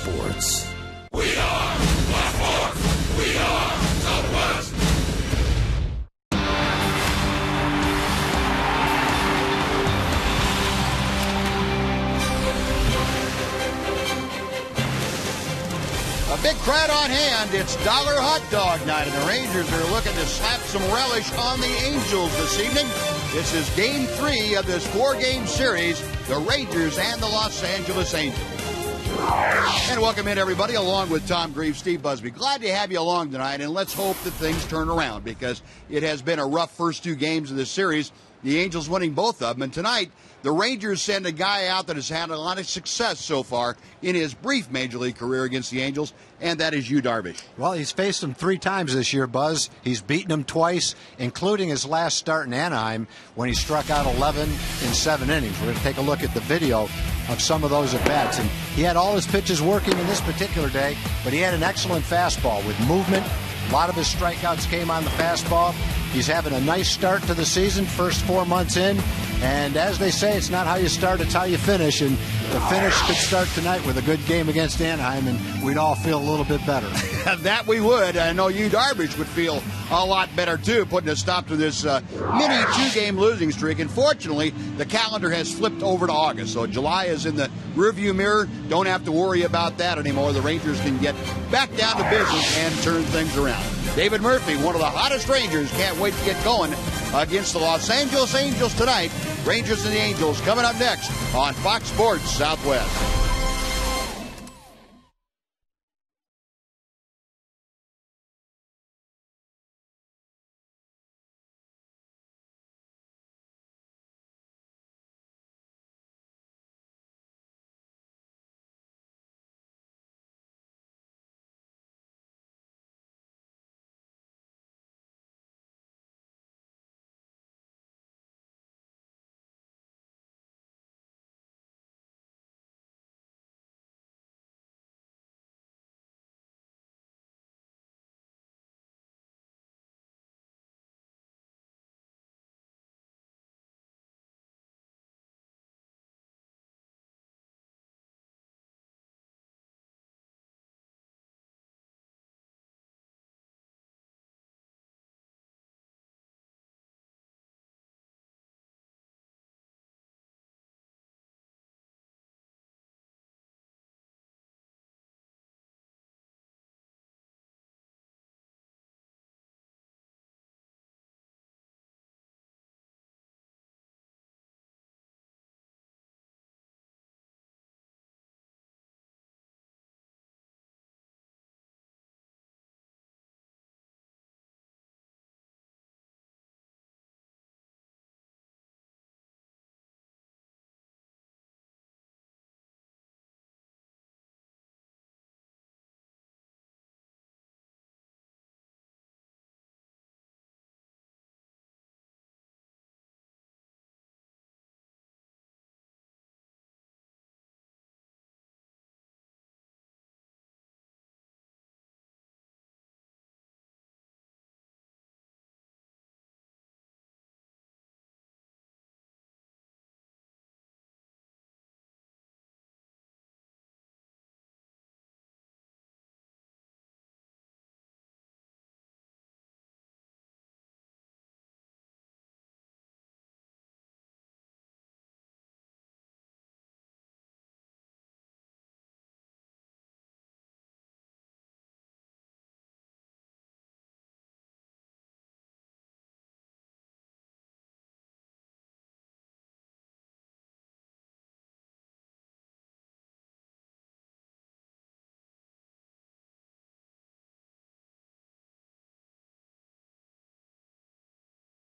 Sports. We are Blackboard. We are Southwest. A big crowd on hand. It's Dollar Hot Dog Night, and the Rangers are looking to slap some relish on the Angels this evening. This is Game 3 of this 4-game series, the Rangers and the Los Angeles Angels. And welcome in, everybody, along with Tom Grieve, Steve Busby. Glad to have you along tonight, and let's hope that things turn around because it has been a rough first 2 games of this series. The Angels winning both of them, and tonight the Rangers send a guy out that has had a lot of success so far in his brief Major League career against the Angels, and that is Yu Darvish. Well, he's faced them 3 times this year, Buzz. He's beaten them twice, including his last start in Anaheim when he struck out 11 in 7 innings. We're going to take a look at the video of some of those at-bats. And he had all his pitches working in this particular day, but he had an excellent fastball with movement. A lot of his strikeouts came on the fastball. He's having a nice start to the season, first 4 months in. And as they say, it's not how you start, it's how you finish. And the finish could start tonight with a good game against Anaheim, and we'd all feel a little bit better. That we would. I know Yu Darvish would feel a lot better, too, putting a stop to this mini 2-game losing streak. And fortunately, the calendar has flipped over to August. So July is in the rearview mirror. Don't have to worry about that anymore. The Rangers can get back down to business and turn things around. David Murphy, one of the hottest Rangers, can't wait to get going against the Los Angeles Angels tonight. Rangers and the Angels coming up next on Fox Sports Southwest.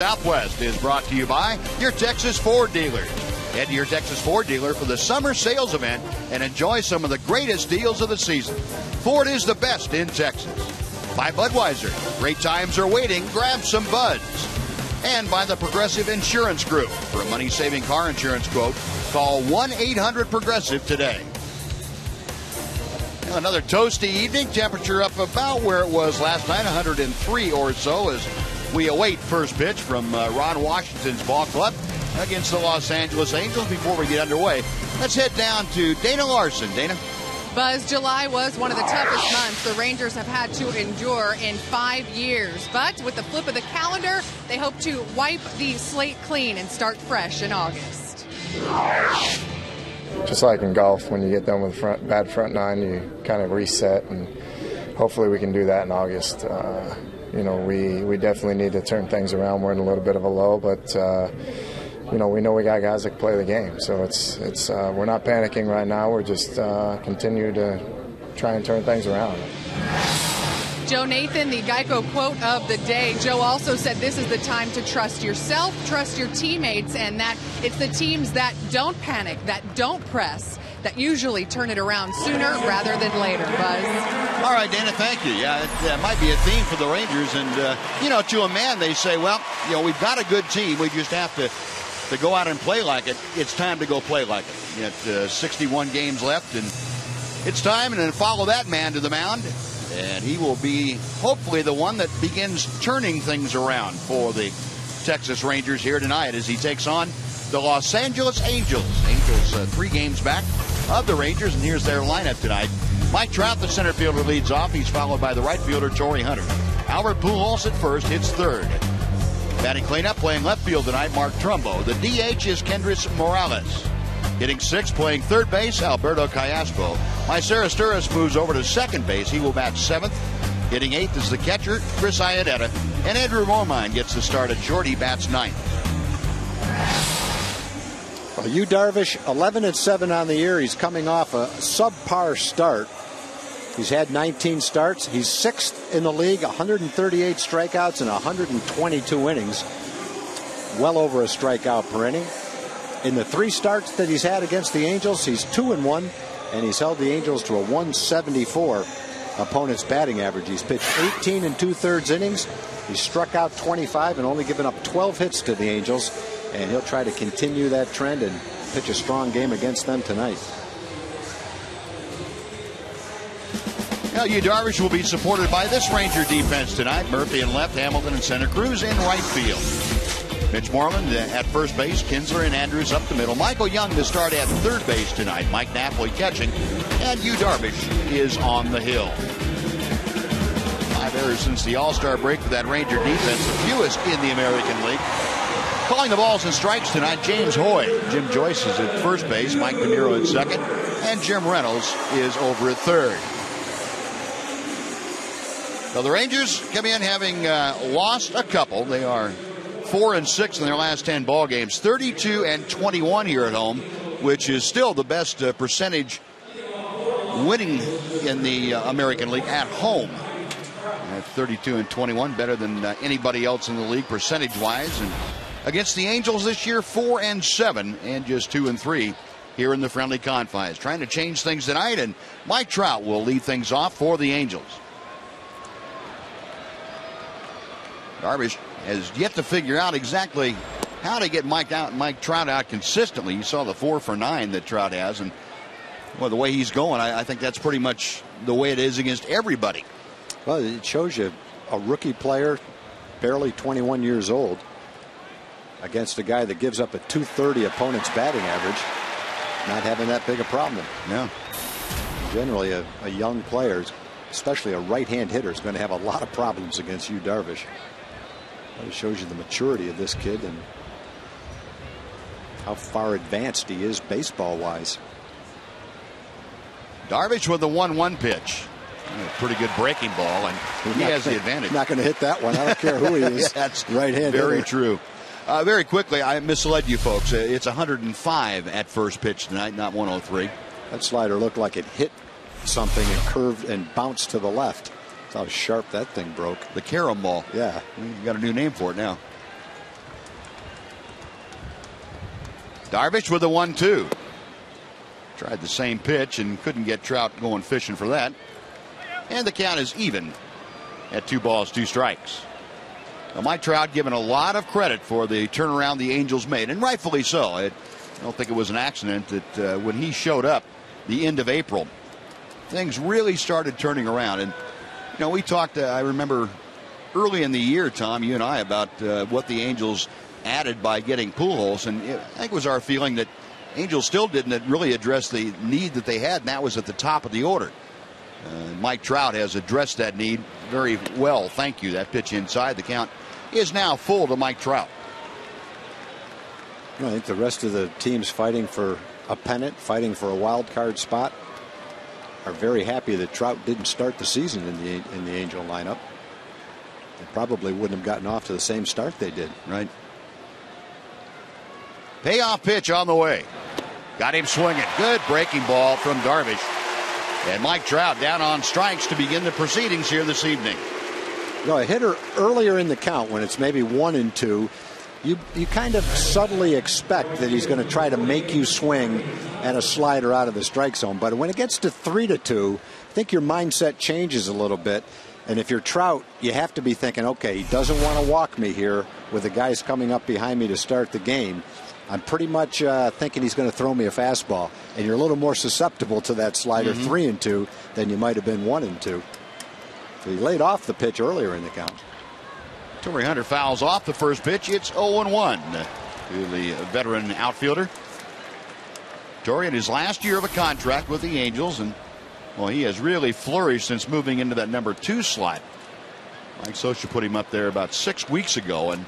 Southwest is brought to you by your Texas Ford dealers. Head to your Texas Ford dealer for the summer sales event and enjoy some of the greatest deals of the season. Ford is the best in Texas. By Budweiser, great times are waiting, grab some buds. And by the Progressive Insurance Group. For a money-saving car insurance quote, call 1-800-PROGRESSIVE today. Another toasty evening, temperature up about where it was last night, 103 or so, as we await first pitch from Ron Washington's ball club against the Los Angeles Angels. Before we get underway, let's head down to Dana Larson. Dana? Buzz, July was one of the toughest months the Rangers have had to endure in 5 years. But with the flip of the calendar, they hope to wipe the slate clean and start fresh in August. Just like in golf, when you get done with bad front nine, you kind of reset, and hopefully we can do that in August. We definitely need to turn things around. We're in a little bit of a low, but we know we got guys that can play the game. So it's we're not panicking right now. We're just continue to try and turn things around. Joe Nathan, the Geico quote of the day. Joe also said this is the time to trust yourself, trust your teammates, and that it's the teams that don't panic, that don't press, that usually turn it around sooner rather than later. Buzz. All right, Dana, thank you. Yeah, that might be a theme for the Rangers. And, to a man, they say, well, we've got a good team. We just have to go out and play like it. It's time to go play like it. Yet 61 games left, and it's time. And then follow that man to the mound. And he will be hopefully the one that begins turning things around for the Texas Rangers here tonight as he takes on the Los Angeles Angels. Angels 3 games back of the Rangers, and here's their lineup tonight. Mike Trout, the center fielder, leads off. He's followed by the right fielder, Torrey Hunter. Albert Pujols at first, hits third. Batting cleanup, playing left field tonight, Mark Trumbo. The DH is Kendrys Morales. Hitting 6th, playing third base, Alberto Callaspo. Mycera Sturris moves over to second base. He will bat 7th. Hitting 8th is the catcher, Chris Iadetta. And Andrew Momine gets the start at short. He bats 9th. Well, Yu Darvish, 11-7 on the year. He's coming off a subpar start. He's had 19 starts. He's 6th in the league, 138 strikeouts and 122 innings. Well over a strikeout per inning. In the 3 starts that he's had against the Angels, he's 2-1, and he's held the Angels to a 174 opponent's batting average. He's pitched 18 2/3 innings. He's struck out 25 and only given up 12 hits to the Angels, and he'll try to continue that trend and pitch a strong game against them tonight. Now, Yu Darvish will be supported by this Ranger defense tonight. Murphy in left, Hamilton and Santa Cruz in right field. Mitch Moreland at first base, Kinsler and Andrews up the middle. Michael Young to start at third base tonight. Mike Napoli catching, and Yu Darvish is on the hill. 5 errors since the All-Star break for that Ranger defense, the fewest in the American League. Calling the balls and strikes tonight, James Hoy. Jim Joyce is at first base, Mike DeMuro at second, and Jim Reynolds is over at third. So the Rangers come in having lost a couple. They are 4-6 in their last 10 ball games, 32-21 here at home, which is still the best percentage winning in the American League at home. At 32-21, better than anybody else in the league percentage-wise. And against the Angels this year, 4-7 and just 2-3 here in the friendly confines. Trying to change things tonight, and Mike Trout will lead things off for the Angels. Darvish has yet to figure out exactly how to get Mike Trout out consistently. You saw the 4 for 9 that Trout has, and well, the way he's going, I think that's pretty much the way it is against everybody. Well, it shows you a rookie player, barely 21 years old, against a guy that gives up a 230 opponent's batting average, not having that big a problem. Yeah. Generally, a young player, especially a right-hand hitter, is going to have a lot of problems against Yu Darvish. It shows you the maturity of this kid and how far advanced he is baseball-wise. Darvish with the 1-1 pitch. A pretty good breaking ball, and he has the advantage. Not going to hit that one. I don't care who he is. That's right-handed. Very true. Very quickly, I misled you folks. It's 105 at first pitch tonight, not 103. That slider looked like it hit something and curved and bounced to the left. That's how sharp that thing broke. The carom ball. Yeah. You got a new name for it now. Darvish with the 1-2. Tried the same pitch and couldn't get Trout going fishing for that. And the count is even at 2 balls, 2 strikes. Now, Mike Trout given a lot of credit for the turnaround the Angels made, and rightfully so. I don't think it was an accident that when he showed up the end of April, things really started turning around. And we talked, I remember early in the year, Tom, you and I, about what the Angels added by getting Pujols, and I think it was our feeling that Angels still didn't really address the need that they had, and that was at the top of the order. Mike Trout has addressed that need very well. Thank you. That pitch inside. The count is now full to Mike Trout. I think the rest of the teams fighting for a pennant, fighting for a wild card spot, are very happy that Trout didn't start the season in the Angel lineup. They probably wouldn't have gotten off to the same start they did. Right. Payoff pitch on the way. Got him swinging. Good breaking ball from Darvish. And Mike Trout down on strikes to begin the proceedings here this evening. A hitter earlier in the count, when it's maybe 1-2, you kind of subtly expect that he's going to try to make you swing at a slider out of the strike zone. But when it gets to 3-2, I think your mindset changes a little bit. And if you're Trout, you have to be thinking, okay, he doesn't want to walk me here with the guys coming up behind me to start the game. I'm pretty much thinking he's going to throw me a fastball. And you're a little more susceptible to that slider 3-2 than you might have been 1-2. So he laid off the pitch earlier in the count. Torrey Hunter fouls off the first pitch. It's 0-1 to the veteran outfielder. Torrey in his last year of a contract with the Angels, and well, he has really flourished since moving into that number 2 slot. Mike Scioscia put him up there about 6 weeks ago, and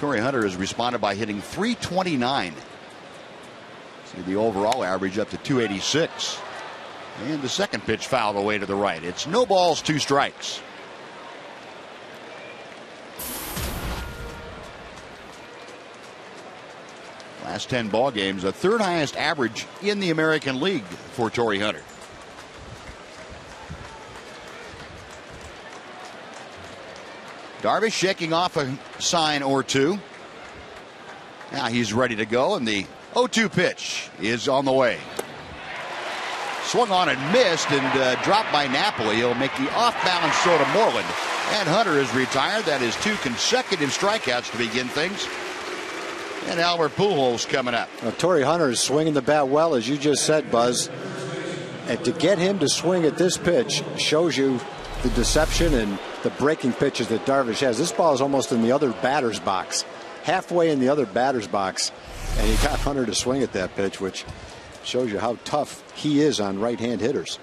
Torrey Hunter has responded by hitting .329. See the overall average up to .286. And the second pitch fouled away to the right. It's no balls, 2 strikes. Last 10 ball games, the 3rd highest average in the American League for Torrey Hunter. Darvish shaking off a sign or two. Now he's ready to go, and the 0-2 pitch is on the way. Swung on and missed, and dropped by Napoli. He'll make the off-balance throw to Moreland. And Hunter is retired. That is 2 consecutive strikeouts to begin things. And Albert Pujols coming up. Now, Torrey Hunter is swinging the bat well, as you just said, Buzz. And to get him to swing at this pitch shows you the deception and the breaking pitches that Darvish has. This ball is almost in the other batter's box, halfway in the other batter's box, and he got Hunter to swing at that pitch, which shows you how tough he is on right-hand hitters.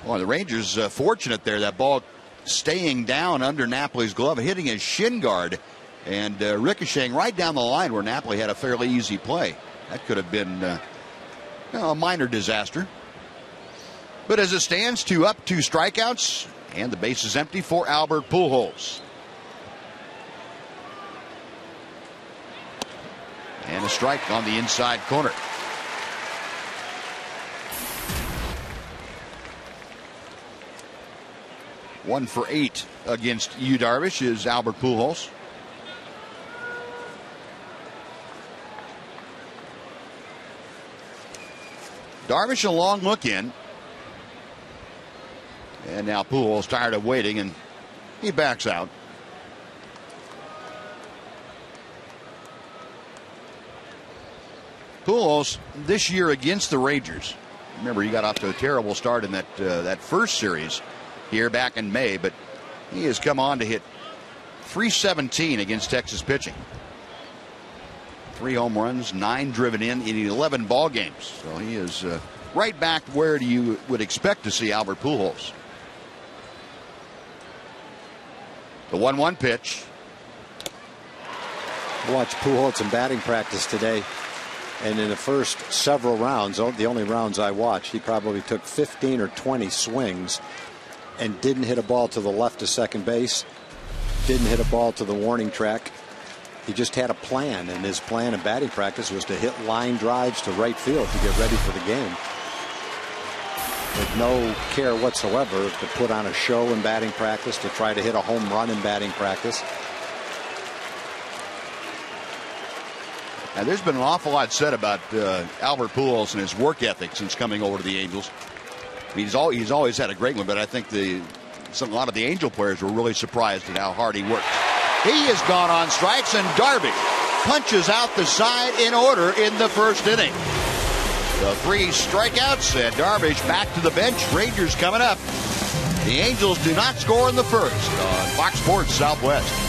Well, the Rangers fortunate there, that ball staying down under Napoli's glove, hitting his shin guard, and ricocheting right down the line where Napoli had a fairly easy play. That could have been a minor disaster. But as it stands, 2 up, 2 strikeouts, and the base is empty for Albert Pujols. And a strike on the inside corner. One for 8 against Yu Darvish is Albert Pujols. Darvish a long look in. And now Pujols tired of waiting, and he backs out. Pujols this year against the Rangers. Remember, he got off to a terrible start in that first series here back in May, but he has come on to hit .317 against Texas pitching. 3 home runs, 9 driven in 11 ball games. So he is right back where you would expect to see Albert Pujols. The 1-1 pitch. I watched Pujols in batting practice today, and in the first several rounds, the only rounds I watched, he probably took 15 or 20 swings and didn't hit a ball to the left of second base, didn't hit a ball to the warning track. He just had a plan, and his plan in batting practice was to hit line drives to right field to get ready for the game, with no care whatsoever to put on a show in batting practice, to try to hit a home run in batting practice. Now, there's been an awful lot said about Albert Pujols and his work ethic since coming over to the Angels. I mean, he's always had a great one, but I think a lot of the Angel players were really surprised at how hard he worked. He has gone on strikes, and Darvish punches out the side in order in the first inning. The 3 strikeouts, and Darvish back to the bench. Rangers coming up. The Angels do not score in the first on Fox Sports Southwest.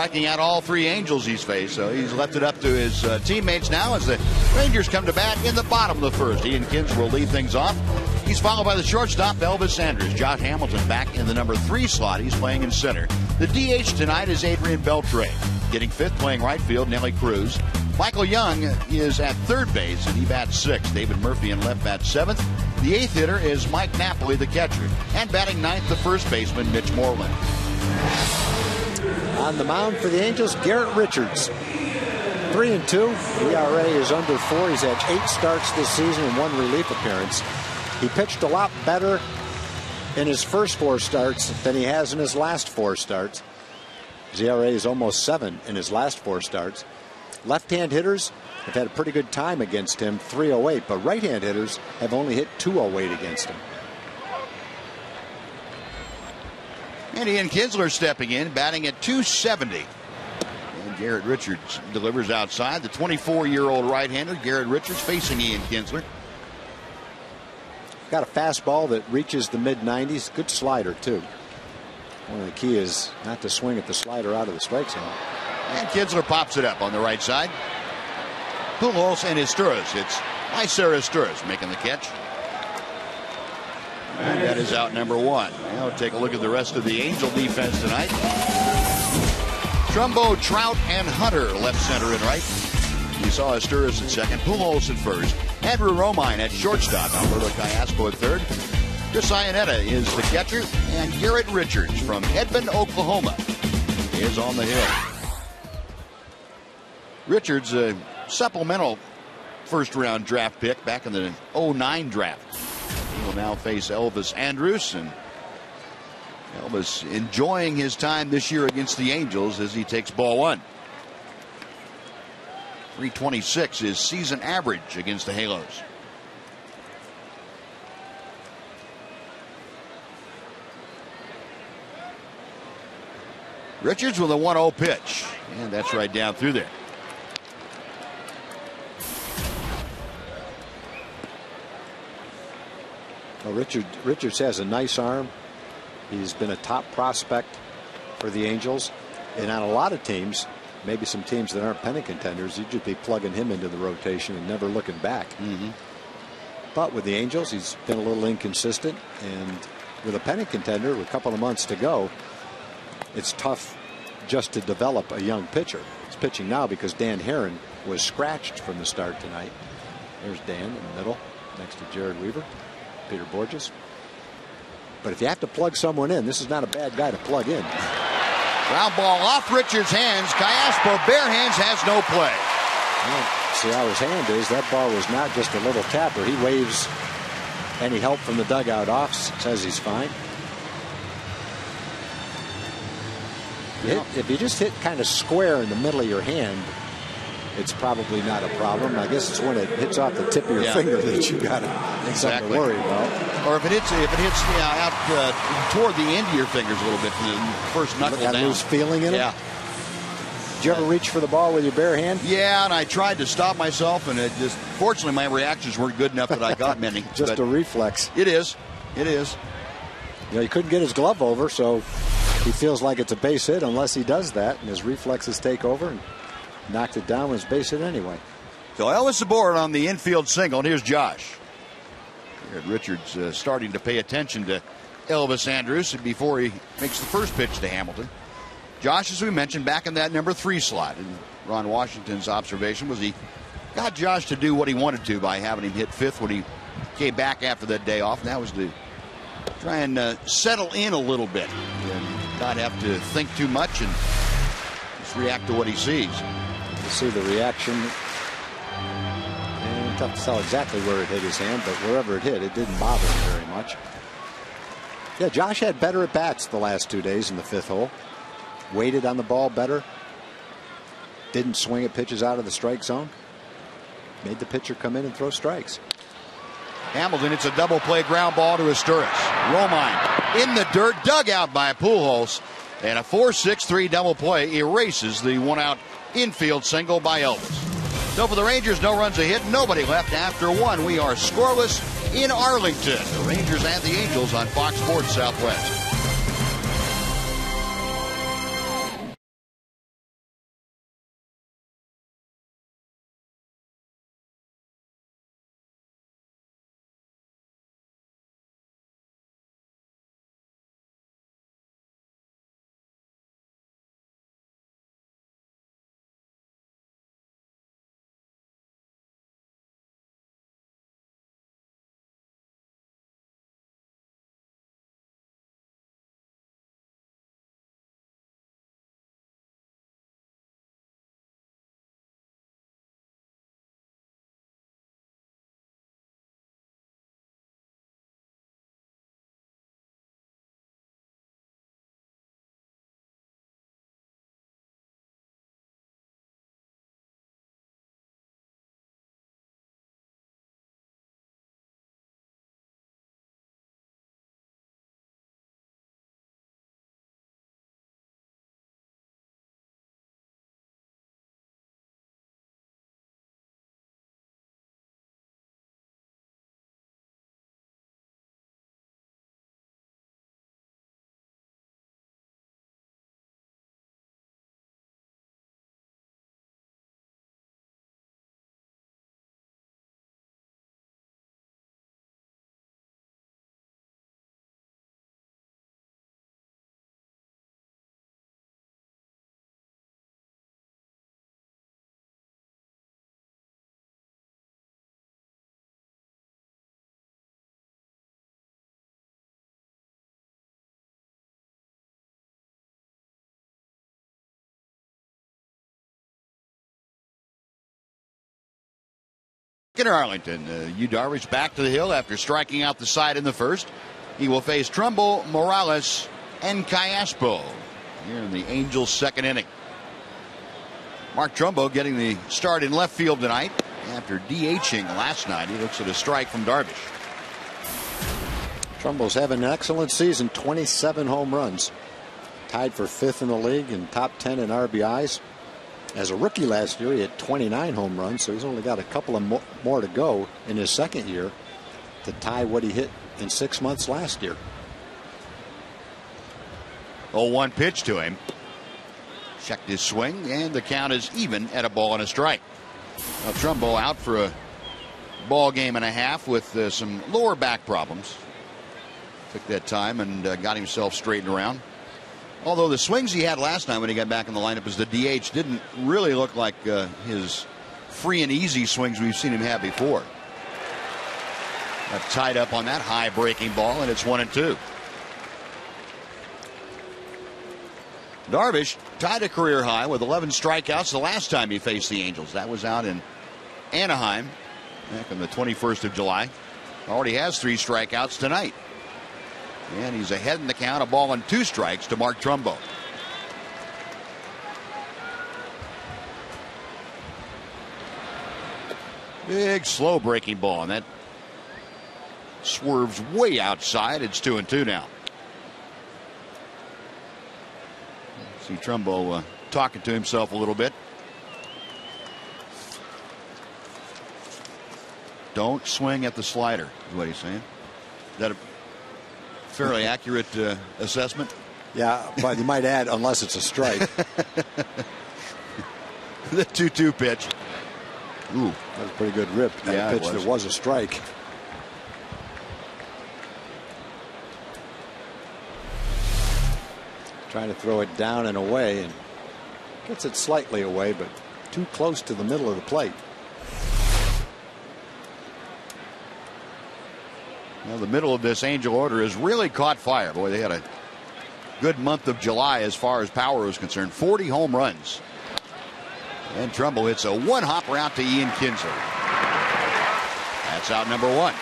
striking out all three Angels he's faced. So he's left it up to his teammates now as the Rangers come to bat in the bottom of the first. Ian Kinsler will lead things off. He's followed by the shortstop, Elvis Andrus. Josh Hamilton back in the number 3 slot. He's playing in center. The DH tonight is Adrian Beltre. Getting 5th, playing right field, Nelly Cruz. Michael Young is at 3rd base, and he bats 6th. David Murphy in left bats 7th. The 8th hitter is Mike Napoli, the catcher. And batting 9th, the 1st baseman, Mitch Moreland. On the mound for the Angels, Garrett Richards. 3-2. ERA is under 4. He's had 8 starts this season and 1 relief appearance. He pitched a lot better in his first 4 starts than he has in his last 4 starts. His ERA is almost 7 in his last 4 starts. Left-hand hitters have had a pretty good time against him, 308, but right-hand hitters have only hit 208 against him. And Ian Kinsler stepping in, batting at 270. And Garrett Richards delivers outside. The 24-year-old right-hander, Garrett Richards, facing Ian Kinsler. Got a fastball that reaches the mid-90s. Good slider, too. One of the key is not to swing at the slider out of the strike zone. And Kinsler pops it up on the right side. Pujols and Izturis. It's Lyser Izturis making the catch. And that is out number 1. Now take a look at the rest of the Angel defense tonight. Trumbo, Trout, and Hunter left, center, and right. You saw Izturis at second, Pujols at first, Andrew Romine at shortstop, Alberto Callaspo at third. Chris Iannetta is the catcher, and Garrett Richards from Edmond, Oklahoma, is on the hill. Richards, a supplemental first-round draft pick back in the 09 draft. He will now face Elvis Andrus, and Elvis enjoying his time this year against the Angels as he takes ball 1. 326 is season average against the Halos. Richards with a 1-0 pitch, and that's right down through there. Well, Richards has a nice arm. He's been a top prospect for the Angels, and on a lot of teams, maybe some teams that aren't pennant contenders, you'd just be plugging him into the rotation and never looking back. But with the Angels, he's been a little inconsistent, and with a pennant contender with a couple of months to go, it's tough just to develop a young pitcher. He's pitching now because Dan Herron was scratched from the start tonight. There's Dan in the middle next to Jared Weaver, Peter Borges. But if you have to plug someone in, this is not a bad guy to plug in. Ground ball off Richards' hands. Callaspo, bare hands, has no play. Well, see how his hand is. That ball was not just a little tapper. He waves any help from the dugout off, says he's fine. If you just hit kind of square in the middle of your hand, it's probably not a problem. I guess it's when it hits off the tip of your finger that you got something to worry about. Or if it hits out toward the end of your fingers a little bit from the first knuckle down. Lose feeling in it? Yeah. Did you ever reach for the ball with your bare hand? Yeah, and I tried to stop myself, and it just, fortunately, my reactions weren't good enough that I got many. Just a reflex. It is. It is. You know, he couldn't get his glove over, so he feels like it's a base hit unless he does that, and his reflexes take over and knocked it down with his base hit anyway. So Elvis aboard on the infield single, and here's Josh. Garrett Richards starting to pay attention to Elvis Andrus before he makes the first pitch to Hamilton. Josh, as we mentioned, back in that number 3 slot. And Ron Washington's observation was he got Josh to do what he wanted to by having him hit 5th when he came back after that day off. And that was to try and settle in a little bit and not have to think too much and just react to what he sees. You see the reaction. And tough to tell exactly where it hit his hand, but wherever it hit, it didn't bother him very much. Yeah, Josh had better at bats the last 2 days in the 5th hole. Waited on the ball better. Didn't swing at pitches out of the strike zone. Made the pitcher come in and throw strikes. Hamilton, it's a double play ground ball to Izturis. Romine in the dirt, dug out by Pujols, and a 4-6-3 double play erases the 1-out infield single by Elvis. So for the Rangers, no runs a hit, nobody left after 1. We are scoreless in Arlington. The Rangers and the Angels on Fox Sports Southwest. In Arlington, Yu Darvish back to the hill after striking out the side in the first. He will face Trumbo, Morales, and Callaspo here in the Angels' second inning. Mark Trumbo getting the start in left field tonight after DHing last night. He looks at a strike from Darvish. Trumbo's having an excellent season, 27 home runs. Tied for 5th in the league and top 10 in RBIs. As a rookie last year, he had 29 home runs, so he's only got a couple of more to go in his second year to tie what he hit in 6 months last year. 0-1 pitch to him. Checked his swing, and the count is even at a ball and a strike. Now, Trumbo out for a ball game and a half with some lower back problems. Took that time and got himself straightened around. Although the swings he had last night when he got back in the lineup as the DH didn't really look like his free and easy swings we've seen him have before. Tied up on that high breaking ball, and it's 1-2. Darvish tied a career high with 11 strikeouts the last time he faced the Angels. That was out in Anaheim back on the 21st of July. Already has 3 strikeouts tonight. And he's ahead in the count, a ball and 2 strikes to Mark Trumbo. Big slow breaking ball, and that swerves way outside. It's 2-2 now. See Trumbo talking to himself a little bit. Don't swing at the slider, is what he's saying. Is that a fairly accurate assessment? Yeah, but you might add, unless it's a strike. The 2-2 pitch. Ooh, that was a pretty good rip. That pitch that was a strike. Trying to throw it down and away, and gets it slightly away, but too close to the middle of the plate. Well, the middle of this Angel order has really caught fire. Boy, they had a good month of July as far as power was concerned. 40 home runs. And Trumbo hits a one-hopper out to Ian Kinsler. That's out number 1.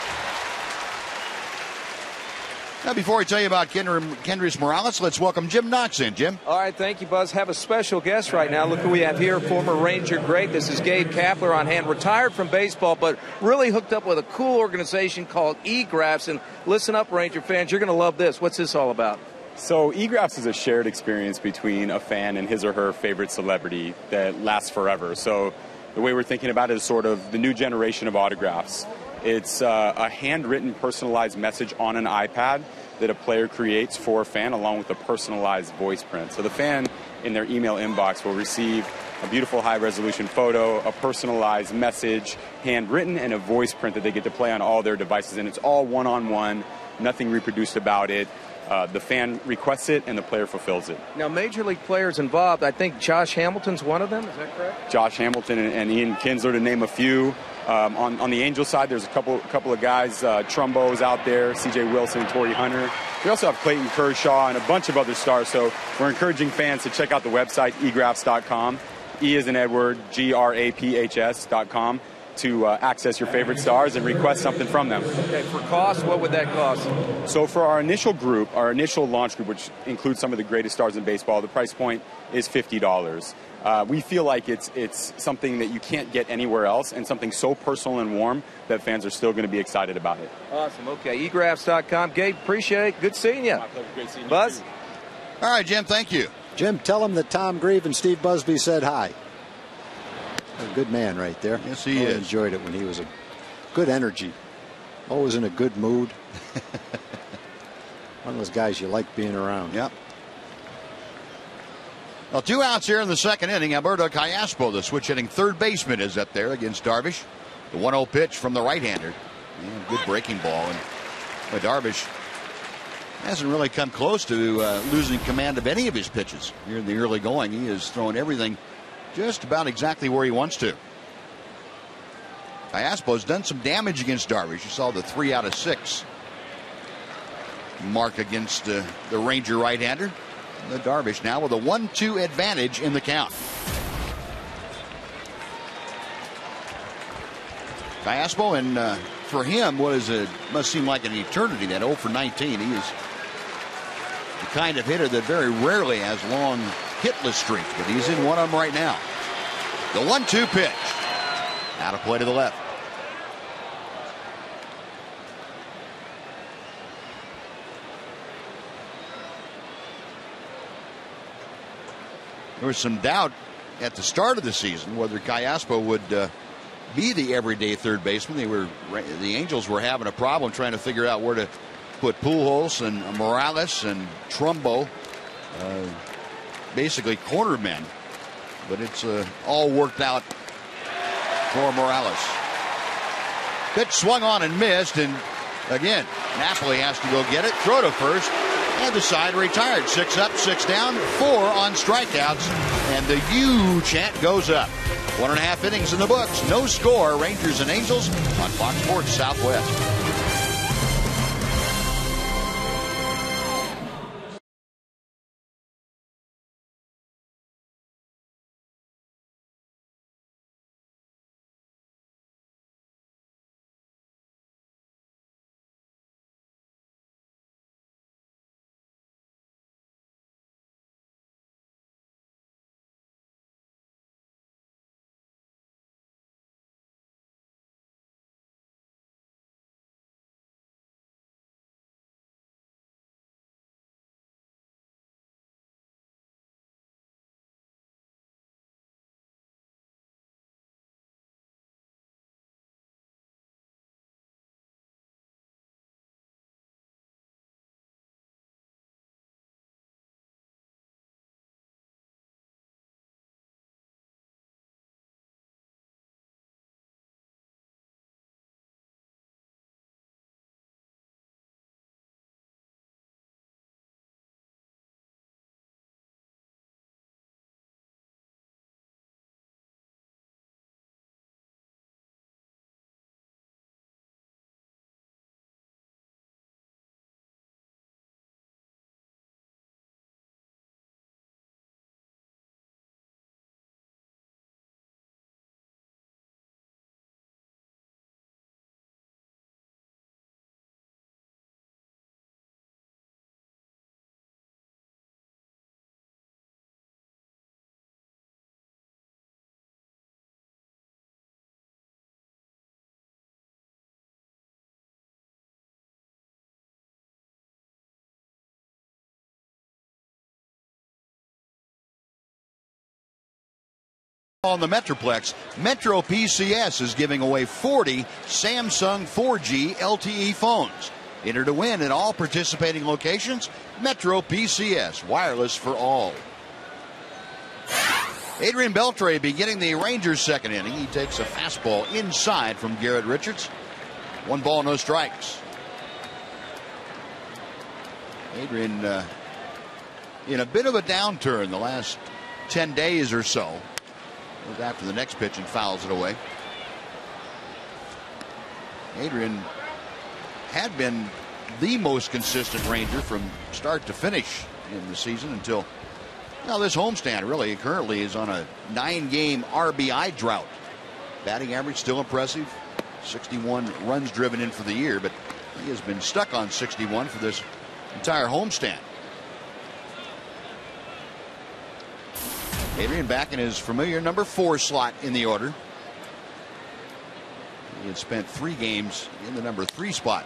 Now, before I tell you about Kendrys Morales, let's welcome Jim Knox in. Jim. All right, thank you, Buzz. Have a special guest right now. Look who we have here, former Ranger great. This is Gabe Kapler on hand, retired from baseball, but really hooked up with a cool organization called eGraphs. And listen up, Ranger fans, you're going to love this. What's this all about? So eGraphs is a shared experience between a fan and his or her favorite celebrity that lasts forever. So the way we're thinking about it is sort of the new generation of autographs. It's a handwritten, personalized message on an iPad that a player creates for a fan along with a personalized voice print. So the fan in their email inbox will receive a beautiful high-resolution photo, a personalized message, handwritten, and a voice print that they get to play on all their devices. And it's all one-on-one, nothing reproduced about it. The fan requests it, and the player fulfills it. Now, Major League players involved, I think Josh Hamilton's one of them. Is that correct? Josh Hamilton and Ian Kinsler, to name a few. On the Angels side, there's a couple of guys. Trumbo's out there, C.J. Wilson, Torrey Hunter. We also have Clayton Kershaw and a bunch of other stars. So we're encouraging fans to check out the website, egraphs.com. E as in Edward, GRAPHS.com. to access your favorite stars and request something from them. Okay, for cost, what would that cost? So for our initial group, our initial launch group, which includes some of the greatest stars in baseball, the price point is $50. We feel like it's something that you can't get anywhere else and something so personal and warm that fans are still going to be excited about it. Awesome. Okay, egraphs.com. Gabe, appreciate it. Good seeing you. My pleasure. Great seeing you. Buzz? All right, Jim, thank you. Jim, tell him that Tom Grieve and Steve Busby said hi. A good man right there. Yes, he is. Enjoyed it when he was a good energy. Always in a good mood. One of those guys you like being around. Yep. Well, 2 outs here in the second inning. Alberto Callaspo, the switch-hitting third baseman, is up there against Darvish. The 1-0 pitch from the right-hander. Yeah, good breaking ball. And Darvish hasn't really come close to losing command of any of his pitches here in the early going. He is throwing everything just about exactly where he wants to. Callaspo's done some damage against Darvish. You saw the 3 out of 6 mark against the Ranger right-hander. The Darvish now with a 1-2 advantage in the count. Iaspo, and for him, must seem like an eternity, that 0 for 19. He is the kind of hitter that very rarely has long hitless streaks, but he's in one of them right now. The 1-2 pitch. Out of play to the left. There was some doubt at the start of the season whether Iaspo would be the everyday third baseman. The Angels were having a problem trying to figure out where to put Pujols and Morales and Trumbo, basically corner men. But it's all worked out for Morales. Pitch swung on and missed, and again, Napoli has to go get it, throw to first, and the side retired. 6 up, 6 down, 4 on strikeouts, and the U chant goes up. 1.5 innings in the books, no score. Rangers and Angels on Fox Sports Southwest. On the Metroplex, Metro PCS is giving away 40 Samsung 4G LTE phones. Enter to win at all participating locations. Metro PCS, wireless for all. Adrian Beltre beginning the Rangers' second inning. He takes a fastball inside from Garrett Richards. 1 ball, no strikes. Adrian in a bit of a downturn the last 10 days or so. After the next pitch and fouls it away. Adrian had been the most consistent Ranger from start to finish in the season until this homestand. Really, currently is on a 9-game RBI drought. Batting average still impressive. 61 runs driven in for the year, but he has been stuck on 61 for this entire homestand. Adrian back in his familiar number 4 slot in the order. He had spent 3 games in the number 3 spot.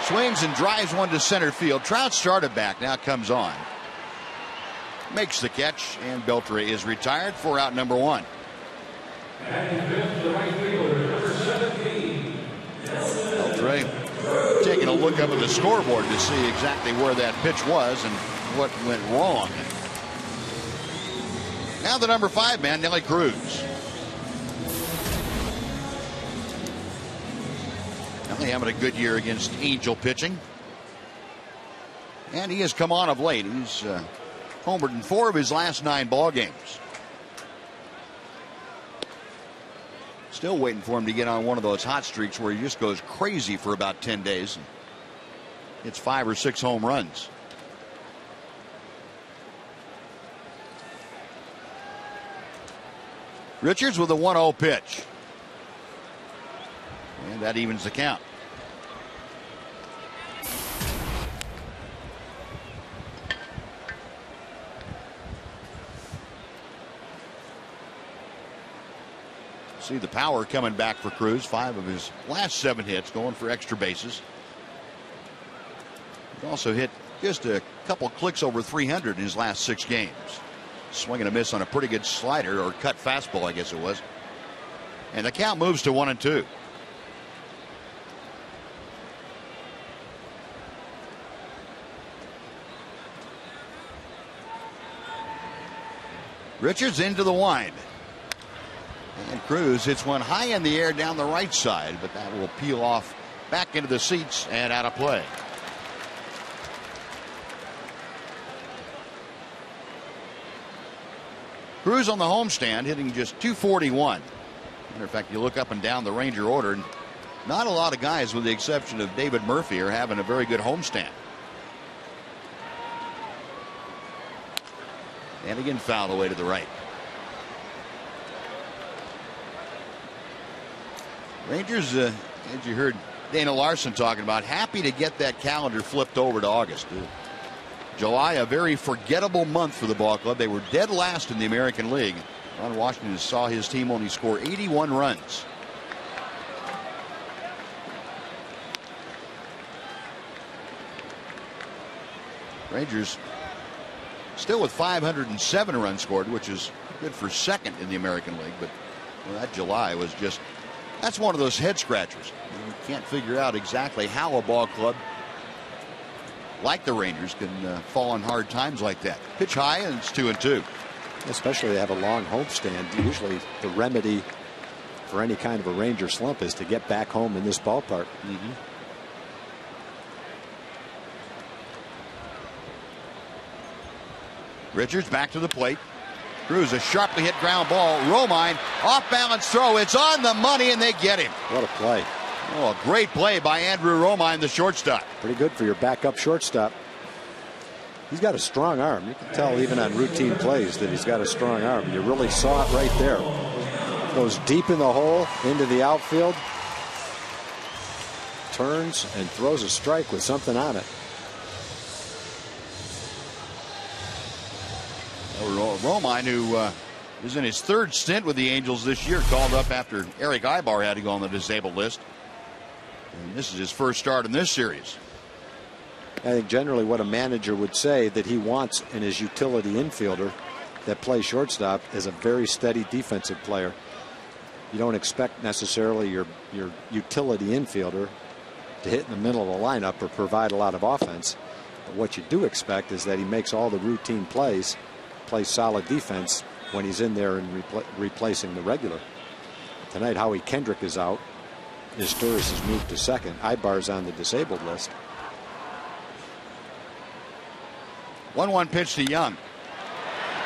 Swings and drives one to center field. Trout started back, now comes on. Makes the catch, and Beltre is retired for out number 1. Beltre taking a look up at the scoreboard to see exactly where that pitch was and what went wrong. Now the number 5 man, Nelly Cruz. Nelly having a good year against Angel pitching. And he has come on of late. He's homered in 4 of his last 9 ball games. Still waiting for him to get on one of those hot streaks where he just goes crazy for about 10 days. It's 5 or 6 home runs. Richards with a 1-0 pitch. that evens the count. See the power coming back for Cruz. 5 of his last 7 hits going for extra bases. He also hit just a couple clicks over 300 in his last 6 games. Swing and a miss on a pretty good slider, or cut fastball, I guess it was. And the count moves to 1-2. Richards into the wind. And Cruz hits one high in the air down the right side, but that will peel off back into the seats and out of play. Cruz on the homestand hitting just .241. Matter of fact, you look up and down the Ranger order, and not a lot of guys, with the exception of David Murphy, are having a very good homestand. And again, fouled away to the right. Rangers, as you heard Dana Larson talking about, happy to get that calendar flipped over to August. July, a very forgettable month for the ball club. They were dead last in the American League. Ron Washington saw his team only score 81 runs. Rangers still with 507 runs scored, which is good for second in the American League. But well, that July was just, that's one of those head scratchers. You can't figure out exactly how a ball club like the Rangers can fall on hard times like that. Pitch high, and it's 2-2. Especially they have a long homestand. Usually the remedy for any kind of a Ranger slump is to get back home in this ballpark. Richards back to the plate. Cruz, a sharply hit ground ball. Romine, off balance throw. It's on the money, and they get him. What a play. Oh, a great play by Andrew Romine, the shortstop. Pretty good for your backup shortstop. He's got a strong arm. You can tell even on routine plays that he's got a strong arm. You really saw it right there. Goes deep in the hole into the outfield. Turns and throws a strike with something on it. Romine, who is in his 3rd stint with the Angels this year, called up after Eric Ibar had to go on the disabled list. And this is his first start in this series. I think generally what a manager would say that he wants in his utility infielder that plays shortstop is a very steady defensive player. You don't expect necessarily your utility infielder to hit in the middle of the lineup or provide a lot of offense. But what you do expect is that he makes all the routine plays, plays solid defense when he's in there and replacing the regular. Tonight, Howie Kendrick is out. Izturis has moved to second. Ibar's on the disabled list. 1-1 pitch to Young.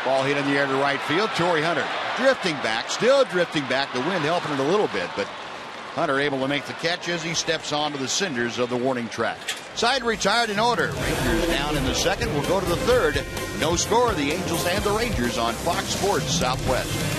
Ball hit in the air to right field. Torrey Hunter drifting back, still drifting back. The wind helping it a little bit, but Hunter able to make the catch as he steps onto the cinders of the warning track. Side retired in order. Rangers down in the 2nd. We'll go to the 3rd. No score. The Angels and the Rangers on Fox Sports Southwest.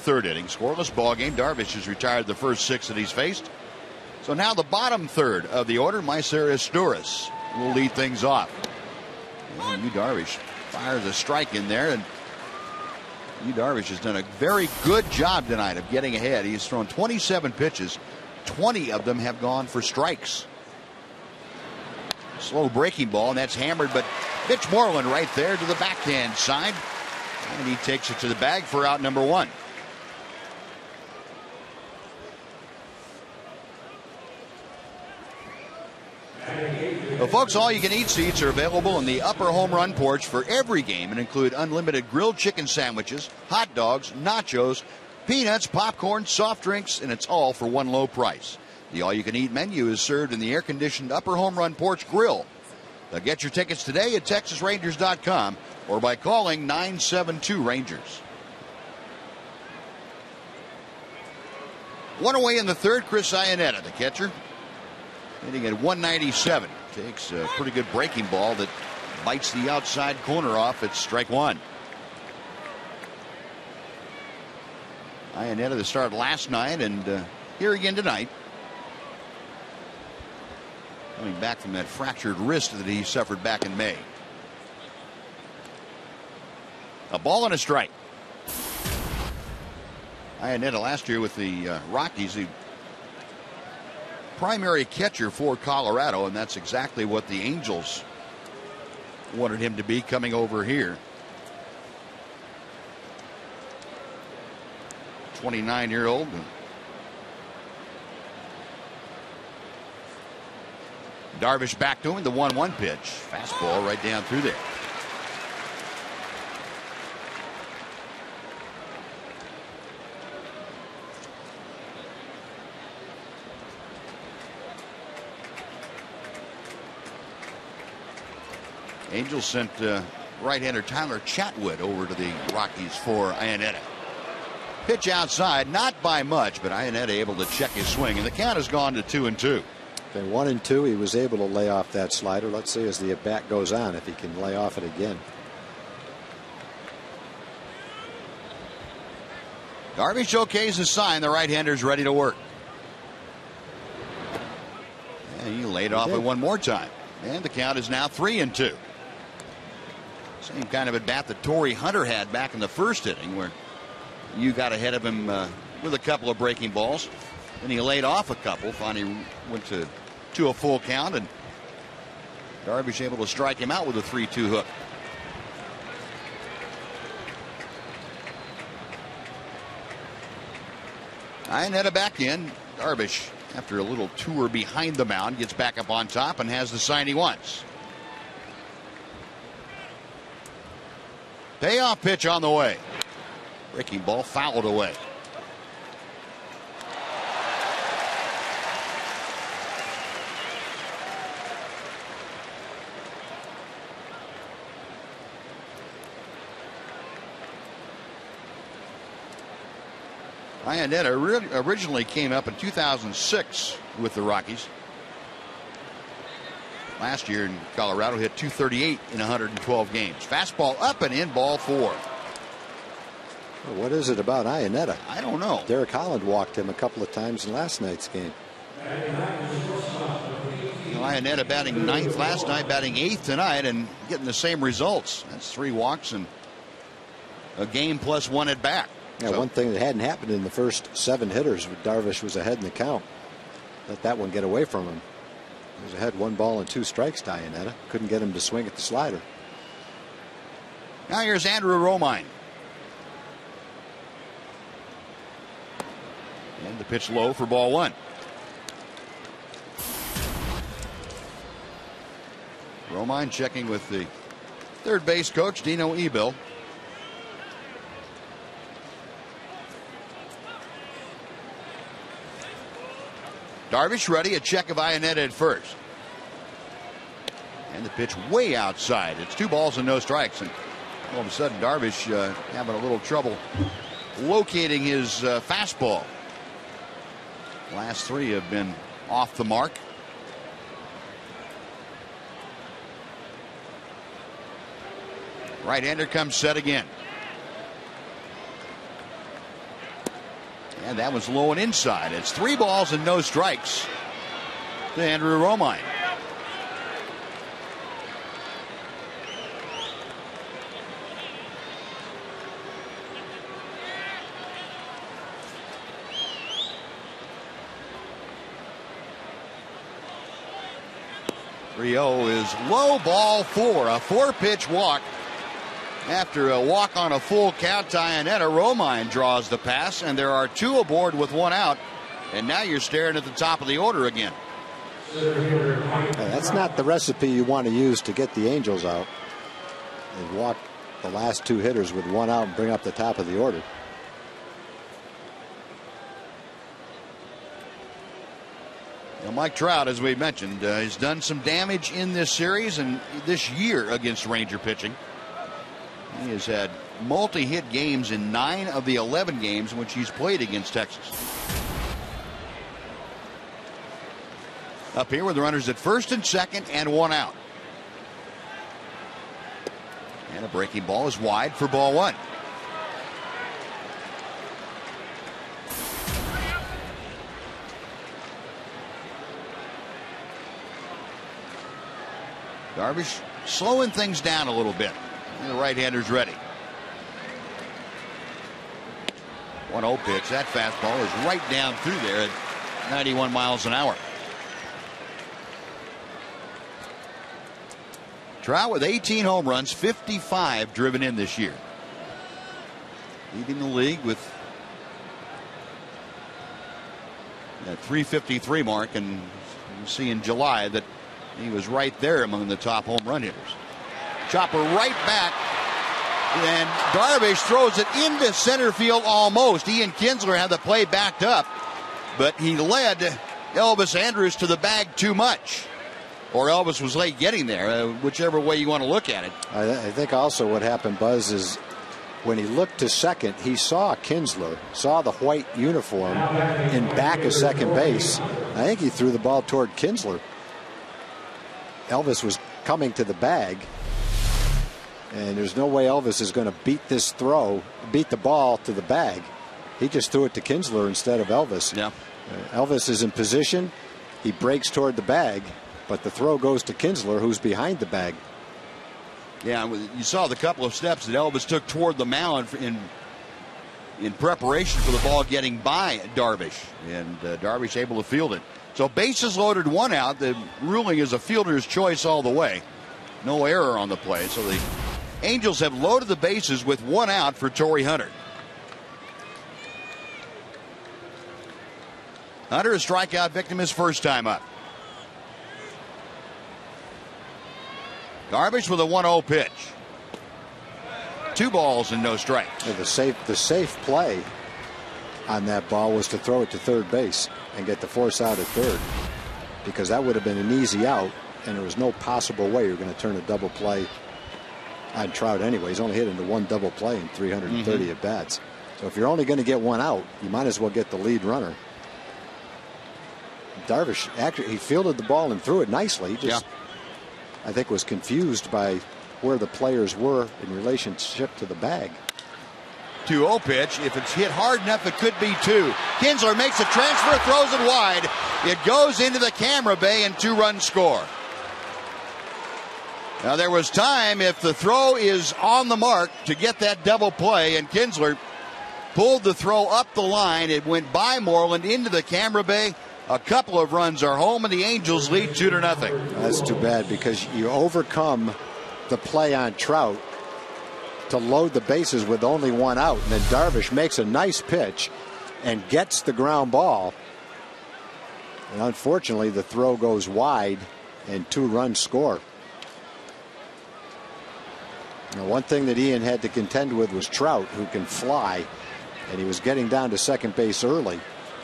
third inning. Scoreless ball game. Darvish has retired the first 6 that he's faced. So now the bottom third of the order, Myceres Stouris will lead things off. And Yu Darvish fires a strike in there, and Yu Darvish has done a very good job tonight of getting ahead. He's thrown 27 pitches. 20 of them have gone for strikes. Slow breaking ball, and that's hammered, but Mitch Moreland right there to the backhand side. And he takes it to the bag for out number 1. Well, folks, all-you-can-eat seats are available in the upper home run porch for every game and include unlimited grilled chicken sandwiches, hot dogs, nachos, peanuts, popcorn, soft drinks, and it's all for one low price. The all-you-can-eat menu is served in the air-conditioned upper home run porch grill. Now get your tickets today at TexasRangers.com or by calling 972-RANGERS. One away in the third, Chris Iannetta, the catcher, hitting at 197. Takes a pretty good breaking ball that bites the outside corner off. It's strike 1. Iannetta, the start last night and here again tonight. Coming back from that fractured wrist that he suffered back in May. A ball and a strike. Iannetta last year with the Rockies, the primary catcher for Colorado, and that's exactly what the Angels wanted him to be coming over here. 29-year-old. Darvish back to him, the 1-1 pitch. Fastball right down through there. Angels sent right-hander Tyler Chatwood over to the Rockies for Iannetta. Pitch outside, not by much, but Iannetta able to check his swing, and the count has gone to 2-2. Okay, 1-2. He was able to lay off that slider. Let's see as the at-bat goes on if he can lay off it again. Darvish okays the sign. The right-hander's ready to work. And he laid off it one more time. And the count is now 3-2. Same kind of at bat that Torrey Hunter had back in the first inning, where you got ahead of him with a couple of breaking balls. Then he laid off a couple. Finally went to a full count, and Darvish able to strike him out with a 3-2 hook. Iannetta back in. Darvish, after a little tour behind the mound, gets back up on top and has the sign he wants. Payoff pitch on the way. Breaking ball fouled away. Iannetta originally came up in 2006 with the Rockies. Last year in Colorado, hit .238 in 112 games. Fastball up and in, ball 4. Well, what is it about Iannetta? I don't know. Derek Holland walked him a couple of times in last night's game. Iannetta batting 9th last night, batting 8th tonight, and getting the same results. That's 3 walks and a game plus 1 at bat. Yeah, so, one thing that hadn't happened in the first 7 hitters, Darvish was ahead in the count. Let that one get away from him. He was ahead 1 ball and 2 strikes to Iannetta. Couldn't get him to swing at the slider. Now here's Andrew Romine. And the pitch low for ball 1. Romine checking with the third base coach, Dino Ebel. Darvish ready, a check of Iannetta at first. And the pitch way outside. It's 2 balls and no strikes. And all of a sudden, Darvish having a little trouble locating his fastball. Last 3 have been off the mark. Right-hander comes set again. And that was low and inside. It's 3 balls and no strikes to Andrew Romine. Rio is low, ball 4, a 4-pitch walk. After a walk on a full count, Ionetta Romine draws the pass, and there are 2 aboard with 1 out. And now you're staring at the top of the order again. That's not the recipe you want to use to get the Angels out. They walk the last 2 hitters with 1 out and bring up the top of the order. Now, Mike Trout, as we mentioned, has done some damage in this series and this year against Ranger pitching. He has had multi-hit games in 9 of the 11 games in which he's played against Texas. Up here with the runners at first and second and 1 out. And a breaking ball is wide for ball 1. Darvish slowing things down a little bit. And the right-hander's ready. 1-0 pitch. That fastball is right down through there at 91 miles an hour. Trout with 18 home runs, 55 driven in this year. Leading the league with that 353 mark, and you see in July that he was right there among the top home run hitters. Chopper right back, and Darvish throws it into center field almost. Ian Kinsler had the play backed up, but he led Elvis Andrus to the bag too much. Or Elvis was late getting there, whichever way you want to look at it. I think also what happened, Buzz, is when he looked to second, he saw Kinsler, saw the white uniform in back of second base. I think he threw the ball toward Kinsler. Elvis was coming to the bag, and there's no way Elvis is going to beat this throw, beat the ball to the bag. He just threw it to Kinsler instead of Elvis. Yeah. Elvis is in position. He breaks toward the bag, but the throw goes to Kinsler, who's behind the bag. Yeah, you saw the couple of steps that Elvis took toward the mound in preparation for the ball getting by Darvish, and Darvish able to field it. So bases loaded, 1 out. The ruling is a fielder's choice all the way. No error on the play. So the Angels have loaded the bases with 1 out for Torrey Hunter. Hunter, a strikeout victim, his first time up. Darvish with a 1-0 pitch. 2 balls and no strikes. Yeah, the safe play on that ball was to throw it to third base and get the force out at third, because that would have been an easy out, and there was no possible way you're going to turn a double play on Trout anyway. He's only hit into 1 double play in 330 at bats. So if you're only going to get 1 out, you might as well get the lead runner. Darvish actually, he fielded the ball and threw it nicely. He just, I think, was confused by where the players were in relationship to the bag. 2-0 pitch. If it's hit hard enough, it could be 2. Kinsler makes a transfer, throws it wide. It goes into the camera bay, and 2-run score. Now, there was time, if the throw is on the mark, to get that double play, and Kinsler pulled the throw up the line. It went by Moreland into the camera bay. A couple of runs are home, and the Angels lead 2-0. That's too bad, because you overcome the play on Trout to load the bases with only 1 out, and then Darvish makes a nice pitch and gets the ground ball, and unfortunately the throw goes wide and 2-run score. Now, one thing that Ian had to contend with was Trout, who can fly, and he was getting down to second base early,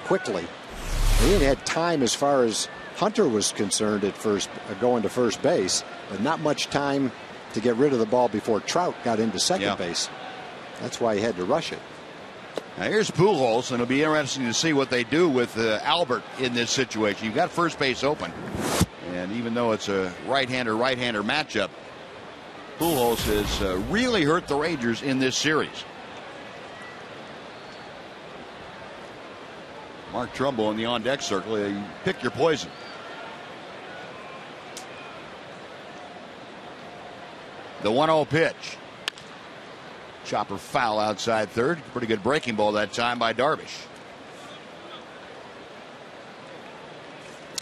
quickly. Ian had time as far as Hunter was concerned at first, going to first base, but not much time to get rid of the ball before Trout got into second base. That's why he had to rush it. Now here's Pujols, and it'll be interesting to see what they do with Albert in this situation. You've got first base open, and even though it's a right-hander matchup, Pujols has really hurt the Rangers in this series. Mark Trumbo in the on-deck circle. You pick your poison. The 1-0 pitch. Chopper foul outside third. Pretty good breaking ball that time by Darvish.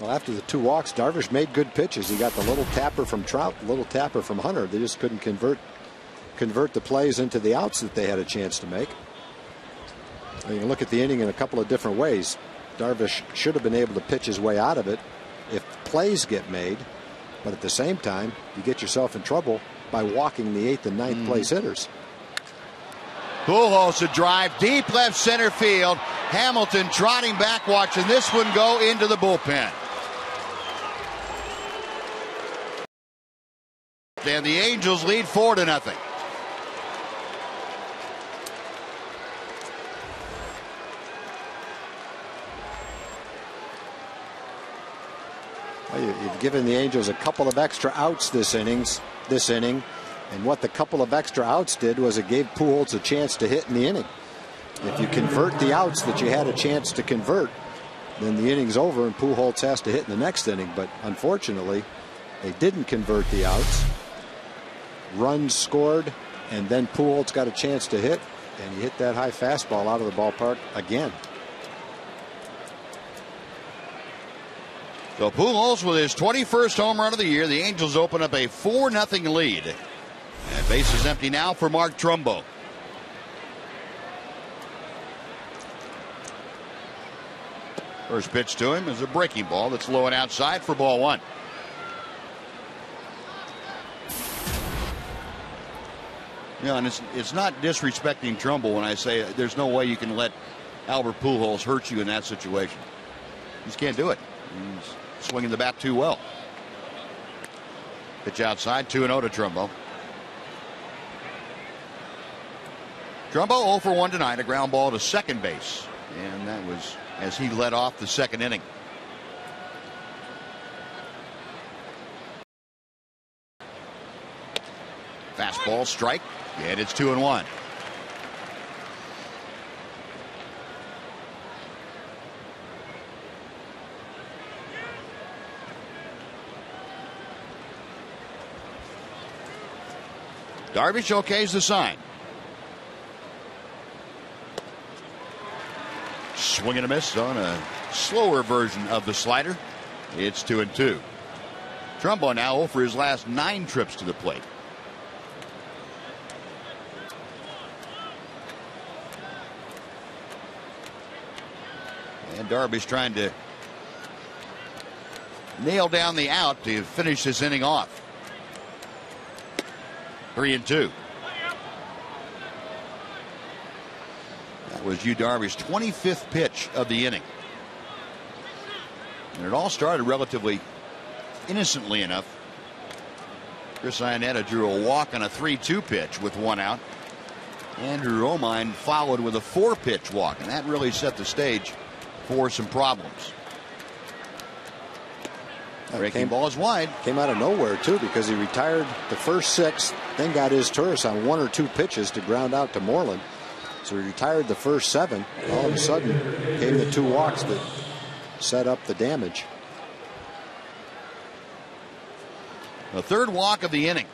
Well, after the 2 walks, Darvish made good pitches. He got the little tapper from Trout, the little tapper from Hunter. They just couldn't convert the plays into the outs that they had a chance to make. You can look at the inning in a couple of different ways. Darvish should have been able to pitch his way out of it if plays get made, but at the same time, you get yourself in trouble by walking the 8th and 9th place hitters. Pujols a drive deep left center field. Hamilton trotting back, watching this one go into the bullpen. And the Angels lead 4-0. Well, you've given the Angels a couple of extra outs this inning, and what the couple of extra outs did was it gave Pujols a chance to hit in the inning. If you convert the outs that you had a chance to convert, then the inning's over and Pujols has to hit in the next inning. But unfortunately, they didn't convert the outs. Runs scored, and then Pujols got a chance to hit, and he hit that high fastball out of the ballpark again. So Pujols with his 21st home run of the year. The Angels open up a 4-0 lead. And base is empty now for Mark Trumbo. First pitch to him is a breaking ball that's low and outside for ball 1. You know, and it's not disrespecting Trumbo when I say there's no way you can let Albert Pujols hurt you in that situation. You just can't do it. He's swinging the bat too well. Pitch outside, 2-0 to Trumbo. Trumbo 0 for 1 tonight, a ground ball to second base. And that was as he led off the second inning. Fastball strike, and it's 2-1. Darvish okays the sign. Swing and a miss on a slower version of the slider. It's 2-2. Trumbo now 0 for his last 9 trips to the plate. And Darvish trying to nail down the out to finish this inning off. 3-2. That was Yu Darvish's 25th pitch of the inning. And it all started relatively innocently enough. Chris Iannetta drew a walk on a 3-2 pitch with 1 out. Andrew Romine followed with a 4-pitch walk, and that really set the stage for some problems. Breaking ball is wide. Came out of nowhere, too, because he retired the first 6, then got his Turris on 1 or 2 pitches to ground out to Moreland. So he retired the first 7. All of a sudden came the 2 walks that set up the damage. The 3rd walk of the inning.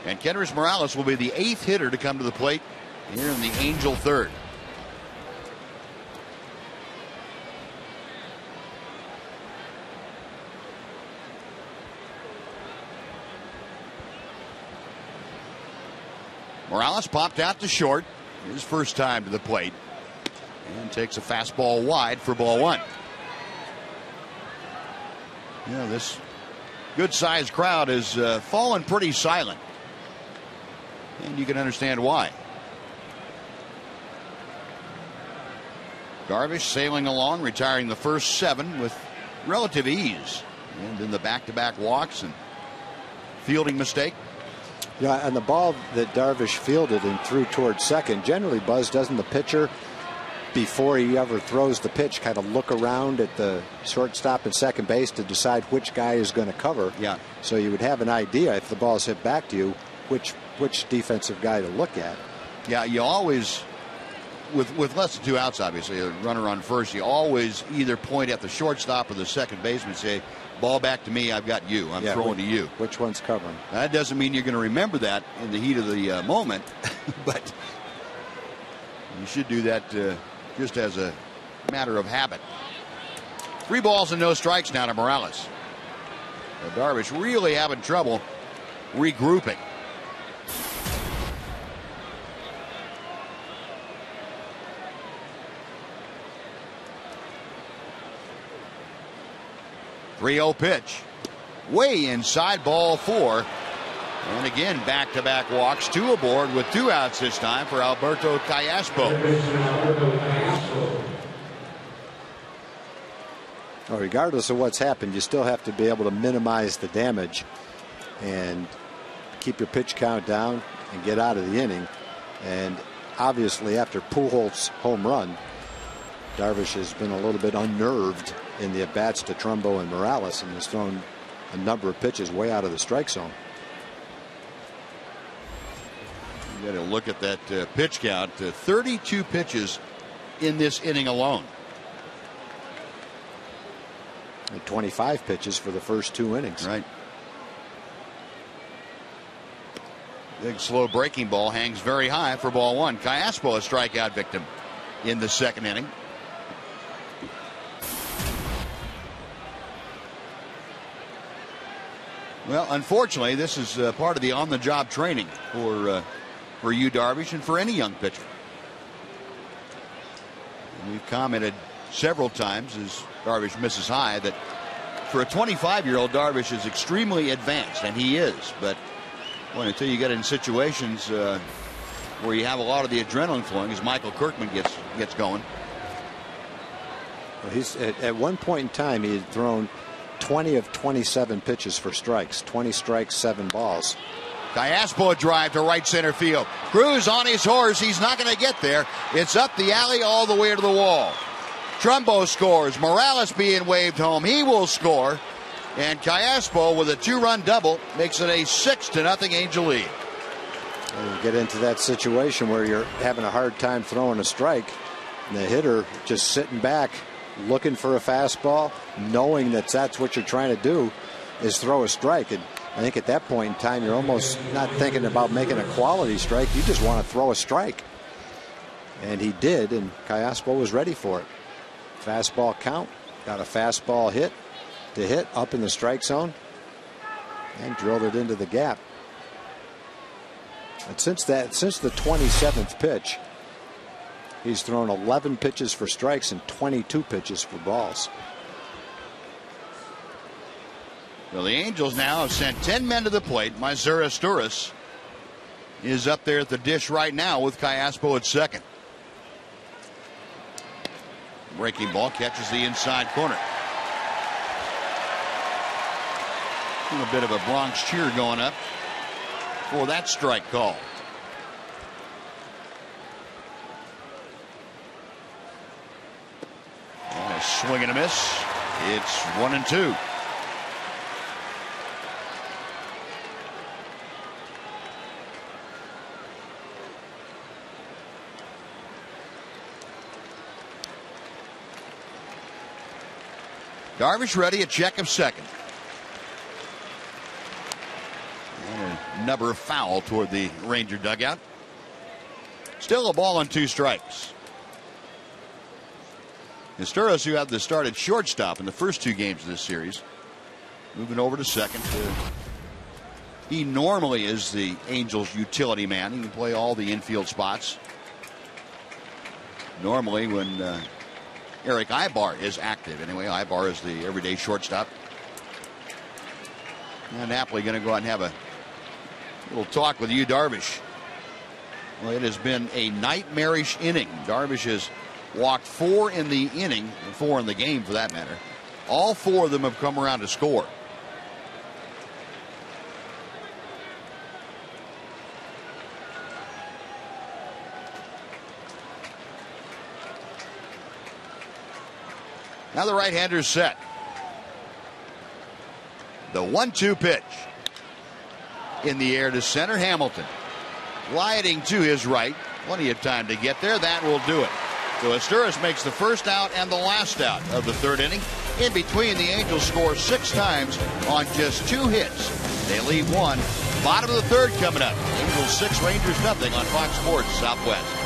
And Kendrys Morales will be the 8th hitter to come to the plate here in the Angel 3rd. Morales popped out to short. His first time to the plate. And takes a fastball wide for ball 1. You know, this good-sized crowd has fallen pretty silent. And you can understand why. Darvish sailing along, retiring the first 7 with relative ease. And in the back-to-back walks and fielding mistake. Yeah, and the ball that Darvish fielded and threw towards second, generally, Buzz, doesn't the pitcher, before he ever throws the pitch, kind of look around at the shortstop and second base to decide which guy is going to cover? Yeah. So you would have an idea, if the ball is hit back to you, which defensive guy to look at. Yeah, you always with less than 2 outs, obviously, a runner on first, you always either point at the shortstop or the second baseman and say, ball back to me, I've got you, I'm throwing to you. Which one's covering? That doesn't mean you're going to remember that in the heat of the moment, but you should do that just as a matter of habit. 3 balls and no strikes now to Morales. Darvish really having trouble regrouping. .30 pitch. Way inside, ball 4. And again, back-to-back walks, 2 aboard with 2 outs this time for Alberto Callaspo. Well, regardless of what's happened, you still have to be able to minimize the damage and keep your pitch count down and get out of the inning. And obviously, after Pujols' home run, Darvish has been a little bit unnerved in the at-bats to Trumbo and Morales, and has thrown a number of pitches way out of the strike zone. You got to look at that pitch count. 32 pitches in this inning alone. And 25 pitches for the first 2 innings. Right. Big slow breaking ball hangs very high for ball 1. Callaspo a strikeout victim in the second inning. Well, unfortunately, this is part of the on-the-job training for you, Darvish, and for any young pitcher. And we've commented several times as Darvish misses high that for a 25-year-old, Darvish is extremely advanced, and he is. But well, until you get in situations where you have a lot of the adrenaline flowing, as Michael Kirkman gets going. Well, he's at one point in time he had thrown 20 of 27 pitches for strikes, 20 strikes, 7 balls. Callaspo drive to right center field. Cruz on his horse. He's not going to get there. It's up the alley all the way to the wall. Trumbo scores. Morales being waved home. He will score. And Callaspo with a 2-run double makes it a 6-0 Angel lead. And you get into that situation where you're having a hard time throwing a strike, and the hitter just sitting back, looking for a fastball, knowing that that's what you're trying to do is throw a strike. And I think at that point in time, you're almost not thinking about making a quality strike. You just want to throw a strike. And he did, and Callaspo was ready for it. Fastball count, got a fastball hit up in the strike zone, and drilled it into the gap. And since the 27th pitch, he's thrown 11 pitches for strikes and 22 pitches for balls. Well, the Angels now have sent 10 men to the plate. Missouri Sturis is up there at the dish right now with Callaspo at second. Breaking ball catches the inside corner. A bit of a Bronx cheer going up for that strike call. And a swing and a miss. It's 1-2. Darvish ready, a check of second. And another foul toward the Ranger dugout. Still a ball and 2 strikes. Sturis, who had the start at shortstop in the first 2 games of this series, moving over to second. He normally is the Angels' utility man. He can play all the infield spots. Normally when Eric Ibar is active. Anyway, Ibar is the everyday shortstop. And Napoli going to go out and have a little talk with you, Darvish. Well, it has been a nightmarish inning. Darvish has walked 4 in the inning, 4 in the game for that matter. All 4 of them have come around to score. Now the right-hander's set. The 1-2 pitch. In the air to center, Hamilton. Gliding to his right. Plenty of time to get there. That will do it. So Asturis makes the first out and the last out of the third inning. In between, the Angels score 6 times on just 2 hits. They leave 1. Bottom of the third coming up. Angels 6, Rangers nothing on Fox Sports Southwest.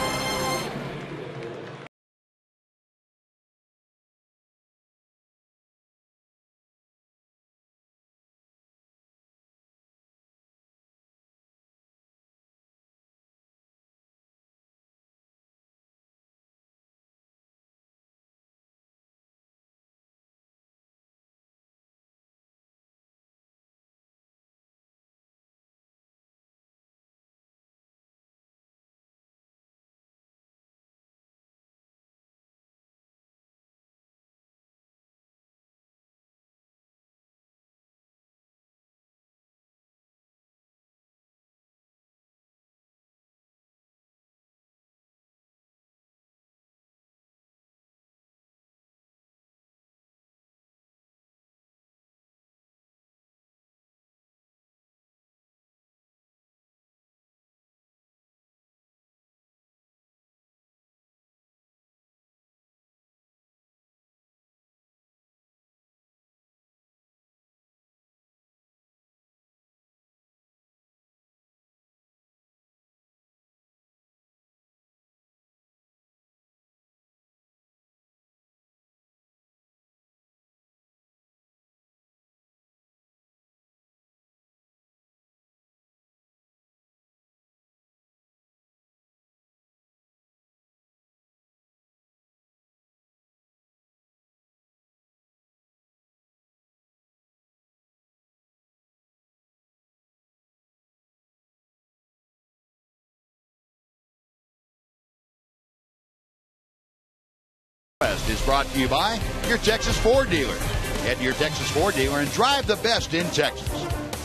Is brought to you by your Texas Ford dealer. Head to your Texas Ford dealer and drive the best in Texas.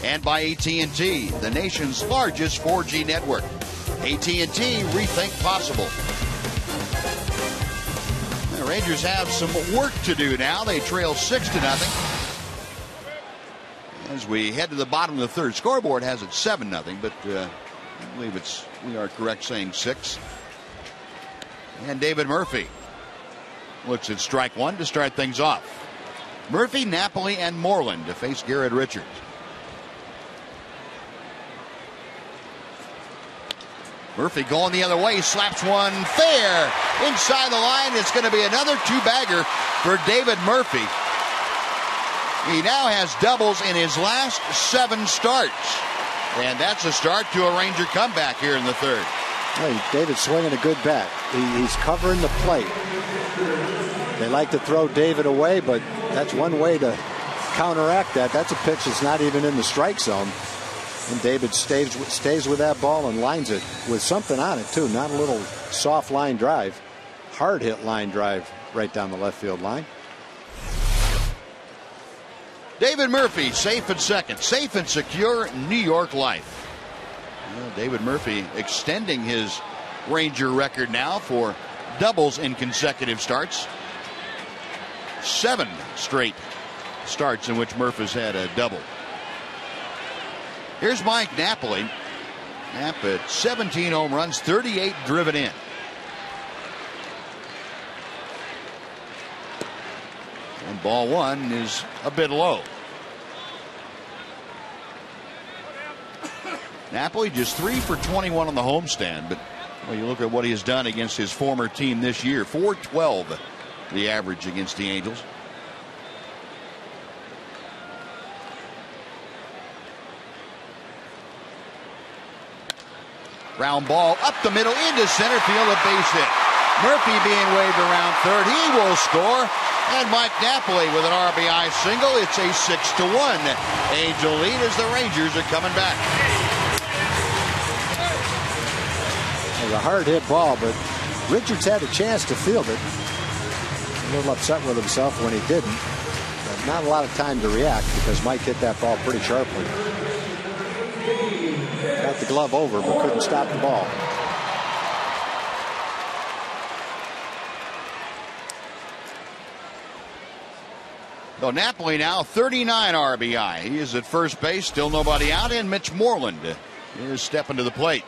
And by AT the nation's largest 4G network. AT&T, rethink possible. The Rangers have some work to do now. They trail 6-0. As we head to the bottom of the third, scoreboard has it 7-0, but I believe we are correct saying 6. And David Murphy looks at strike 1 to start things off. Murphy, Napoli, and Moreland to face Garrett Richards. Murphy going the other way, slaps one fair inside the line. It's going to be another 2-bagger for David Murphy. He now has doubles in his last 7 starts. And that's a start to a Ranger comeback here in the third. Hey, David's swinging a good bat. He's covering the plate. They like to throw David away, but that's one way to counteract that. That's a pitch that's not even in the strike zone. And David stays with that ball and lines it with something on it, too. Not a little soft line drive. Hard hit line drive right down the left field line. David Murphy safe at second. Safe and secure New York life. Well, David Murphy extending his Ranger record now for doubles in consecutive starts. 7 straight starts in which Murphy's had a double. Here's Mike Napoli. Knapp at 17 home runs, 38 driven in. And ball 1 is a bit low. Napoli just 3 for 21 on the homestand, but well, you look at what he has done against his former team this year. 412 the average against the Angels. Ground ball up the middle into center field, a base hit. Murphy being waved around third. He will score. And Mike Napoli with an RBI single. It's a 6-1 Angel lead as the Rangers are coming back. It was a hard hit ball, but Richards had a chance to field it. A little upset with himself when he didn't. But not a lot of time to react because Mike hit that ball pretty sharply. Got the glove over, but couldn't stop the ball. So Napoli now 39 RBI. He is at first base, still nobody out, and Mitch Moreland is stepping to the plate.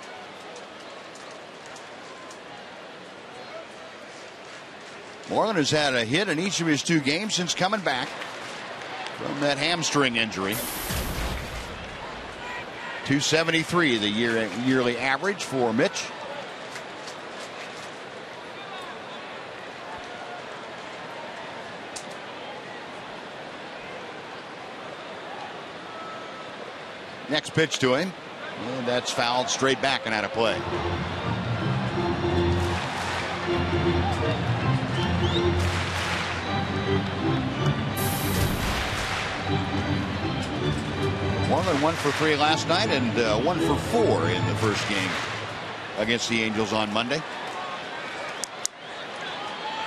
Moreland has had a hit in each of his 2 games since coming back from that hamstring injury. 273 the yearly average for Mitch. Next pitch to him, and that's fouled straight back and out of play. Moreland 1 for 3 last night and 1 for 4 in the first game against the Angels on Monday.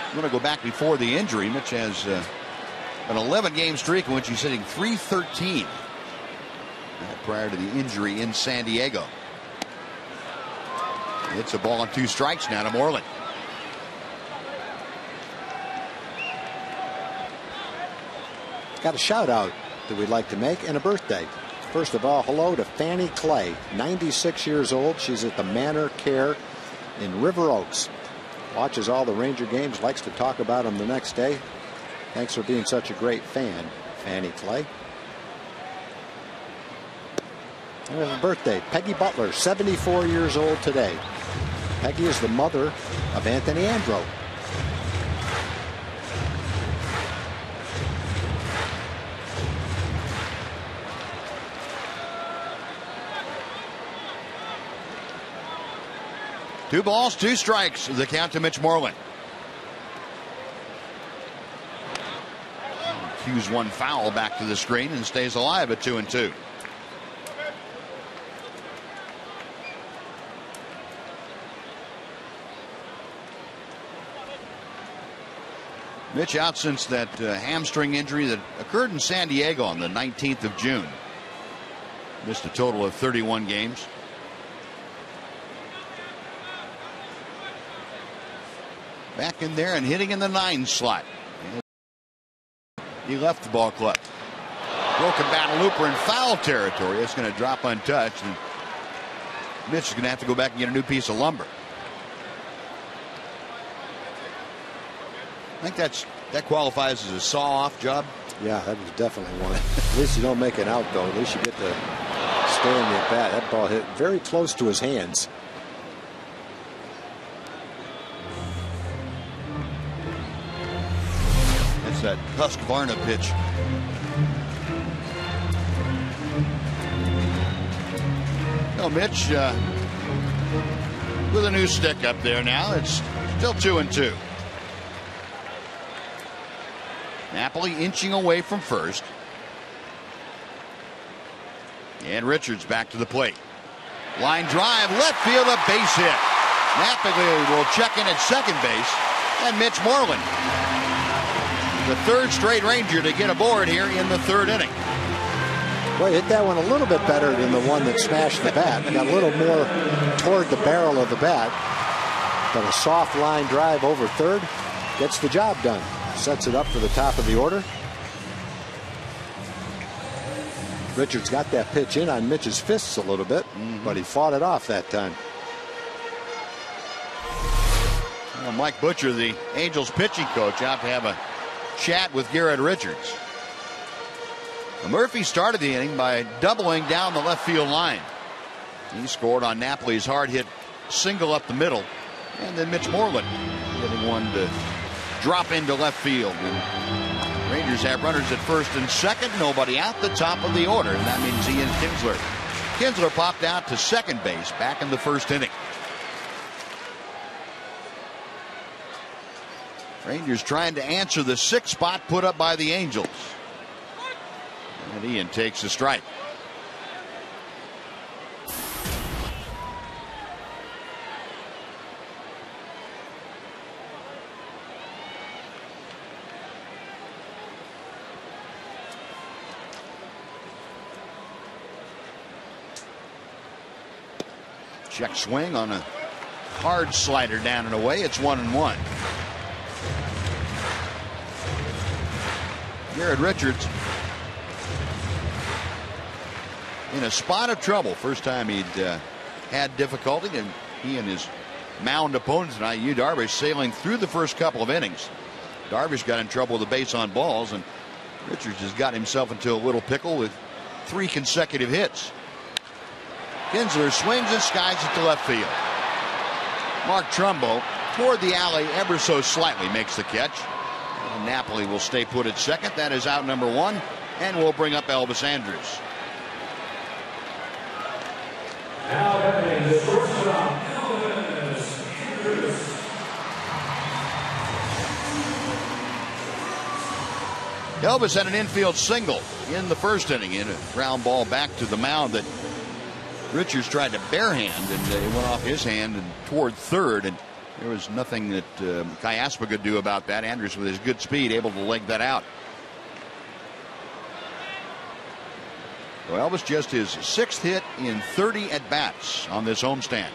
I'm going to go back before the injury. Mitch has an 11-game streak in which he's hitting .313 prior to the injury in San Diego. It's a ball and 2 strikes now to Moreland. Got a shout out that we'd like to make and a birthday. First of all, hello to Fanny Clay, 96 years old. She's at the Manor Care in River Oaks. Watches all the Ranger games, likes to talk about them the next day. Thanks for being such a great fan, Fanny Clay. And we have a birthday, Peggy Butler, 74 years old today. Peggy is the mother of Anthony Andro. Two balls, 2 strikes. The count to Mitch Moreland. Cues 1 foul back to the screen and stays alive at 2-2. Mitch out since that hamstring injury that occurred in San Diego on the 19th of June. Missed a total of 31 games. Back in there and hitting in the 9 slot. He left the ball club. Broken bat looper in foul territory. It's going to drop untouched, and Mitch is going to have to go back and get a new piece of lumber. I think that qualifies as a saw-off job. Yeah, that was definitely one. At least you don't make it out, though. At least you get to stay in the at-bat. That ball hit very close to his hands. That's that Husqvarna pitch. Well, Mitch with a new stick up there now. It's still 2-2. Napoli inching away from first. And Richards back to the plate. Line drive, left field, a base hit. Napoli will check in at second base. And Mitch Moreland, the 3rd straight Ranger to get aboard here in the 3rd inning. Well, hit that one a little bit better than the one that smashed the bat. Got a little more toward the barrel of the bat. But a soft line drive over third gets the job done. Sets it up for the top of the order. Richards got that pitch in on Mitch's fists a little bit, but he fought it off that time. Well, Mike Butcher, the Angels pitching coach, out to have a chat with Garrett Richards. Murphy started the inning by doubling down the left field line. He scored on Napoli's hard hit single up the middle, and then Mitch Moreland getting one to drop into left field. And Rangers have runners at first and second, nobody out, the top of the order, and that means Ian Kinsler. Kinsler popped out to second base back in the 1st inning. Rangers trying to answer the 6th spot put up by the Angels. And Ian takes a strike. Check swing on a hard slider down and away. It's 1-1. Garrett Richards in a spot of trouble. First time he'd had difficulty, and he and his mound opponents tonight, Yu Darvish, sailing through the first couple of innings Darvish got in trouble with the base on balls, and Richards has got himself into a little pickle with 3 consecutive hits. Kinsler swings and skies it to left field. Mark Trumbo toward the alley ever so slightly makes the catch. And Napoli will stay put at second. That is out number 1, and we'll bring up Elvis Andrus. Now batting the shortstop, Elvis Andrus. Elvis had an infield single in the first inning in a ground ball back to the mound that Richards tried to barehand, and it went off his hand and toward third, and there was nothing that Kayaspa could do about that. Andrus, with his good speed, able to leg that out. So Elvis just his 6th hit in 30 at-bats on this homestand.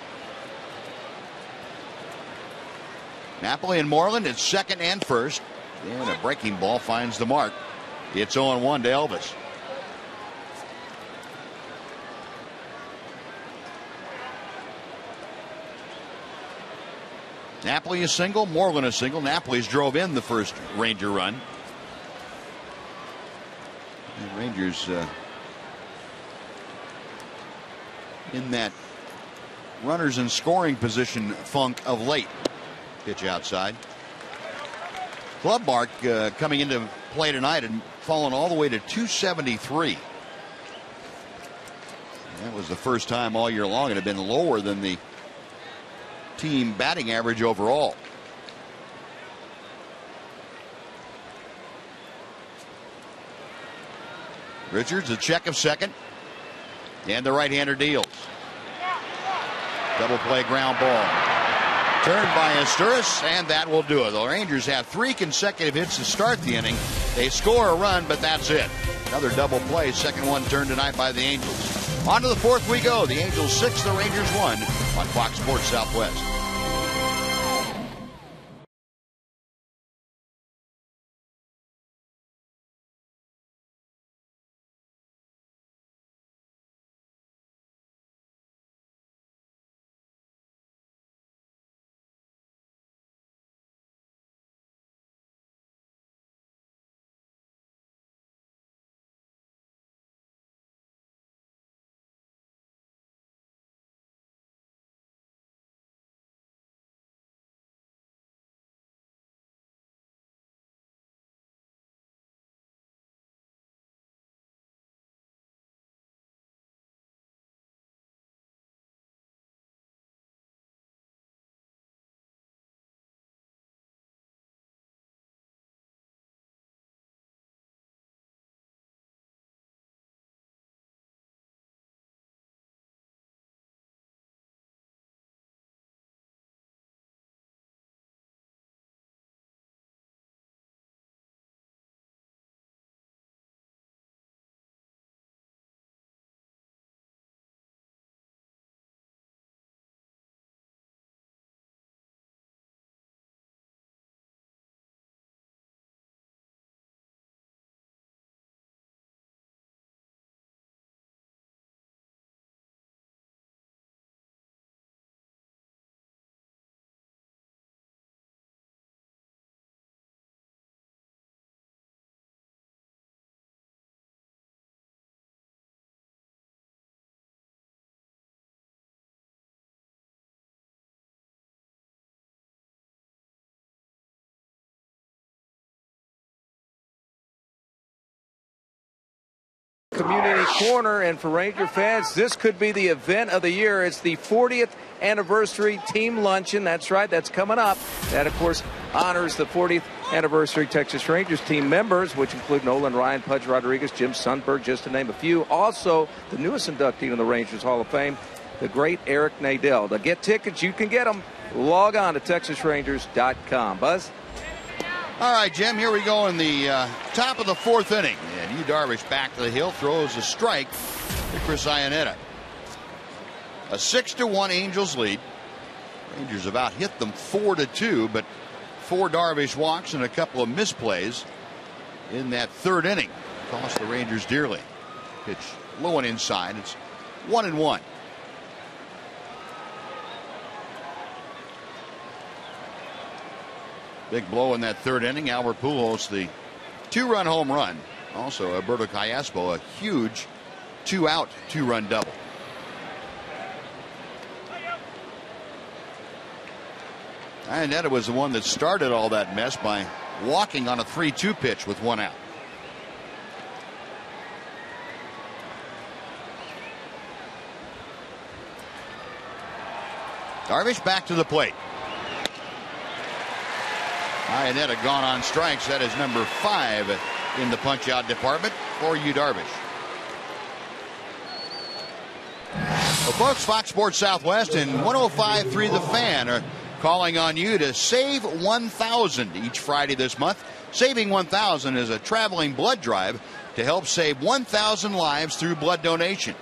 Napoli and Moreland at second and first. And a breaking ball finds the mark. It's 0-1 to Elvis. Napoli a single, Moreland a single. Napoli's drove in the first Ranger run. And Rangers in that runners in scoring position funk of late. Pitch outside. Club mark coming into play tonight and fallen all the way to 273. That was the first time all year long it had been lower than the team batting average overall. Richards a check of second, and the right-hander deals. Double play ground ball. Turned by Asturis, and that will do it. The Rangers have 3 consecutive hits to start the inning. They score a run, but that's it. Another double play. Second one turned tonight by the Angels. On to the 4th we go. The Angels 6, the Rangers 1 on Fox Sports Southwest. Community Corner, and for Ranger fans, this could be the event of the year. It's the 40th anniversary team luncheon. That's right, that's coming up. That, of course, honors the 40th anniversary Texas Rangers team members, which include Nolan Ryan, Pudge Rodriguez, Jim Sundberg, just to name a few. Also, the newest inductee in the Rangers Hall of Fame, the great Eric Nadel. To get tickets, you can get them. Log on to TexasRangers.com. Buzz? All right, Jim, here we go in the top of the 4th inning. And Yu Darvish back to the hill, throws a strike to Chris Iannetta. A 6-1 Angels lead. Rangers about hit them 4-2, but 4 Darvish walks and a couple of misplays in that 3rd inning. Cost the Rangers dearly. Pitch low and inside. It's 1-1. Big blow in that third inning. Albert Pujols, the 2-run home run. Also, Alberto Callaspo, a huge 2-out, 2-run double. Iannetta was the one that started all that mess by walking on a 3-2 pitch with 1 out. Darvish back to the plate. Iannetta gone on strikes. That is number 5 in the punch-out department for Yu Darvish. Well, folks, Fox Sports Southwest and 105.3 The Fan are calling on you to save 1,000 each Friday this month. Saving 1,000 is a traveling blood drive to help save 1,000 lives through blood donation.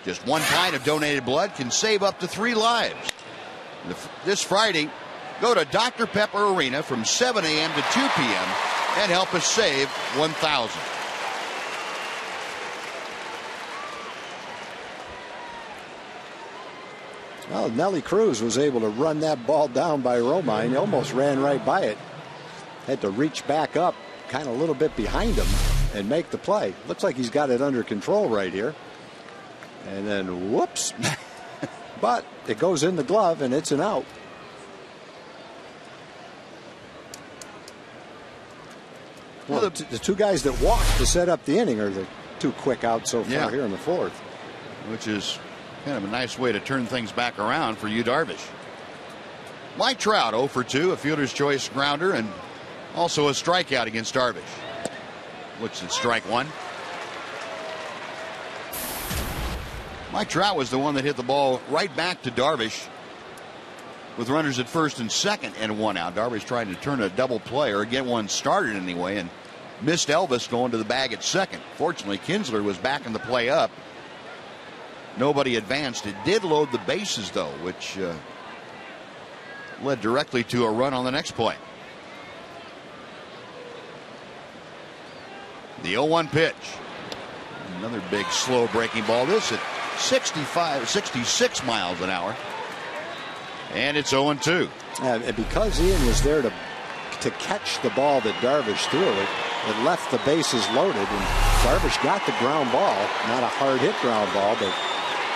Just 1 pint of donated blood can save up to 3 lives. This Friday, go to Dr. Pepper Arena from 7 a.m. to 2 p.m. and help us save 1,000. Well, Nelly Cruz was able to run that ball down by Romine. He almost ran right by it. Had to reach back up kind of a little bit behind him and make the play. Looks like he's got it under control right here. And then, whoops. But it goes in the glove, and it's an out. Well, the 2 guys that walked to set up the inning are the 2 quick outs so far here in the 4th. Which is kind of a nice way to turn things back around for Yu Darvish. Mike Trout 0 for 2, a fielder's choice grounder, and also a strikeout against Darvish. Looks at strike 1. Mike Trout was the one that hit the ball right back to Darvish with runners at first and second and 1 out. Darvish tried to turn a double play or get one started anyway and missed Elvis going to the bag at second. Fortunately, Kinsler was backing the play up. Nobody advanced. It did load the bases, though, which led directly to a run on the next play. The 0-1 pitch. Another big slow breaking ball. This at 66 miles an hour. And it's 0-2. And because Ian was there to catch the ball that Darvish threw, it left the bases loaded. And Darvish got the ground ball, not a hard hit ground ball, but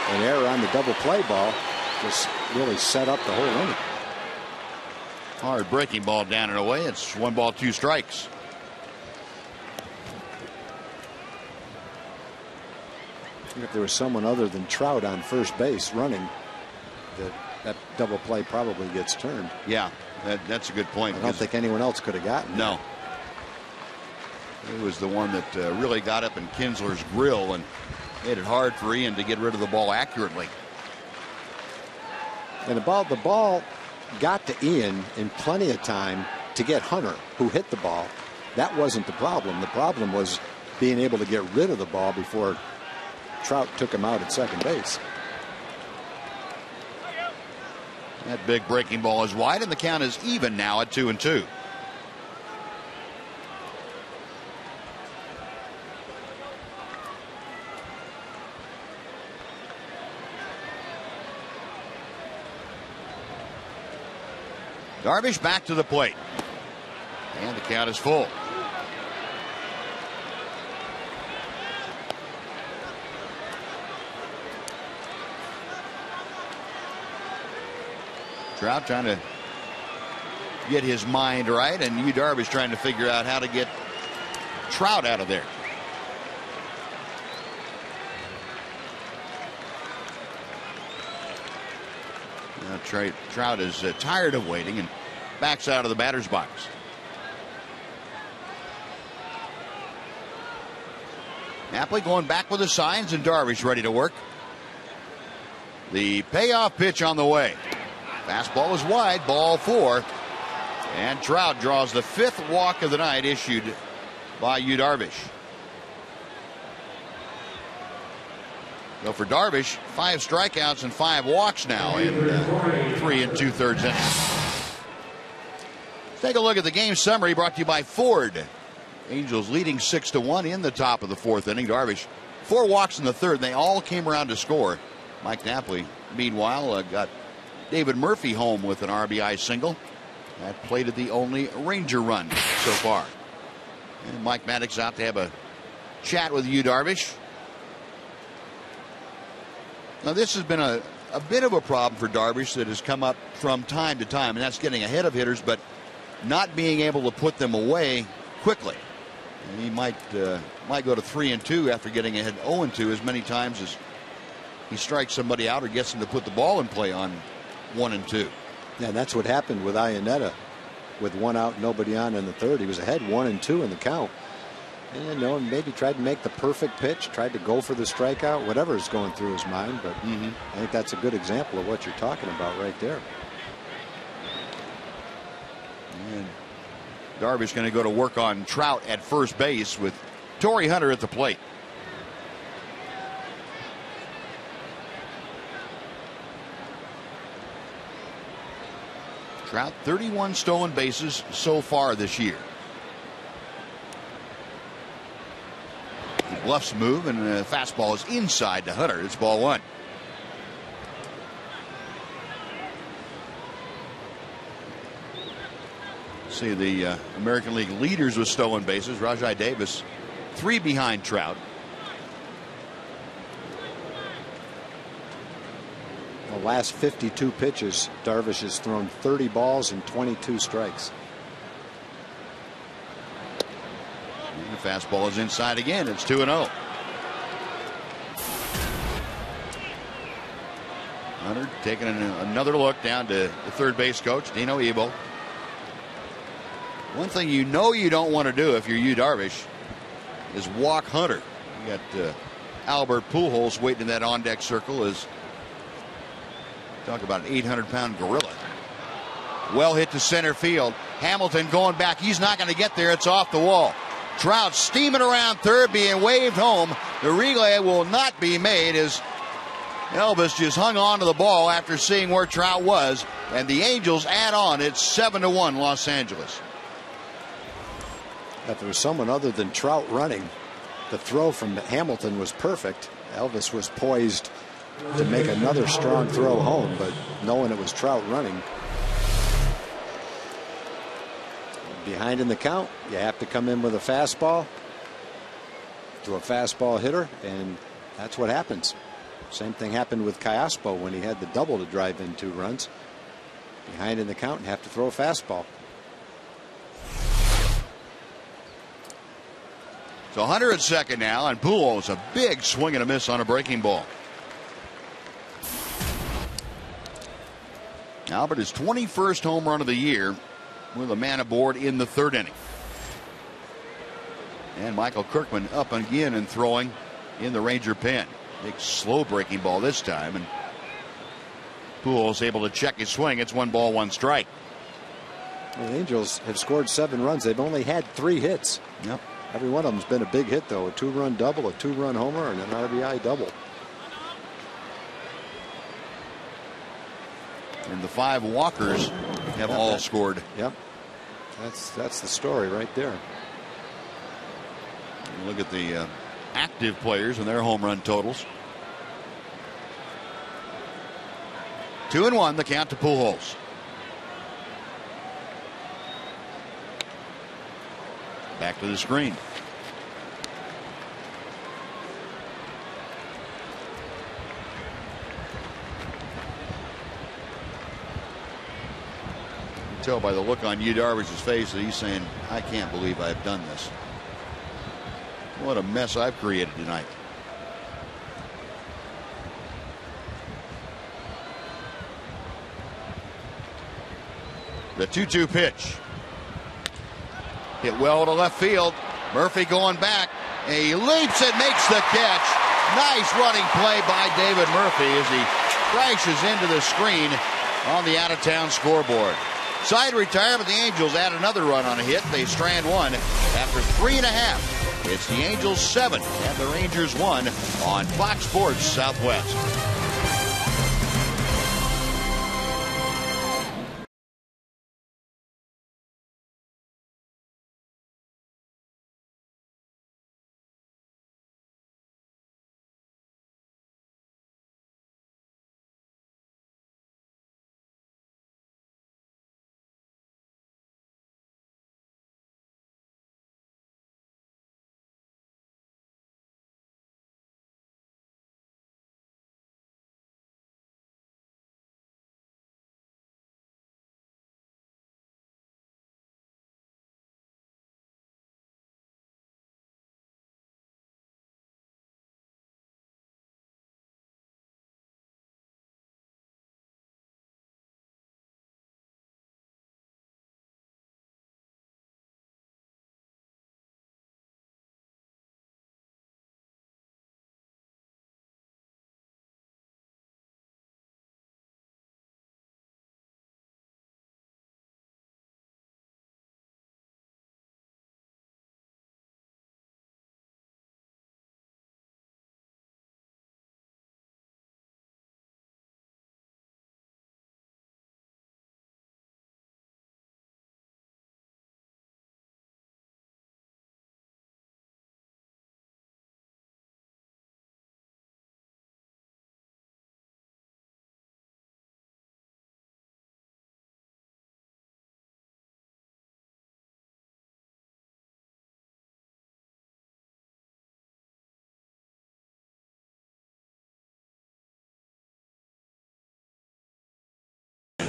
an error on the double play ball just really set up the whole inning. Hard breaking ball down and away. It's 1 ball, 2 strikes. If there was someone other than Trout on first base running, that double play probably gets turned. Yeah, that's a good point. I don't think anyone else could have gotten it. No. It was the one that really got up in Kinsler's grill and made it hard for Ian to get rid of the ball accurately. And the ball got to Ian in plenty of time to get Hunter, who hit the ball. That wasn't the problem. The problem was being able to get rid of the ball before Trout took him out at second base. That big breaking ball is wide, and the count is even now at 2-2. Darvish back to the plate. And the count is full. Trout trying to get his mind right, and Yu Darvish trying to figure out how to get Trout out of there. Now Trout is tired of waiting and backs out of the batter's box. Napoli going back with the signs, and Darvish ready to work. The payoff pitch on the way. Fastball is wide, ball 4. And Trout draws the 5th walk of the night issued by Yu Darvish. So for Darvish, 5 strikeouts and 5 walks now in 3 2/3 innings. Take a look at the game summary brought to you by Ford. Angels leading 6-1 in the top of the 4th inning. Darvish 4 walks in the 3rd. They all came around to score. Mike Napoli, meanwhile, got David Murphy home with an RBI single. That plated the only Ranger run so far. And Mike Maddox out to have a chat with Yu Darvish. Now this has been a bit of a problem for Darvish that has come up from time to time, and that's getting ahead of hitters, but not being able to put them away quickly. And he might go to 3-2 after getting ahead 0-2 as many times as he strikes somebody out or gets them to put the ball in play on 1-2. Yeah, that's what happened with Iannetta. With 1 out, nobody on in the third, he was ahead 1-2 in the count. And maybe tried to make the perfect pitch, tried to go for the strikeout, whatever is going through his mind. But I think that's a good example of what you're talking about right there. And Darvish going to go to work on Trout at first base with Torrey Hunter at the plate. Trout 31 stolen bases so far this year. He bluffs move, and the fastball is inside to Hunter. It's ball 1. See the American League leaders with stolen bases. Rajai Davis 3 behind Trout. The last 52 pitches, Darvish has thrown 30 balls and 22 strikes. And the fastball is inside again. It's 2-0. Hunter taking another look down to the third base coach, Dino Ebo. One thing you don't want to do if you're Yu Darvish is walk Hunter. You got Albert Pujols waiting in that on-deck circle. As talk about an 800-pound gorilla. Well hit to center field. Hamilton going back. He's not going to get there. It's off the wall. Trout steaming around third, being waved home. The relay will not be made as Elvis just hung on to the ball after seeing where Trout was. And the Angels add on. It's 7-1 Los Angeles. If there was someone other than Trout running, the throw from Hamilton was perfect. Elvis was poised to make another strong throw home, but knowing it was Trout running. Behind in the count, you have to come in with a fastball to a fastball hitter, and that's what happens. Same thing happened with Callaspo when he had the double to drive in 2 runs. Behind in the count and have to throw a fastball. So Hunter at second now, and Pujols a big swing and a miss on a breaking ball. Albert, his 21st home run of the year, with a man aboard in the 3rd inning. And Michael Kirkman up again and throwing in the Ranger pen. Big slow breaking ball this time, and Pujols able to check his swing. It's 1 ball, 1 strike. Well, the Angels have scored 7 runs. They've only had 3 hits. Yep. Every one of them's been a big hit, though. A 2-run double, a 2-run homer, and an RBI double. And the 5 walkers have all scored. Yep. That's the story right there. Look at the active players and their home run totals. 2-1 the count to Pujols. Back to the screen. You can tell by the look on Yu Darvish's face that he's saying, I can't believe I've done this. What a mess I've created tonight. The 2-2 pitch. Hit well to left field. Murphy going back. He leaps and makes the catch. Nice running play by David Murphy as he crashes into the screen on the out-of-town scoreboard. Side retirement. The Angels add another run on a hit. They strand 1 after 3.5. It's the Angels 7 and the Rangers 1 on Fox Sports Southwest.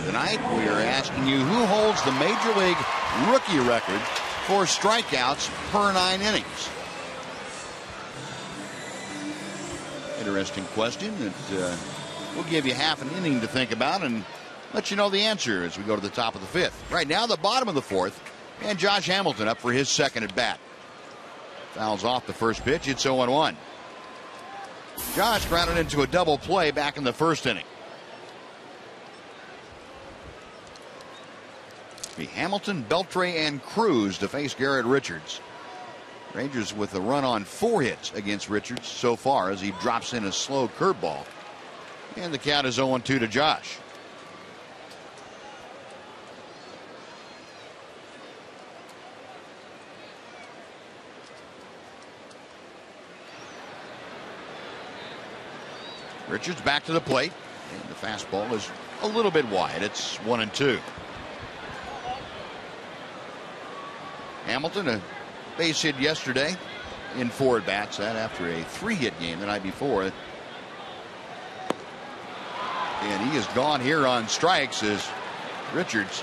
Tonight, we are asking you who holds the Major League rookie record for strikeouts per 9 innings. Interesting question that we'll give you half an inning to think about and let you know the answer as we go to the top of the 5th. Right now, the bottom of the 4th, and Josh Hamilton up for his second at bat. Fouls off the first pitch. It's 0-1. Josh grounded into a double play back in the first inning. Hamilton, Beltre, and Cruz to face Garrett Richards. Rangers with a run on 4 hits against Richards so far as he drops in a slow curveball. And the count is 0-2 to Josh. Richards back to the plate, and the fastball is a little bit wide. It's 1-2. Hamilton, a base hit yesterday in 4 at-bats, that after a 3-hit game the night before. And he is gone here on strikes as Richards,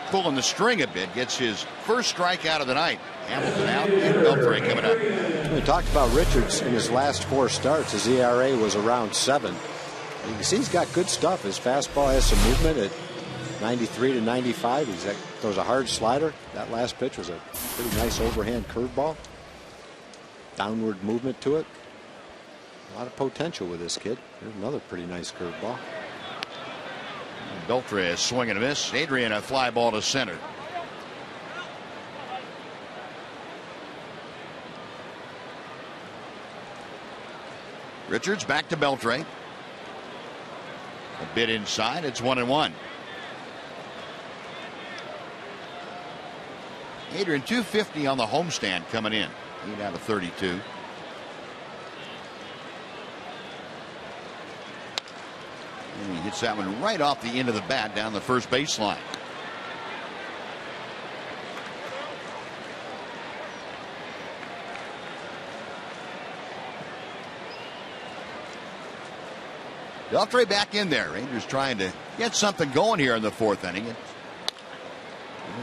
pulling the string a bit, gets his first strikeout of the night. Hamilton out and Beltre coming up. We talked about Richards in his last 4 starts. His ERA was around 7. You can see he's got good stuff. His fastball has some movement at 93 to 95. He throws a hard slider. That last pitch was a pretty nice overhand curveball. Downward movement to it. A lot of potential with this kid. There's another pretty nice curveball. Beltre is swing and a miss. Adrian, a fly ball to center. Richards back to Beltre. A bit inside. It's 1-1. Adrian, 250 on the homestand coming in. 8 out of 32. And he hits that one right off the end of the bat down the first baseline. Beltre back in there. Rangers trying to get something going here in the 4th inning.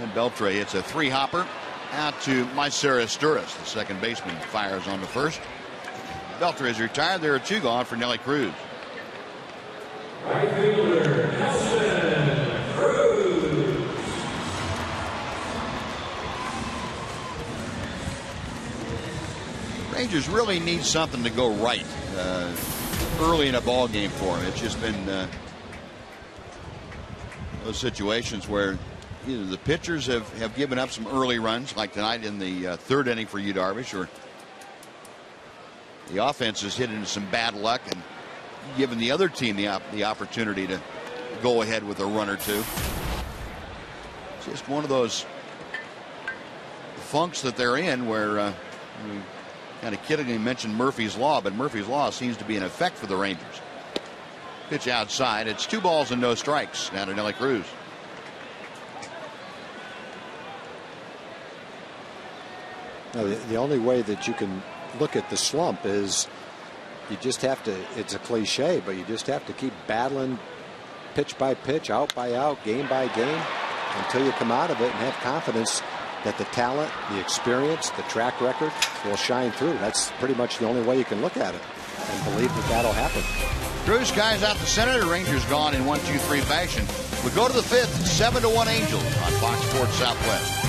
And Beltre hits a 3-hopper out to Mycera Sturis. The second baseman fires on the first. Beltre is retired. There are 2 gone for Nelly Cruz. Right fielder, Nelson Cruz. Rangers really need something to go right early in a ball game for him. It's just been those situations where either the pitchers have given up some early runs, like tonight in the 3rd inning for Yu Darvish, or the offense has hit into some bad luck and given the other team the opportunity to go ahead with a run or 2. It's just one of those funks that they're in where we kind of kiddingly mentioned Murphy's Law, but Murphy's Law seems to be in effect for the Rangers. Pitch outside. It's 2 balls and no strikes now to Nelly Cruz. Now, the only way that you can look at the slump is you just have to, it's a cliche, but you just have to keep battling pitch by pitch, out by out, game by game until you come out of it and have confidence that the talent, the experience, the track record will shine through. That's pretty much the only way you can look at it and believe that that'll happen. Cruz skies out the center. The Rangers gone in 1-2-3 fashion. We go to the 5th, 7-1 Angels on Fox Sports Southwest.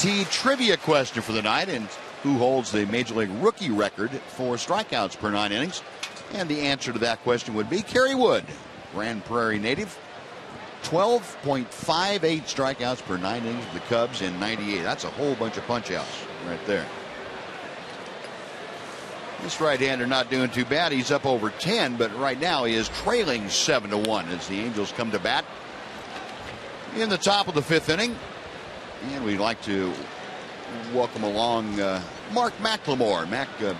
AT trivia question for the night, and who holds the Major League rookie record for strikeouts per 9 innings? And the answer to that question would be Kerry Wood, Grand Prairie native. 12.58 strikeouts per 9 innings for the Cubs in '98. That's a whole bunch of punch-outs right there. This right-hander not doing too bad. He's up over 10, but right now he is trailing 7-1 as the Angels come to bat in the top of the 5th inning. And we'd like to welcome along Mark McLemore. Mac, you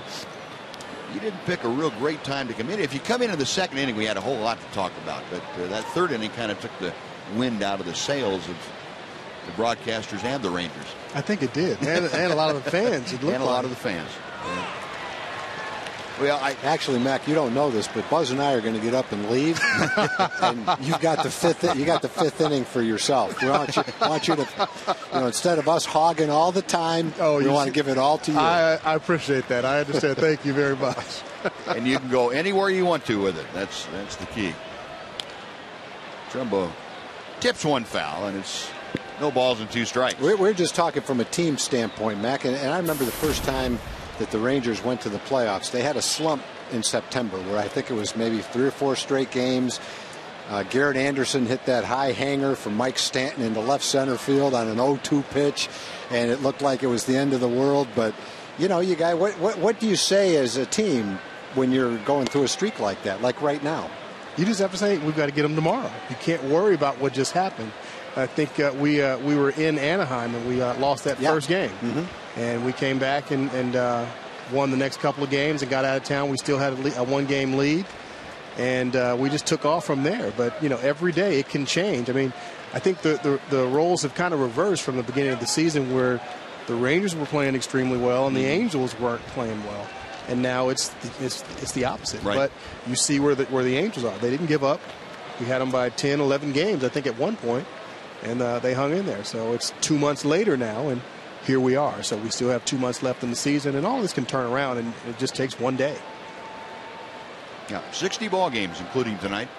didn't pick a real great time to come in. If you come into the 2nd inning, we had a whole lot to talk about. But that 3rd inning kind of took the wind out of the sails of the broadcasters and the Rangers. I think it did. And a lot of the fans. And a lot of the fans. Yeah. Well, actually, Mac, you don't know this, but Buzz and I are going to get up and leave, and you got the 5th inning for yourself. We want you to, instead of us hogging all the time, we want to give it all to you. I appreciate that. I understand. Thank you very much. And you can go anywhere you want to with it. That's the key. Trumbo tips one foul, and it's no balls and 2 strikes. We're just talking from a team standpoint, Mac, and I remember the first time that the Rangers went to the playoffs. They had a slump in September where I think it was maybe 3 or 4 straight games. Garrett Anderson hit that high hanger from Mike Stanton into left center field on an 0-2 pitch, and it looked like it was the end of the world. But you guys, what do you say as a team when you're going through a streak like that, like right now? You just have to say we've got to get them tomorrow. You can't worry about what just happened. I think we were in Anaheim and we lost that first game. And we came back and won the next couple of games and got out of town. We still had a 1-game lead, and we just took off from there. But every day it can change. I mean, I think the roles have kind of reversed from the beginning of the season, where the Rangers were playing extremely well and the Angels weren't playing well, and now it's the opposite. Right. But you see where the Angels are. They didn't give up. We had them by 10, 11 games, I think, at one point, and they hung in there. So it's 2 months later now, and here we are. So we still have 2 months left in the season, and all this can turn around, and it just takes one day. Yeah, 60 ball games, including tonight.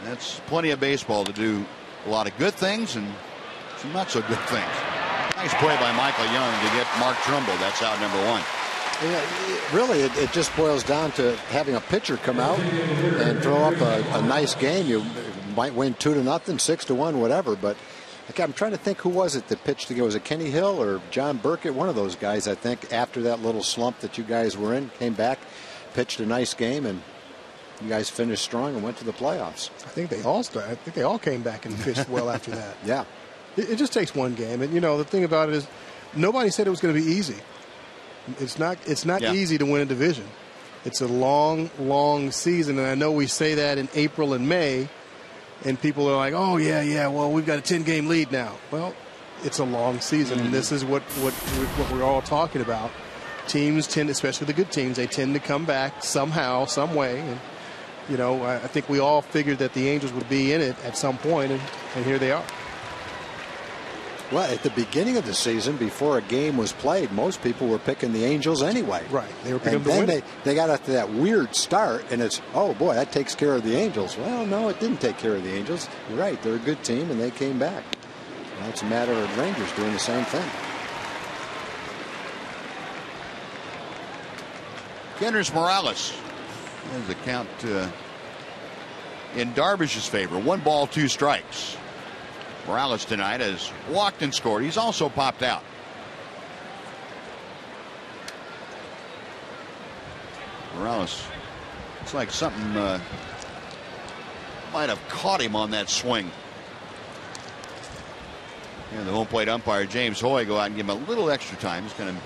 That's plenty of baseball to do a lot of good things and some not so good things. Nice play by Michael Young to get Mark Trumbo. That's out number 1. Yeah, really, it just boils down to having a pitcher come out and throw up a nice game. You might win 2-0, 6-1, whatever, but I'm trying to think, who was it that pitched again? Was it Kenny Hill or John Burkett? One of those guys, I think, after that little slump that you guys were in, came back, pitched a nice game, and you guys finished strong and went to the playoffs. I think they all came back and pitched well after that. Yeah. It just takes one game. And, the thing about it is nobody said it was going to be easy. It's not easy to win a division. It's a long, long season, and I know we say that in April and May, and people are like, oh, yeah, well, we've got a 10-game lead now. Well, it's a long season, and this is what we're all talking about. Teams tend, especially the good teams, they tend to come back somehow, some way. And, I think we all figured that the Angels would be in it at some point, and here they are. Well, at the beginning of the season, before a game was played, most people were picking the Angels anyway. Right. They were picking and them to then win. They got after that weird start, and it's, oh, boy, that takes care of the Angels. Well, no, it didn't take care of the Angels. You're right. They're a good team, and they came back. Now it's a matter of the Rangers doing the same thing. Kendrys Morales has the count in Darvish's favor. 1 ball, 2 strikes. Morales tonight has walked and scored. He's also popped out. Morales, it's like something might have caught him on that swing. And the home plate umpire, James Hoy, go out and give him a little extra time. He's going to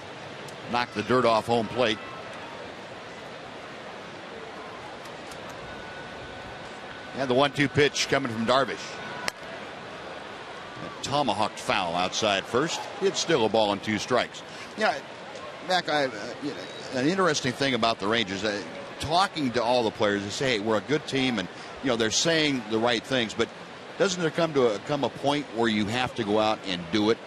knock the dirt off home plate. And the 1-2 pitch coming from Darvish. Tomahawked foul outside first. It's still a ball and 2 strikes. Yeah, Mac, an interesting thing about the Rangers, talking to all the players, they say, hey, we're a good team, and they're saying the right things, but doesn't there come a point where you have to go out and do it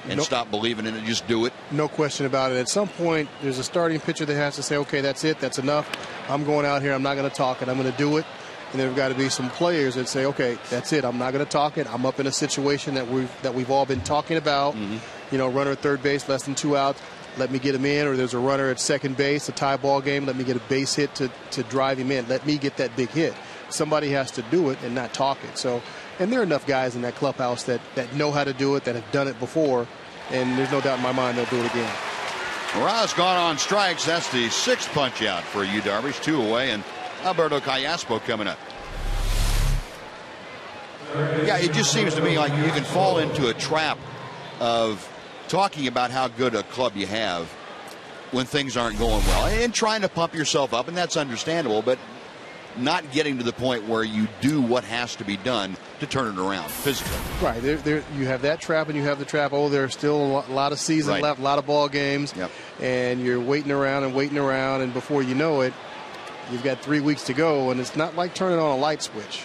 and stop believing in it, just do it? No question about it. At some point, there's a starting pitcher that has to say, okay, that's it, that's enough. I'm going out here, I'm not going to talk it, I'm going to do it. And there have got to be some players that say, okay, that's it. I'm not going to talk it. I'm up in a situation that we've all been talking about, runner at third base, less than 2 outs, let me get him in, or there's a runner at second base, a tie ball game, let me get a base hit to drive him in. Let me get that big hit. Somebody has to do it and not talk it. So, and there are enough guys in that clubhouse that know how to do it, that have done it before, and there's no doubt in my mind they'll do it again. Morales gone on strikes. That's the 6th punch out for Yu Darvish. 2 away, and Alberto Callaspo coming up. Yeah, it just seems to me like you can fall into a trap of talking about how good a club you have when things aren't going well and trying to pump yourself up, and that's understandable, but not getting to the point where you do what has to be done to turn it around physically. Right. There, you have that trap, and you have the trap, there's still a lot of season left, a lot of ball games, and you're waiting around, and before you know it, you've got 3 weeks to go, and it's not like turning on a light switch.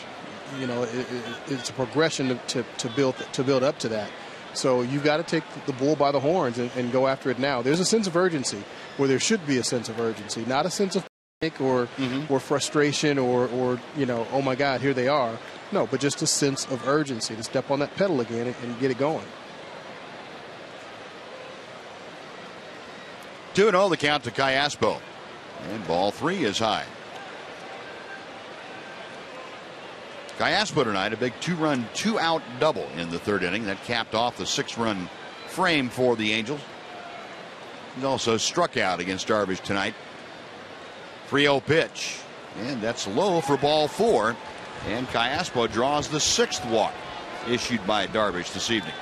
It's a progression to build up to that. So you've got to take the bull by the horns and go after it now. There's a sense of urgency where there should be a sense of urgency, not a sense of panic or frustration or oh my God, here they are. No, but just a sense of urgency to step on that pedal again and get it going. 2-0 the count to Callaspo, and ball 3 is high. Callaspo tonight, a big 2-run, 2-out double in the 3rd inning that capped off the 6-run frame for the Angels. He also struck out against Darvish tonight. 3-0 pitch, and that's low for ball 4, and Callaspo draws the 6th walk issued by Darvish this evening.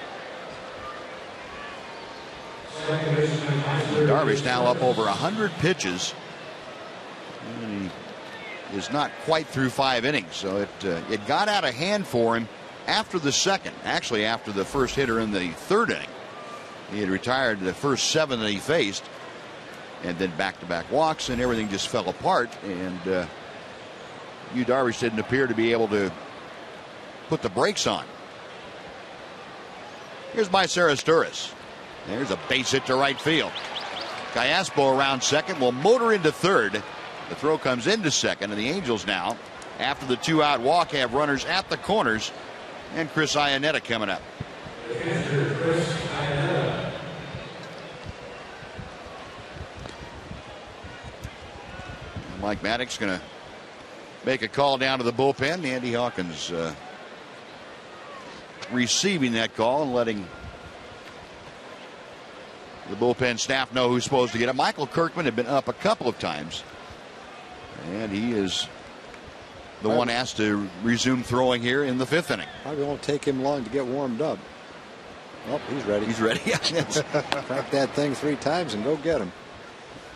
Darvish now up over 100 pitches, and he is not quite through 5 innings, so it got out of hand for him after the 2nd. Actually, after the first hitter in the 3rd inning. He had retired the first 7 that he faced, and then back-to-back walks, and everything just fell apart. And Yu Darvish didn't appear to be able to put the brakes on. Here's Myceres. There's a base hit to right field. Callaspo around second will motor into third. The throw comes into second, and the Angels now, after the 2-out walk, have runners at the corners, and Chris Iannetta coming up. Mike Maddox going to make a call down to the bullpen. Andy Hawkins receiving that call and letting the bullpen staff know who's supposed to get it. Michael Kirkman had been up a couple of times, and he is the one asked to resume throwing here in the 5th inning. Probably won't take him long to get warmed up. Oh, he's ready. He's ready. Crack that thing 3 times and go get him.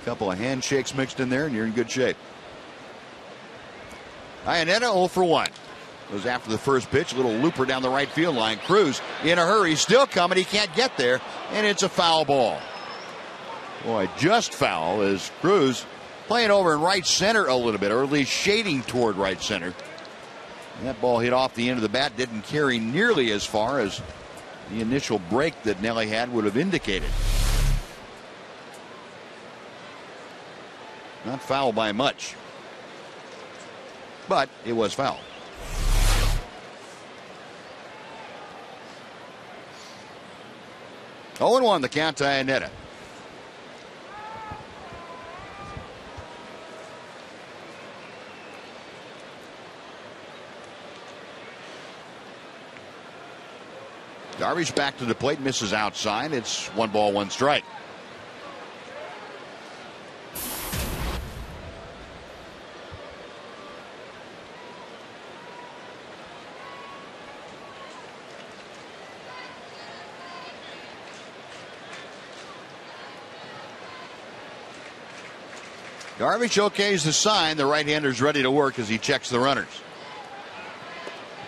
A couple of handshakes mixed in there, and you're in good shape. Iannetta 0 for 1. Goes after the first pitch, a little looper down the right field line. Cruz in a hurry, still coming. He can't get there, and it's a foul ball. Boy, just foul as Cruz playing over in right center a little bit, or at least shading toward right center. And that ball hit off the end of the bat, didn't carry nearly as far as the initial break that Nelly had would have indicated. Not foul by much, but it was foul. Oh, 0-1 the count to Iannetta. Darvish back to the plate, misses outside. It's 1 ball, 1 strike. Darvish okays the sign. The right-hander's ready to work as he checks the runners.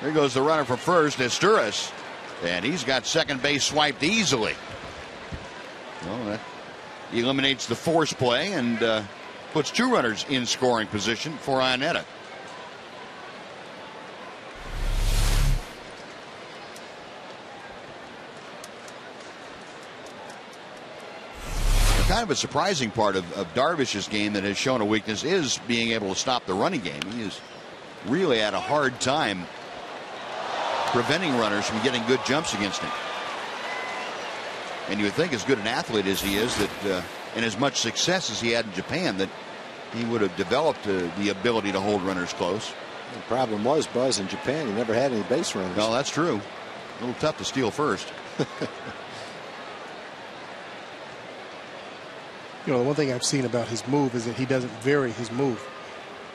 There goes the runner from first, Nesturis. And he's got second base swiped easily. Well, that eliminates the force play and puts 2 runners in scoring position for Iannetta. Kind of a surprising part of Darvish's game that has shown a weakness is being able to stop the running game. He has really had a hard time preventing runners from getting good jumps against him. And you would think, as good an athlete as he is, that and as much success as he had in Japan, that he would have developed the ability to hold runners close. The problem was, Buzz, in Japan, he never had any base runners. No, that's true. A little tough to steal first. You know, the one thing I've seen about his move is that he doesn't vary his move.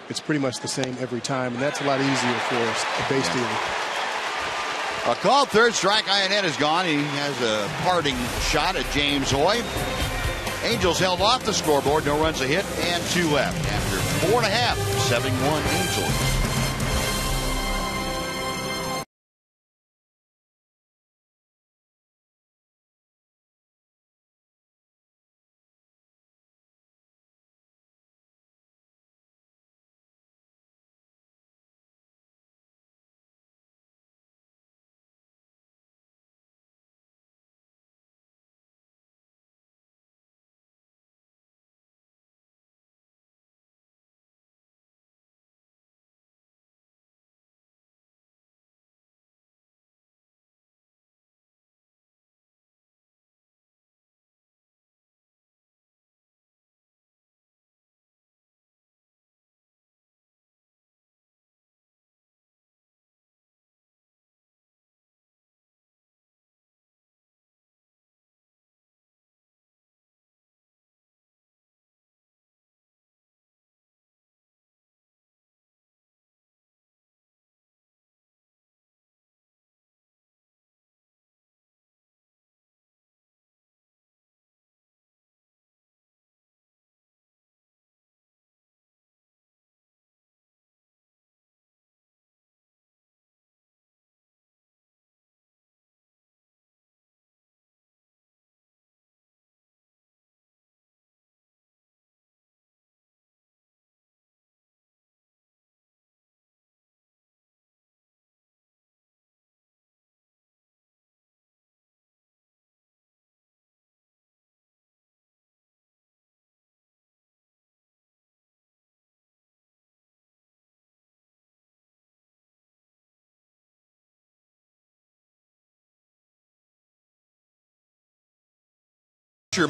It's pretty much the same every time, and that's a lot easier for a base stealer. A called third strike. Ionette is gone. He has a parting shot at James Hoy. Angels held off the scoreboard. No runs a hit and 2 left after 4.5. 7-1 Angels.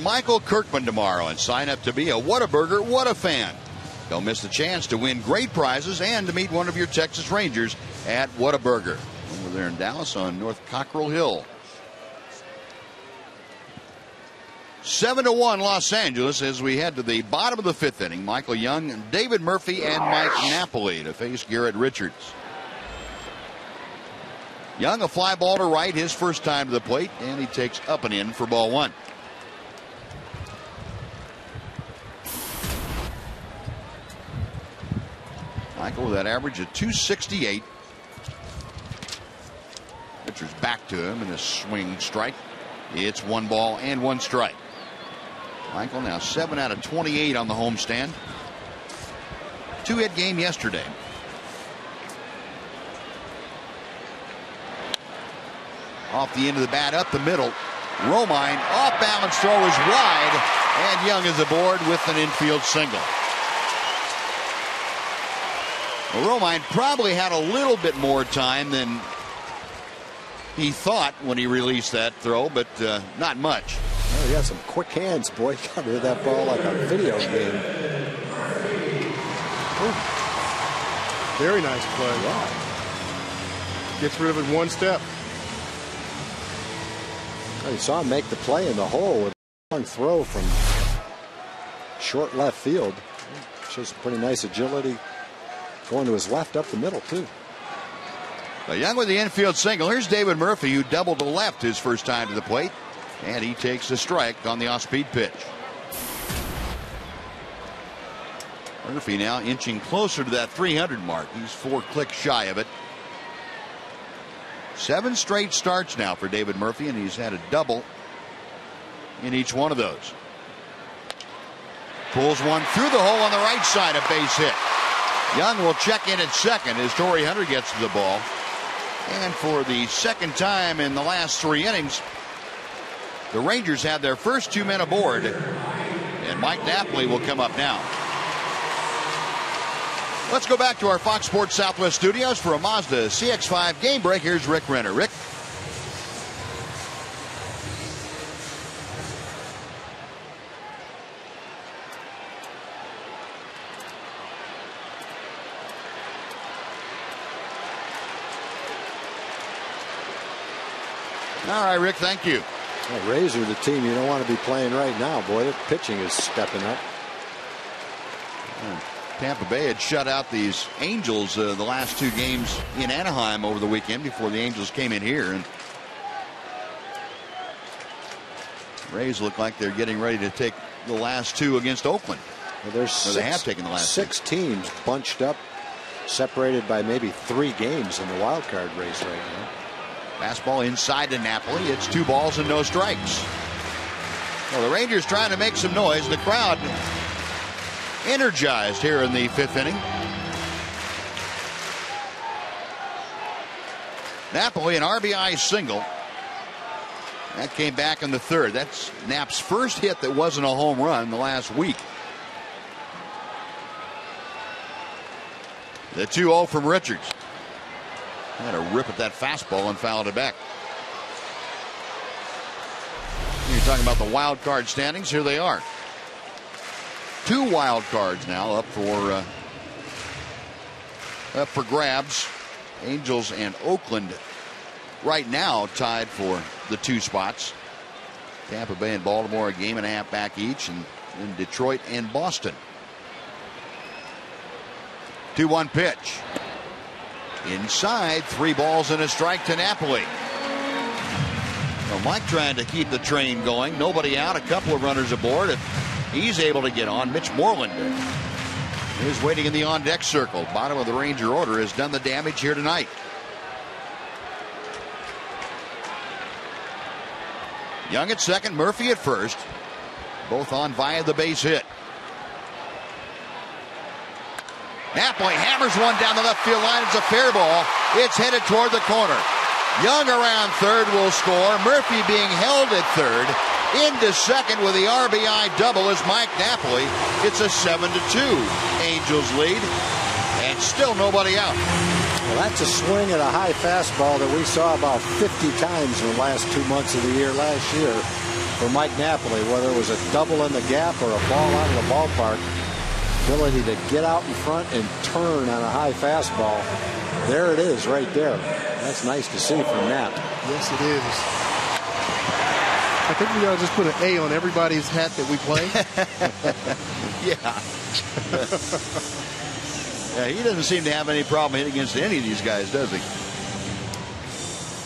Michael Kirkman tomorrow and sign up to be a Whataburger What a fan. Don't miss the chance to win great prizes and to meet one of your Texas Rangers at Whataburger over there in Dallas on North Cockrell Hill. 7-1 Los Angeles as we head to the bottom of the 5th inning. Michael Young, David Murphy, and Mike Napoli to face Garrett Richards. Young, a fly ball to right, his first time to the plate, and he takes up and in for ball 1. Michael with that average of 268. Pitcher's back to him in a swing strike. It's 1 ball and 1 strike. Michael now 7 out of 28 on the homestand. 2-hit game yesterday. Off the end of the bat, up the middle. Romine, off balance throw is wide, and Young is aboard with an infield single. Well, Romine probably had a little bit more time than he thought when he released that throw, but not much. Oh, he got some quick hands, boy. Got rid of that ball like a video game. Ooh. Very nice play. Yeah. Gets rid of it 1 step. Oh, you saw him make the play in the hole with a long throw from short left field. Shows some pretty nice agility. Going to his left up the middle, too. Young with the infield single. Here's David Murphy, who doubled to left his first time to the plate. And he takes the strike on the off-speed pitch. Murphy now inching closer to that 300 mark. He's 4 clicks shy of it. 7 straight starts now for David Murphy, and he's had a double in each one of those. Pulls one through the hole on the right side, a base hit. Young will check in at second as Torrey Hunter gets to the ball. And for the second time in the last 3 innings, the Rangers have their first 2 men aboard. And Mike Napoli will come up now. Let's go back to our Fox Sports Southwest studios for a Mazda CX-5 game break. Here's Rick Renner. Rick? All right, Rick, thank you. Well, Rays are the team you don't want to be playing right now. Boy, their pitching is stepping up. Tampa Bay had shut out these Angels the last 2 games in Anaheim over the weekend before the Angels came in here. And Rays look like they're getting ready to take the last 2 against Oakland. Well, they have taken the last 6 teams bunched up, separated by maybe 3 games in the wild card race right now. Fastball inside to Napoli. It's 2 balls and no strikes. Well, the Rangers trying to make some noise. The crowd energized here in the 5th inning. Napoli, an RBI single. That came back in the 3rd. That's Nap's first hit that wasn't a home run in the last week. The 2-0 from Richards. Had a rip at that fastball and fouled it back. You're talking about the wild card standings. Here they are. 2 wild cards now up for grabs. Angels and Oakland right now tied for the 2 spots. Tampa Bay and Baltimore a game and a half back each, and then Detroit and Boston. 2-1 pitch. Inside, 3 balls and a strike to Napoli. Well, Mike trying to keep the train going. Nobody out, a couple of runners aboard. If he's able to get on, Mitch Moreland is waiting in the on-deck circle. Bottom of the Ranger order has done the damage here tonight. Young at second, Murphy at first. Both on via the base hit. Napoli hammers one down the left field line. It's a fair ball. It's headed toward the corner. Young around third will score. Murphy being held at third. Into second with the RBI double is Mike Napoli. It's a 7-2 Angels lead. And still nobody out. Well, that's a swing at a high fastball that we saw about 50 times in the last 2 months of the year last year for Mike Napoli, whether it was a double in the gap or a ball out of the ballpark. Ability to get out in front and turn on a high fastball. There it is right there. That's nice to see from Nap. Yes, it is. I think we ought to just put an A on everybody's hat that we play. Yeah. Yeah, he doesn't seem to have any problem hitting against any of these guys, does he?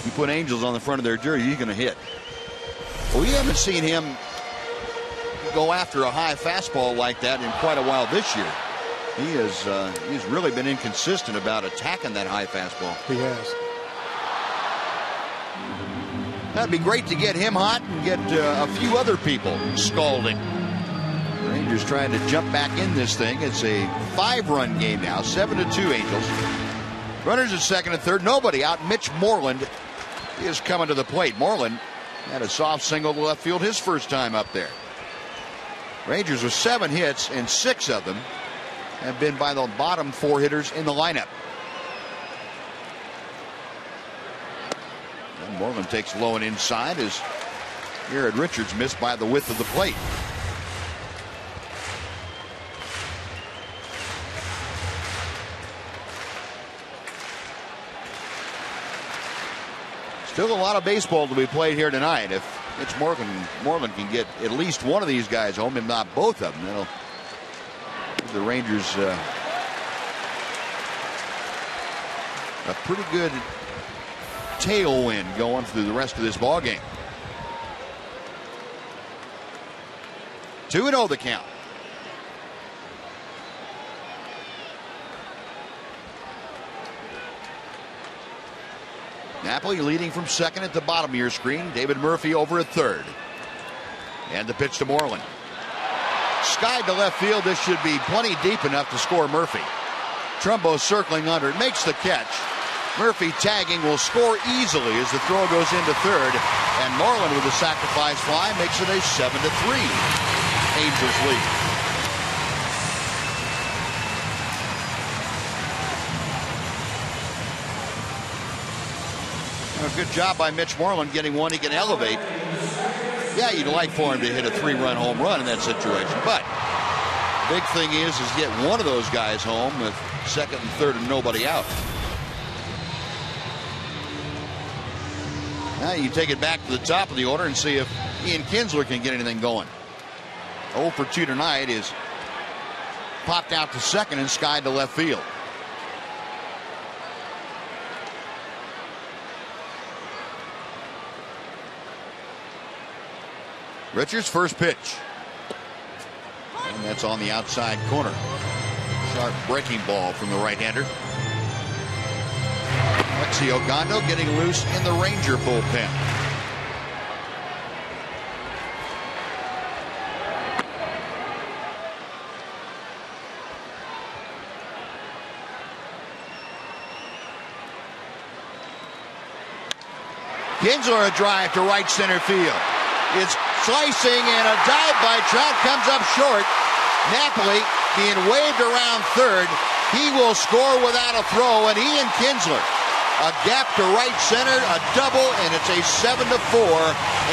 You put Angels on the front of their jersey, he's going to hit. Well, we haven't seen him go after a high fastball like that in quite a while this year. He's really been inconsistent about attacking that high fastball. He has. That'd be great to get him hot and get a few other people scalding. The Rangers trying to jump back in this thing. It's a 5-run game now, 7-2 Angels. Runners at second and third, nobody out. Mitch Moreland is coming to the plate. Moreland had a soft single to left field his first time up there. Rangers with 7 hits, and 6 of them have been by the bottom 4 hitters in the lineup. And Moreland takes low and inside as Garrett Richards missed by the width of the plate. Still a lot of baseball to be played here tonight. If Mitch Moreland can get at least one of these guys home, if not both of them, that'll give the Rangers a pretty good tailwind going through the rest of this ball game. 2-0 the count. Napoli leading from second at the bottom of your screen. David Murphy over at third. And the pitch to Moreland. Skied to left field. This should be plenty deep enough to score Murphy. Trumbo circling under it. Makes the catch. Murphy tagging will score easily as the throw goes into third. And Moreland with a sacrifice fly makes it a 7-3 Angels lead. A good job by Mitch Moreland getting one he can elevate. Yeah, you'd like for him to hit a 3-run home run in that situation, but the big thing is get one of those guys home with second and third and nobody out. Now you take it back to the top of the order and see if Ian Kinsler can get anything going. 0 for 2 tonight is popped out to second and skied to left field. Richards' first pitch. And that's on the outside corner. Sharp breaking ball from the right-hander. Alexi Ogando getting loose in the Ranger bullpen. Kinsler a drive to right center field. It's slicing, and a dive by Trout comes up short. Napoli being waved around third. He will score without a throw, and Ian Kinsler, a gap to right center, a double, and it's a 7-4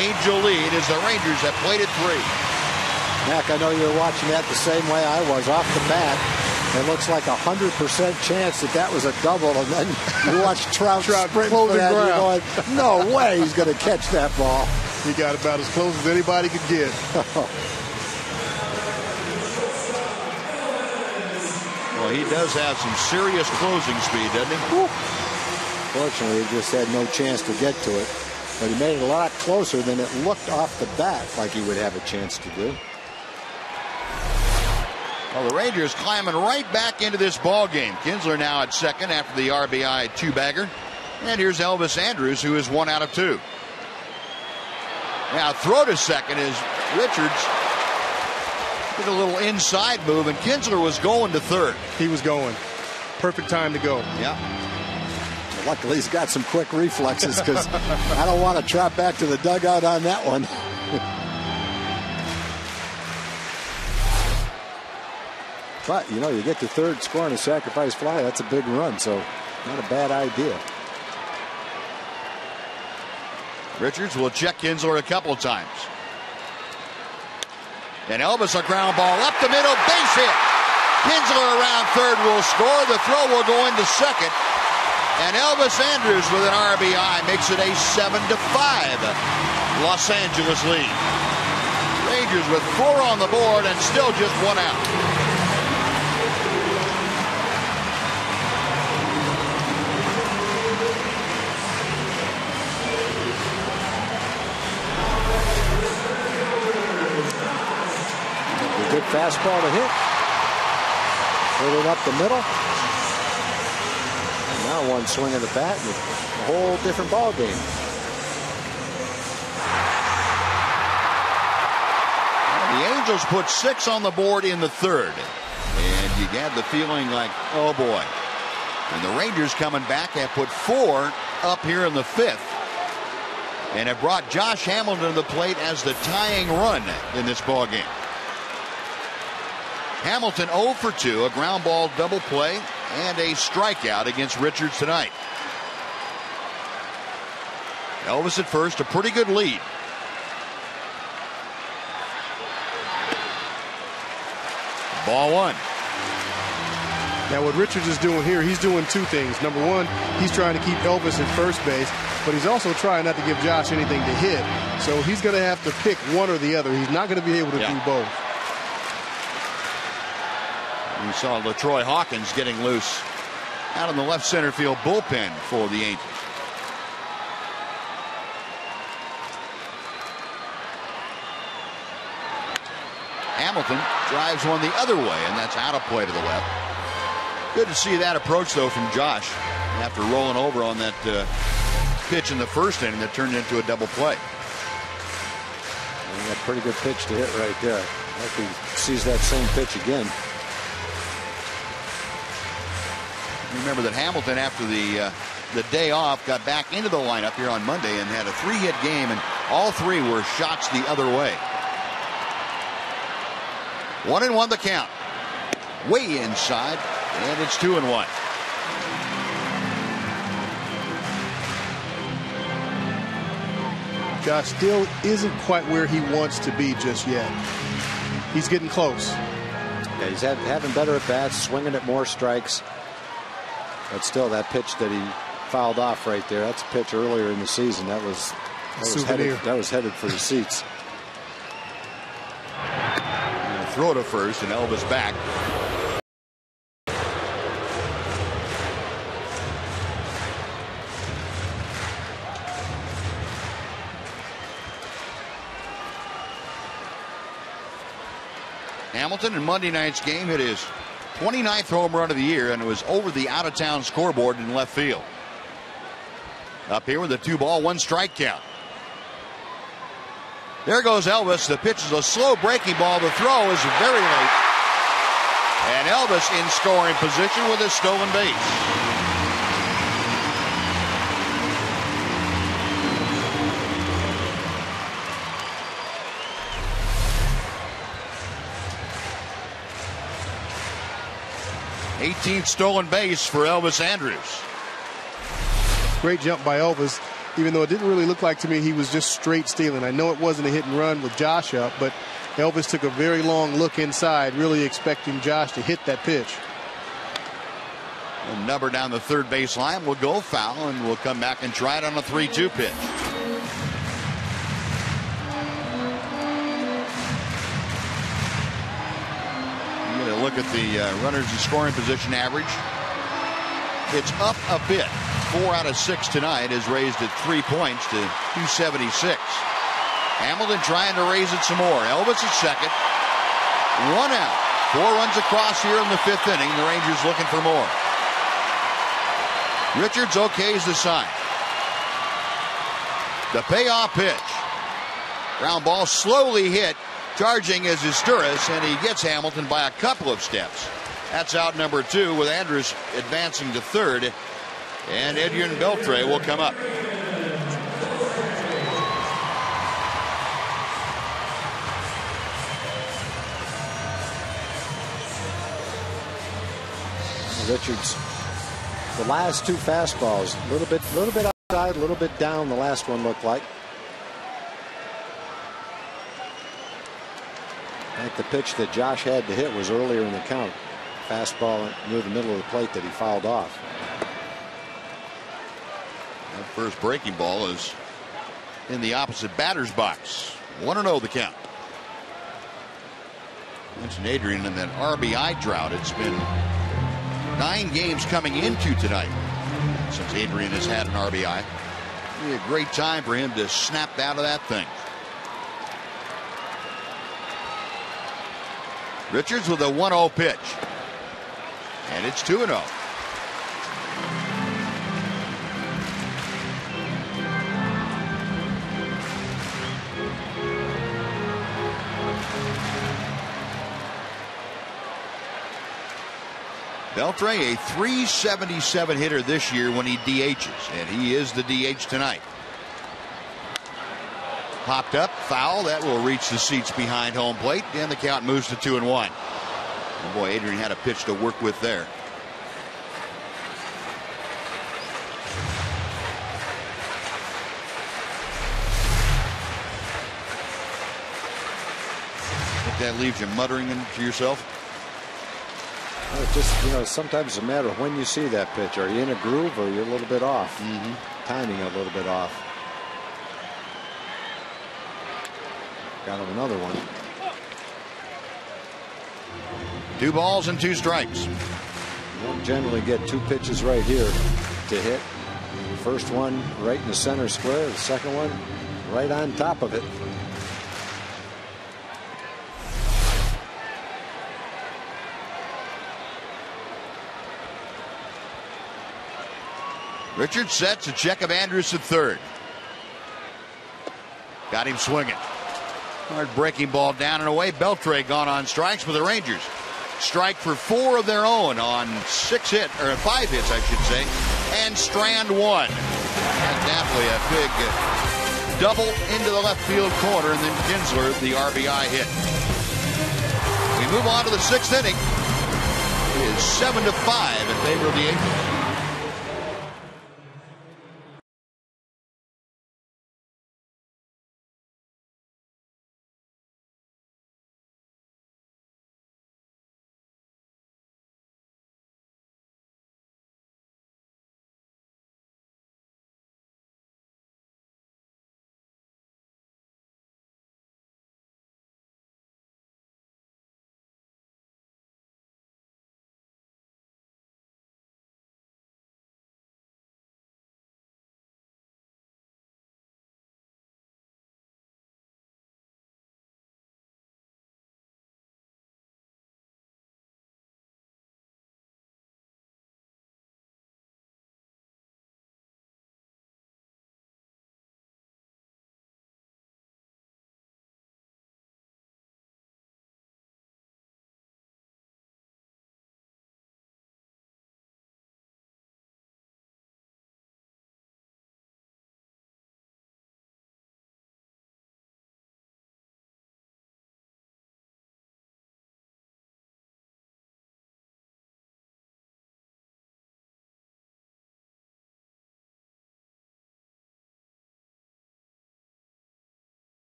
Angel lead as the Rangers have played it 3. Mac, I know you were watching that the same way I was off the bat. It looks like 100% chance that was a double, and then you watch Trout sprint for that, and you're going, no way he's going to catch that ball. He got about as close as anybody could get. Well, he does have some serious closing speed, doesn't he? Woo. Fortunately, he just had no chance to get to it. But he made it a lot closer than it looked off the bat like he would have a chance to do. Well, the Rangers climbing right back into this ball game. Kinsler now at second after the RBI two-bagger. And here's Elvis Andrus, who is 1 out of 2. Now throw to second is Richards. Did a little inside move, and Kinsler was going to third. He was going. Perfect time to go. Yeah. Luckily, he's got some quick reflexes, because I don't want to trot back to the dugout on that one. But, you know, you get to third scoring a sacrifice fly, that's a big run, so not a bad idea. Richards will check Kinsler a couple of times. And Elvis a ground ball up the middle, base hit. Kinsler around third will score. The throw will go into second. And Elvis Andrus with an RBI makes it a 7-5 Los Angeles lead. Rangers with 4 on the board and still just 1 out. Good fastball to hit. Hit it up the middle. And now one swing of the bat and a whole different ball game. The Angels put 6 on the board in the third. And you get the feeling like, oh boy. And the Rangers coming back have put 4 up here in the 5th. And have brought Josh Hamilton to the plate as the tying run in this ball game. Hamilton 0 for 2, a ground ball double play and a strikeout against Richards tonight. Elvis at first, a pretty good lead. Ball 1. Now what Richards is doing here, he's doing 2 things. Number 1, he's trying to keep Elvis at first base, but he's also trying not to give Josh anything to hit. So he's going to have to pick one or the other. He's not going to be able to do both. We saw LaTroy Hawkins getting loose out in the left center field bullpen for the Angels. Hamilton drives one the other way, and that's out of play to the left. Good to see that approach, though, from Josh after rolling over on that pitch in the first inning that turned into a double play. And a pretty good pitch to hit right there. I hope he sees that same pitch again. Remember that Hamilton, after the day off, got back into the lineup here on Monday and had a 3-hit game, and all 3 were shots the other way. 1-1 the count. Way inside, and it's 2-1. Josh still isn't quite where he wants to be just yet. He's getting close. Yeah, he's having better at bats, swinging at more strikes. But still, that pitch that he fouled off right there. That's a pitch earlier in the season. That was headed for the seats. Throw to first, and Elvis back. Hamilton in Monday night's game hit his 29th home run of the year, and it was over the out-of-town scoreboard in left field. Up here with a 2-ball, 1-strike count. There goes Elvis. The pitch is a slow breaking ball. The throw is very late. And Elvis in scoring position with a stolen base. '18th stolen base for Elvis Andrus. Great jump by Elvis, even though it didn't really look like to me he was just straight stealing. I know it wasn't a hit and run with Josh up, but Elvis took a very long look inside, really expecting Josh to hit that pitch. A number down the third base line will go foul, and we'll come back and try it on a 3-2 pitch. I'm going to look at the runners in scoring position average. It's up a bit. 4 out of 6 tonight is raised at 3 points to 276. Hamilton trying to raise it some more. Elvis at second. 1 out. 4 runs across here in the 5th inning. The Rangers looking for more. Richards okays the sign. The payoff pitch. Ground ball slowly hit. Charging is Isturis, and he gets Hamilton by a couple of steps. That's out number 2 with Andrus advancing to third. And Adrian Beltre will come up. Richards, the last 2 fastballs, a little bit outside, a little bit down. The last one looked like. I think the pitch that Josh had to hit was earlier in the count. Fastball near the middle of the plate that he fouled off. That first breaking ball is in the opposite batter's box. 1-0 the count. Mentioned Adrian in that RBI drought. It's been 9 games coming into tonight since Adrian has had an RBI. It'll be a great time for him to snap out of that thing. Richards with a 1-0 pitch. And it's 2-0. Beltre, a .377 hitter this year when he DHs, and he is the DH tonight. Popped up, foul, that will reach the seats behind home plate, and the count moves to 2-1. Oh boy, Adrian had a pitch to work with there. I think that leaves you muttering to yourself. Well, it just, sometimes it's a matter of when you see that pitch. Are you in a groove or are you a little bit off? Timing a little bit off. Got him another one. 2 balls and 2 strikes. You don't generally get 2 pitches right here to hit. The first one right in the center square. The second one right on top of it. Richards sets a check of Andrus at third. Got him swinging. Hard breaking ball down and away. Beltre gone on strikes for the Rangers. Strike for 4 of their own on 5 hits, I should say, and strand 1. And Napoli a big double into the left field corner, and then Kinsler the RBI hit. We move on to the 6th inning. It is 7-5 in favor of the Angels.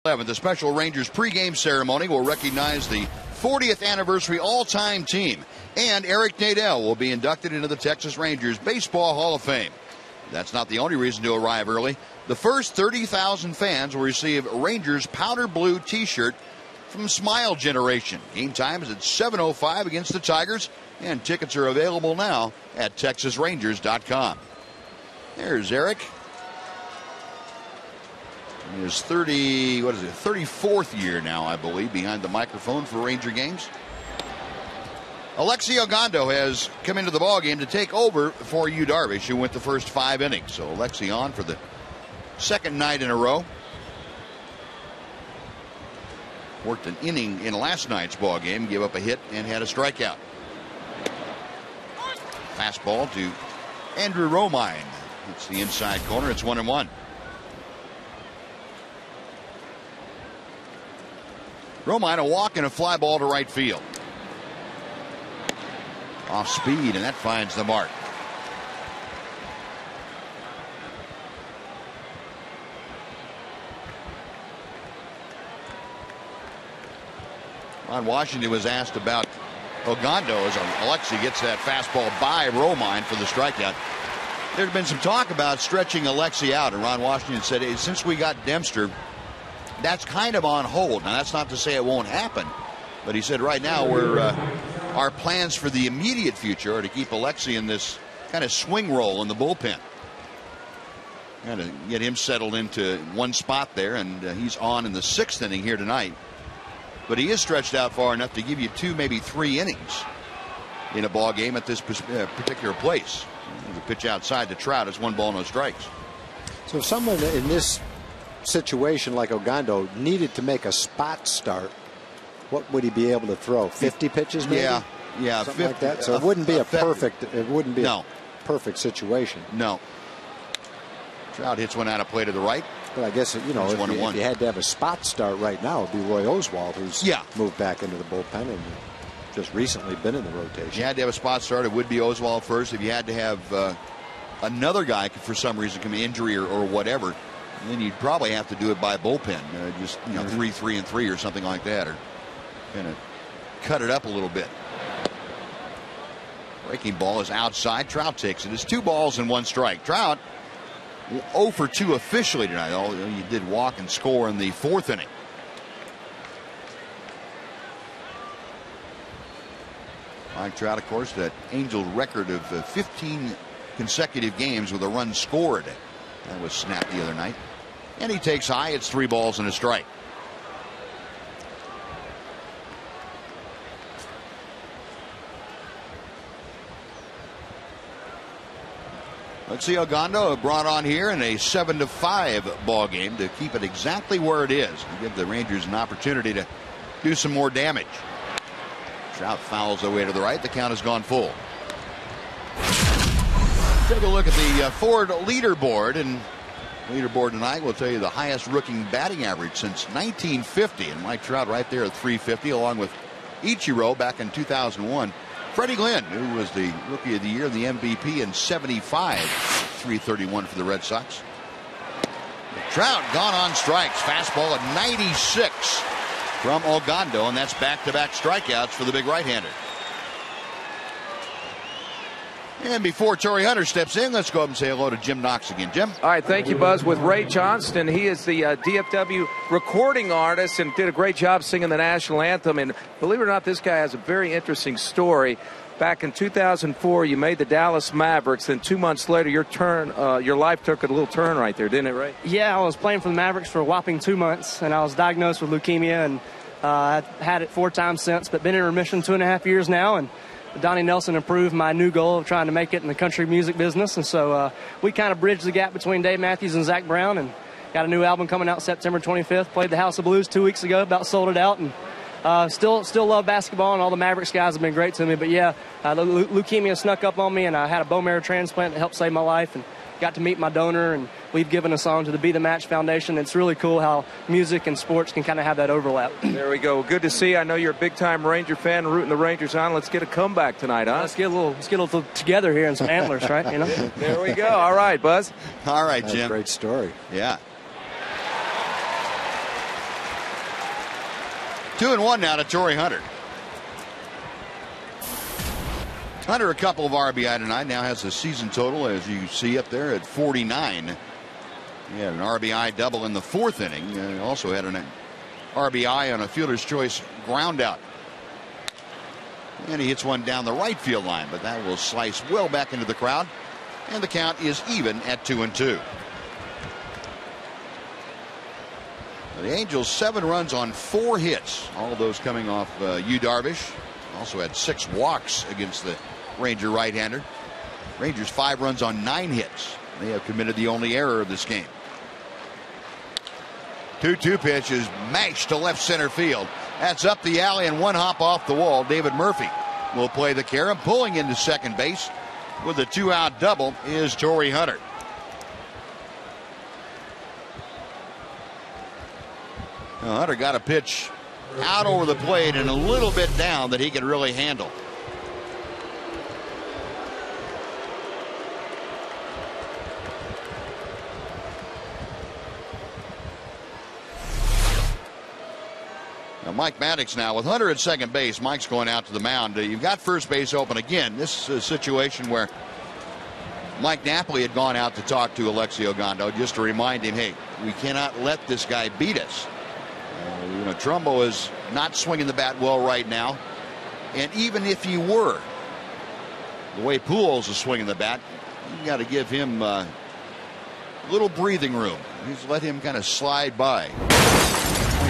The special Rangers pregame ceremony will recognize the 40th anniversary all-time team, and Eric Nadel will be inducted into the Texas Rangers Baseball Hall of Fame. That's not the only reason to arrive early. The first 30,000 fans will receive a Rangers powder blue t-shirt from Smile Generation. Game time is at 7:05 against the Tigers, and tickets are available now at TexasRangers.com. There's Eric. In his 34th year now, I believe, behind the microphone for Ranger games. Alexi Ogando has come into the ballgame to take over for Yu Darvish, who went the first 5 innings. So Alexi on for the second night in a row. Worked an inning in last night's ballgame, gave up a hit and had a strikeout. Fastball to Andrew Romine. It's the inside corner. It's 1-1. Romine a walk and a fly ball to right field. Off speed, and that finds the mark. Ron Washington was asked about Ogando as Alexi gets that fastball by Romine for the strikeout. There's been some talk about stretching Alexi out, and Ron Washington said, hey, since we got Dempster, that's kind of on hold. Now, that's not to say it won't happen, but he said right now our plans for the immediate future are to keep Alexi in this kind of swing role in the bullpen. Got to get him settled into one spot there, and he's on in the 6th inning here tonight. But he is stretched out far enough to give you 2, maybe 3 innings in a ball game at this particular place. The pitch outside to Trout is 1 ball, no strikes. So if someone in this situation like Ogando needed to make a spot start, what would he be able to throw? 50 pitches, maybe? Yeah, something 50, like that. So it wouldn't be a perfect perfect situation. No. Trout hits one out of play to the right. But I guess, you know, if you had to have a spot start right now, it would be Roy Oswalt, who's moved back into the bullpen and just recently been in the rotation. If you had to have a spot start, it would be Oswalt first. If you had to have another guy for some reason, come injury or whatever, then you'd probably have to do it by bullpen. Just, 3-3-3 or something like that, or kind of cut it up a little bit. Breaking ball is outside. Trout takes it. It's 2 balls and 1 strike. Trout 0 for 2 officially tonight. Although he did walk and score in the 4th inning. Mike Trout, of course, that Angel record of 15 consecutive games with a run scored. That was snapped the other night. And he takes high. It's 3 balls and a strike. Alexi Ogando brought on here in a 7-5 ball game to keep it exactly where it is and give the Rangers an opportunity to do some more damage. Trout fouls away to the right. The count has gone full. Take a look at the Ford leaderboard, and leaderboard tonight will tell you the highest rookie batting average since 1950, and Mike Trout right there at 350 along with Ichiro back in 2001. Freddie Glenn, who was the Rookie of the Year, the MVP in 75, 331 for the Red Sox. Trout gone on strikes. Fastball at 96 from Ogando, and that's back-to-back strikeouts for the big right-hander. And before Torrey Hunter steps in, let's go up and say hello to Jim Knox again. Jim? All right, thank you, Buzz. With Ray Johnston, he is the DFW recording artist and did a great job singing the national anthem. And believe it or not, this guy has a very interesting story. Back in 2004, you made the Dallas Mavericks. Then 2 months later, your life took a little turn right there, didn't it, Ray? Yeah, I was playing for the Mavericks for a whopping 2 months, and I was diagnosed with leukemia, and I've had it 4 times since, but been in remission 2.5 years now. And Donnie Nelson approved my new goal of trying to make it in the country music business. And so we kind of bridged the gap between Dave Matthews and Zach Brown, and got a new album coming out September 25th. Played the House of Blues 2 weeks ago, about sold it out, and still love basketball, and all the Mavericks guys have been great to me. But yeah, the leukemia snuck up on me, and I had a bone marrow transplant that helped save my life, and got to meet my donor, and we've given a song to the Be the Match Foundation. It's really cool how music and sports can kind of have that overlap. There we go. Good to see you. I know you're a big-time Ranger fan, rooting the Rangers on. Let's get a comeback tonight, huh? Let's get a little together here and some antlers, right? You know. There we go. All right, Buzz. All right, Jim. Great story. Yeah. 2-1 now to Torrey Hunter. Hunter, a couple of RBI tonight, now has a season total, as you see up there, at 49. He had an RBI double in the 4th inning. Also had an RBI on a fielder's choice ground out. And he hits one down the right field line, but that will slice well back into the crowd. And the count is even at 2-2. The Angels 7 runs on 4 hits. All of those coming off Yu Darvish. Also had 6 walks against the Ranger right-hander. Rangers 5 runs on 9 hits. They have committed the only error of this game. 2-2 pitch is mashed to left center field. That's up the alley and one hop off the wall. David Murphy will play the carom. Pulling into second base with a 2-out double is Torrey Hunter. Now, Hunter got a pitch out over the plate and a little bit down that he can really handle. Now Mike Maddox now with Hunter at second base. Mike's going out to the mound. You've got first base open again. This is a situation where Mike Napoli had gone out to talk to Alexi Ogando just to remind him, hey, we cannot let this guy beat us. Trumbo is not swinging the bat well right now. And even if he were, the way Pujols is swinging the bat, you got to give him a little breathing room. Just let him kind of slide by.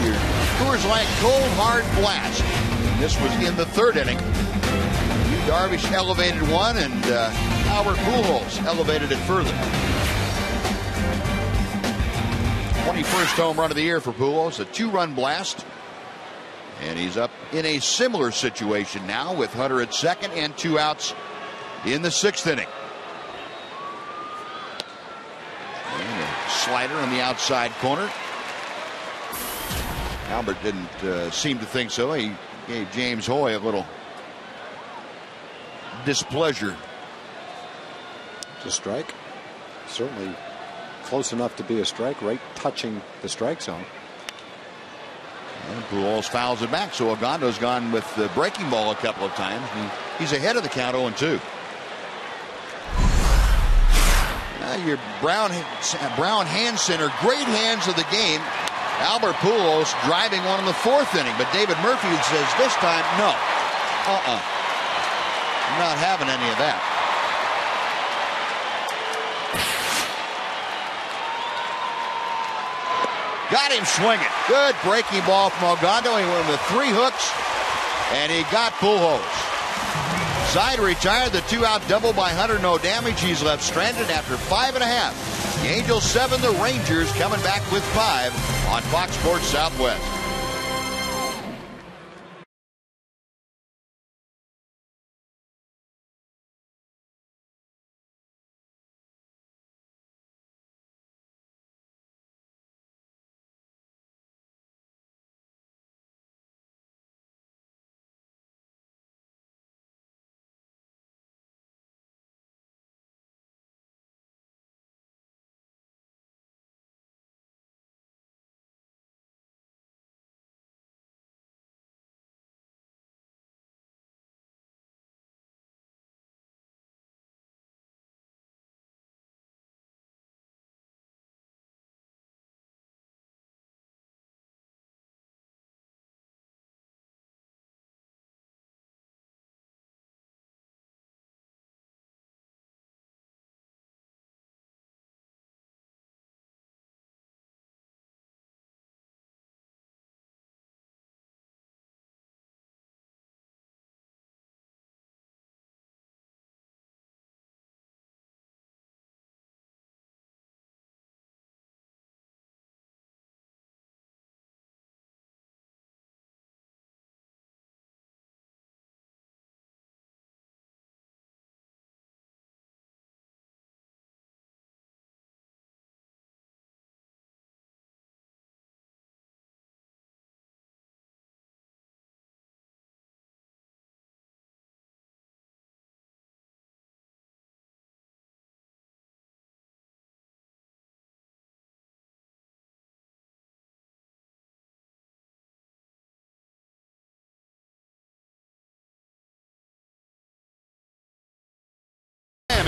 Your Coors Light cold hard blast. This was in the 3rd inning. Yu Darvish elevated one, and Albert Pujols elevated it further. 21st home run of the year for Pujols, a 2-run blast. And he's up in a similar situation now with Hunter at second and 2 outs in the 6th inning. And a slider on the outside corner. Albert didn't seem to think so. He gave James Hoy a little displeasure. To strike. Certainly close enough to be a strike, right touching the strike zone. And Pujols fouls it back, so Ogando's gone with the breaking ball a couple of times. He's ahead of the count 0-2. Your Brown hand center, great hands of the game. Albert Pujols driving one in the 4th inning, but David Murphy says this time, no. I'm not having any of that. Got him swinging. Good breaking ball from Ogando. He went with 3 hooks, and he got Pujols. Side retired, the 2-out double by Hunter, no damage. He's left stranded after 5.5. The Angels 7, the Rangers coming back with 5 on Fox Sports Southwest.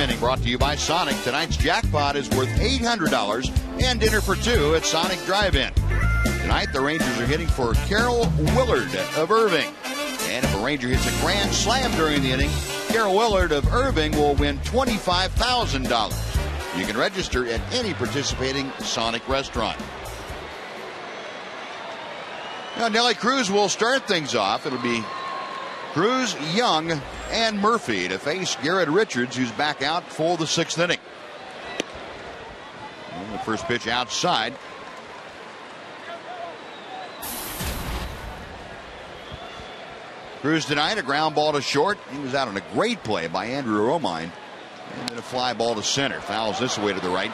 inning brought to you by Sonic. Tonight's jackpot is worth $800 and dinner for two at Sonic Drive-In. Tonight, the Rangers are hitting for Carol Willard of Irving. And if a Ranger hits a grand slam during the inning, Carol Willard of Irving will win $25,000. You can register at any participating Sonic restaurant. Now, Nellie Cruz will start things off. It'll be Cruz, Young, and Murphy to face Garrett Richards, who's back out for the sixth inning. And the first pitch outside. Cruz tonight, a ground ball to short. He was out on a great play by Andrew Romine. And then a fly ball to center. Fouls this way to the right.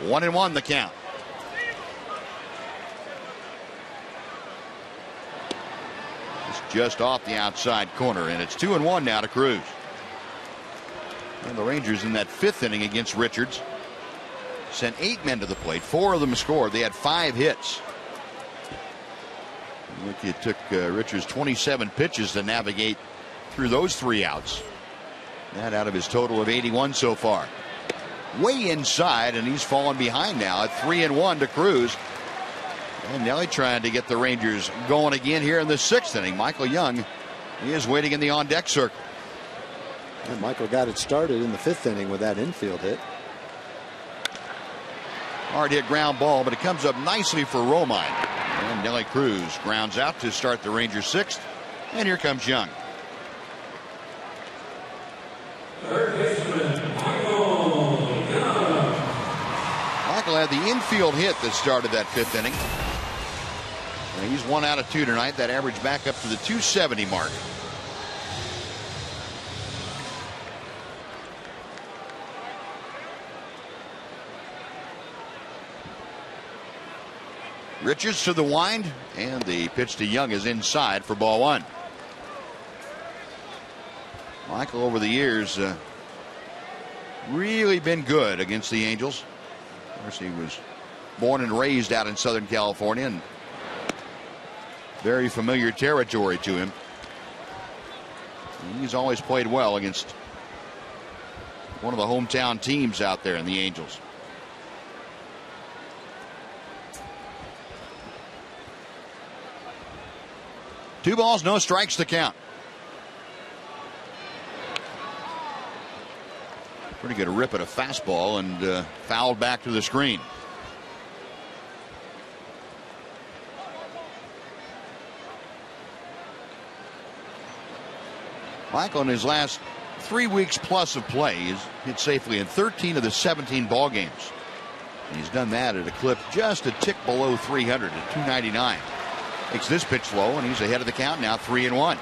One and one the count. It's just off the outside corner, and it's 2-1 now to Cruz. And the Rangers in that fifth inning against Richards sent 8 men to the plate. 4 of them scored. They had 5 hits. Look, it took Richards 27 pitches to navigate through those 3 outs. That out of his total of 81 so far. Way inside, and he's fallen behind now at 3-1 to Cruz. And Nelly trying to get the Rangers going again here in the 6th inning. Michael Young, he is waiting in the on-deck circle. And Michael got it started in the 5th inning with that infield hit. Hard hit ground ball, but it comes up nicely for Romine. And Nelly Cruz grounds out to start the Rangers 6th. And here comes Young. Michael had the infield hit that started that 5th inning. And he's 1 out of 2 tonight. That average back up to the 270 mark. Richards to the wind, and the pitch to Young is inside for ball 1. Michael over the years really been good against the Angels. Of course, he was born and raised out in Southern California, and very familiar territory to him. And he's always played well against one of the hometown teams out there in the Angels. Two balls, no strikes to count. Pretty good rip at a fastball and fouled back to the screen. Michael, in his last 3 weeks plus of play, has hit safely in 13 of the 17 ball games. And he's done that at a clip just a tick below 300 at 299. Makes this pitch low, and he's ahead of the count now, 3-1.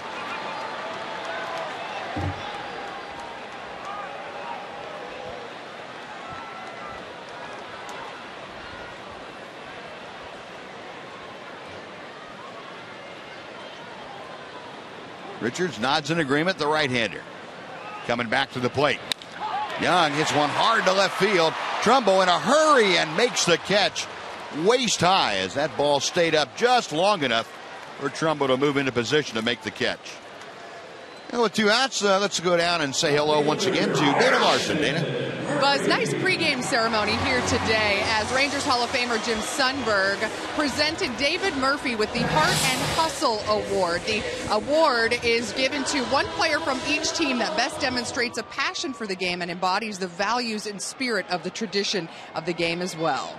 Richards nods in agreement, the right-hander. Coming back to the plate. Young hits one hard to left field. Trumbo in a hurry and makes the catch waist high as that ball stayed up just long enough for Trumbo to move into position to make the catch. And with 2 outs, let's go down and say hello once again to Dana Larson. Dana. Buzz, nice pregame ceremony here today as Rangers Hall of Famer Jim Sundberg presented David Murphy with the Heart and Hustle Award. The award is given to one player from each team that best demonstrates a passion for the game and embodies the values and spirit of the tradition of the game as well.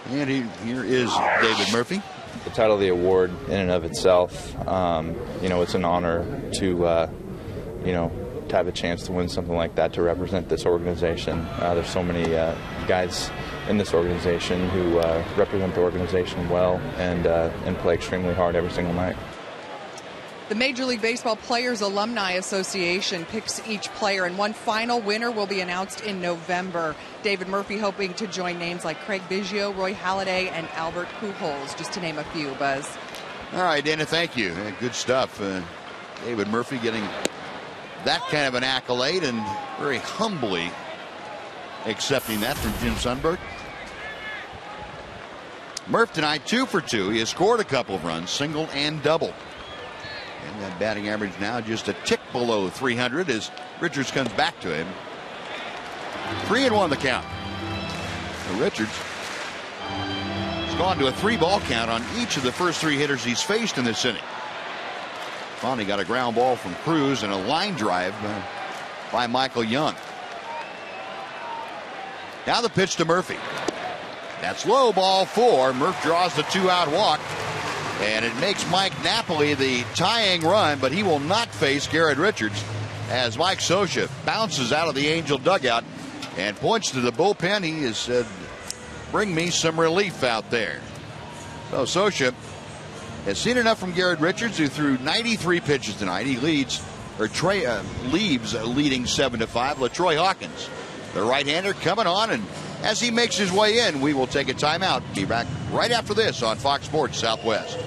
And here is David Murphy. The title of the award in and of itself, it's an honor to, to have a chance to win something like that, to represent this organization. There's so many guys in this organization who represent the organization well and play extremely hard every single night. The Major League Baseball Players Alumni Association picks each player, and one final winner will be announced in November. David Murphy hoping to join names like Craig Biggio, Roy Halladay, and Albert Pujols, just to name a few, Buzz. All right, Dana, thank you. Good stuff. David Murphy getting that kind of an accolade and very humbly accepting that from Jim Sundberg. Murph tonight 2 for 2. He has scored a couple of runs, single and double. And that batting average now just a tick below 300 as Richards comes back to him. 3-1 the count. So Richards has gone to a 3-ball count on each of the first 3 hitters he's faced in this inning. Finally got a ground ball from Cruz and a line drive by Michael Young. Now the pitch to Murphy. That's low, ball 4. Murph draws the 2-out walk. And it makes Mike Napoli the tying run, but he will not face Garrett Richards as Mike Scioscia bounces out of the Angel dugout and points to the bullpen. He has said, bring me some relief out there. So Scioscia has seen enough from Garrett Richards, who threw 93 pitches tonight. He leaves leading 7-5. LaTroy Hawkins, the right-hander, coming on, and as he makes his way in, we will take a timeout. Be back right after this on Fox Sports Southwest.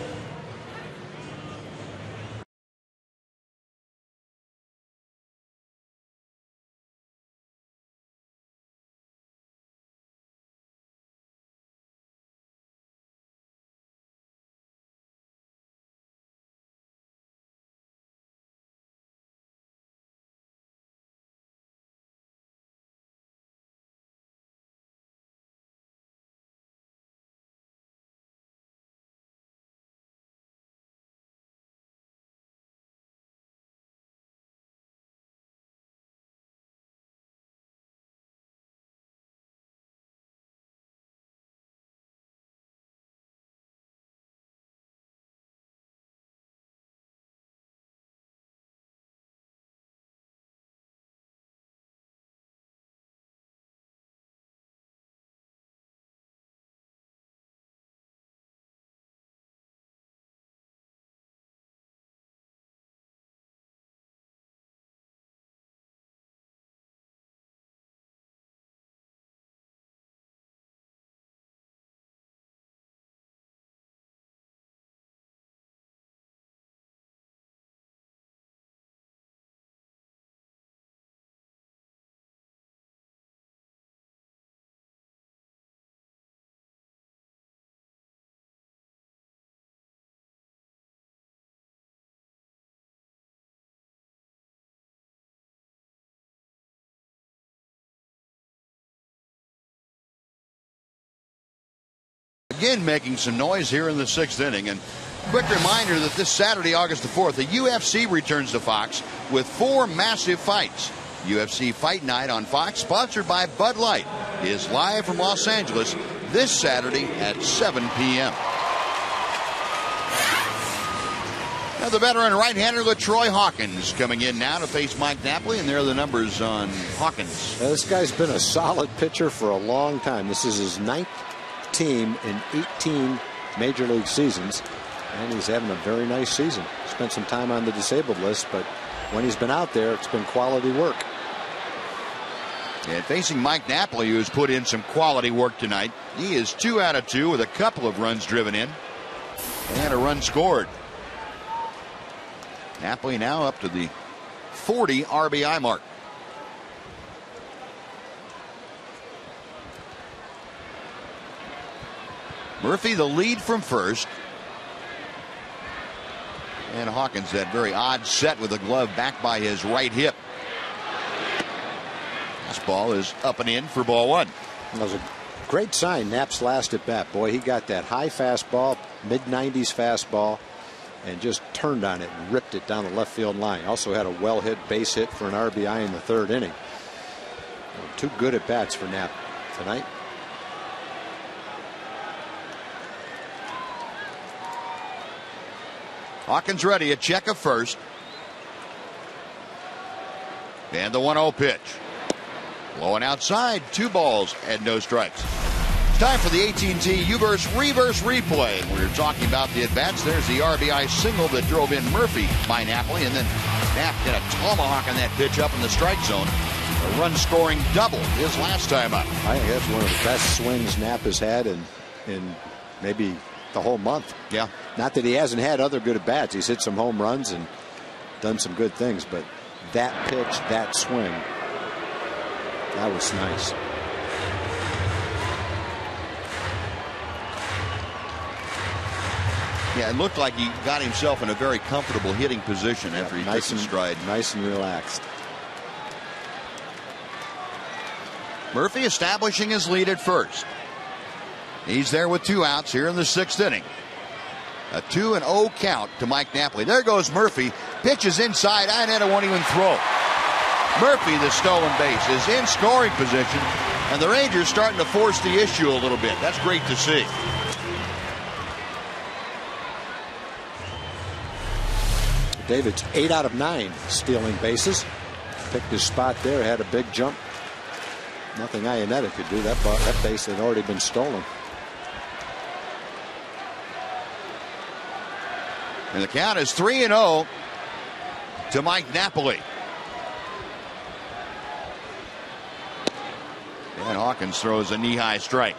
Again making some noise here in the 6th inning. And quick reminder that this Saturday, August the 4th, the UFC returns to Fox with 4 massive fights. UFC Fight Night on Fox, sponsored by Bud Light, is live from Los Angeles this Saturday at 7 p.m. Now the veteran right-hander LaTroy Hawkins coming in now to face Mike Napoli, and there are the numbers on Hawkins. This guy's been a solid pitcher for a long time. This is his 9th team in 18 major league seasons, and he's having a very nice season. Spent some time on the disabled list, but when he's been out there, it's been quality work. And facing Mike Napoli, who's put in some quality work tonight. He is 2 out of 2 with a couple of runs driven in and a run scored. Napoli now up to the 40 RBI mark. Murphy the lead from first. And Hawkins, that very odd set with a glove back by his right hip. This ball is up and in for ball 1. That was a great sign. Nap's last at bat. Boy, he got that high fastball, mid-90s fastball, and just turned on it and ripped it down the left field line. Also had a well-hit base hit for an RBI in the 3rd inning. 2 good at bats for Knapp tonight. Hawkins ready, a check of first. And the 1-0 pitch. Blowing outside, 2 balls and no strikes. It's time for the AT&T U-verse reverse replay. We're talking about the at-bats. There's the RBI single that drove in Murphy by Napoli, and then Knapp got a tomahawk on that pitch up in the strike zone. A run-scoring double his last time up. I think that's one of the best swings Knapp has had in maybe the whole month. Yeah. Not that he hasn't had other good at bats. He's hit some home runs and done some good things, but that pitch, that swing. That was nice. Yeah, it looked like he got himself in a very comfortable hitting position after he took his stride. Nice and relaxed. Murphy establishing his lead at first. He's there with 2 outs here in the 6th inning. A 2-0 count to Mike Napoli. There goes Murphy. Pitches inside. Iannetta won't even throw. Murphy, the stolen base, is in scoring position, and the Rangers starting to force the issue a little bit. That's great to see. David's 8 out of 9 stealing bases. Picked his spot there, had a big jump. Nothing Iannetta could do. That base had already been stolen. And the count is 3-0 to Mike Napoli. And Hawkins throws a knee-high strike.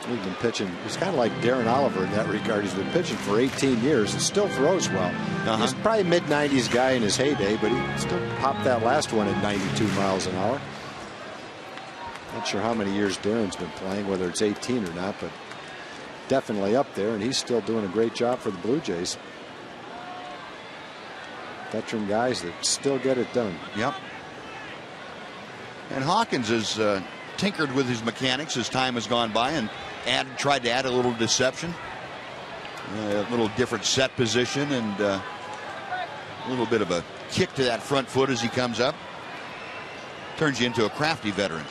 He's been pitching. He's kind of like Darren Oliver in that regard. He's been pitching for 18 years and still throws well. He's probably mid-90s guy in his heyday, but he still popped that last one at 92 miles an hour. Not sure how many years Darren's been playing, whether it's 18 or not, but definitely up there, and he's still doing a great job for the Blue Jays. Veteran guys that still get it done. Yep. And Hawkins has tinkered with his mechanics as time has gone by and tried to add a little deception. A little different set position and a little bit of a kick to that front foot as he comes up. Turns you into a crafty veteran.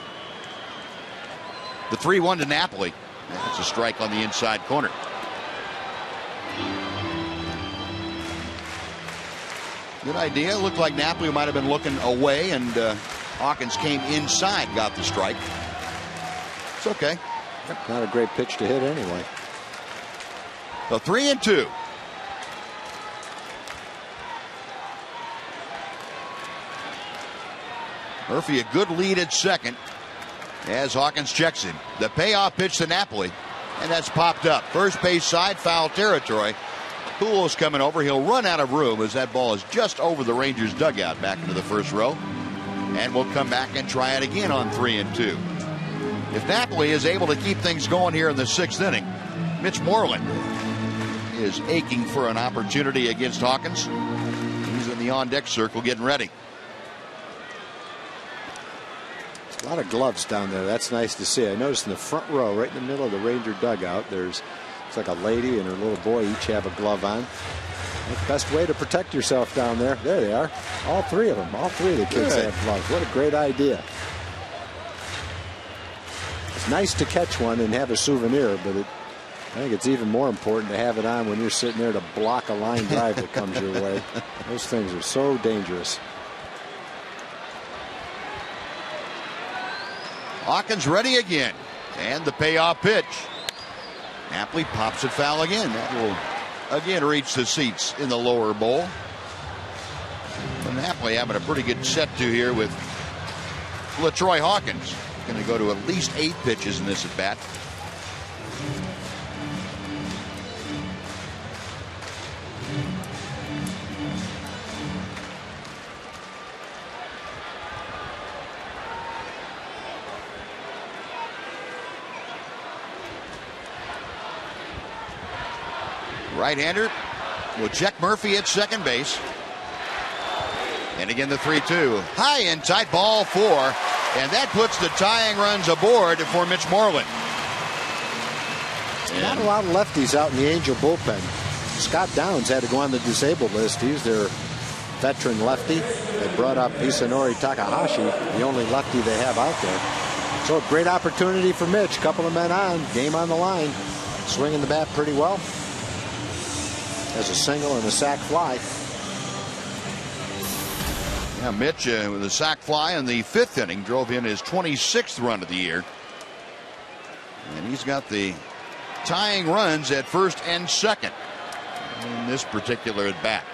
The 3-1 to Napoli. That's a strike on the inside corner. Good idea. Looked like Napoli might have been looking away, and Hawkins came inside, got the strike. It's okay. Not a great pitch to hit anyway. So 3-2. Murphy a good lead at second as Hawkins checks him. The payoff pitch to Napoli, and that's popped up. First base side, foul territory. Pool's coming over. He'll run out of room as that ball is just over the Rangers dugout back into the first row. And we'll come back and try it again on 3-2. If Napoli is able to keep things going here in the 6th inning, Mitch Moreland is aching for an opportunity against Hawkins. He's in the on-deck circle getting ready. A lot of gloves down there. That's nice to see. I noticed in the front row, right in the middle of the Ranger dugout, it's like a lady and her little boy each have a glove on. That's the best way to protect yourself down there. There they are. All 3 of them. All 3 of the kids have gloves. What a great idea. It's nice to catch one and have a souvenir, but I think it's even more important to have it on when you're sitting there to block a line drive that comes your way. Those things are so dangerous. Hawkins ready again. And the payoff pitch. Napoli pops it foul again. That will again reach the seats in the lower bowl. And Napoli having a pretty good set to here with LaTroy Hawkins. Going to go to at least 8 pitches in this at bat. Right-hander will check Murphy at second base. And again the 3-2. High and tight, ball 4. And that puts the tying runs aboard for Mitch Moreland. Not a lot of lefties out in the Angel bullpen. Scott Downs had to go on the disabled list. He's their veteran lefty. They brought up Isanori Takahashi, the only lefty they have out there. So a great opportunity for Mitch. Couple of men on, game on the line. Swinging the bat pretty well. Has a single and a sac fly. Yeah, Mitch with a sac fly in the 5th inning drove in his 26th run of the year. And he's got the tying runs at first and second in this particular at bat.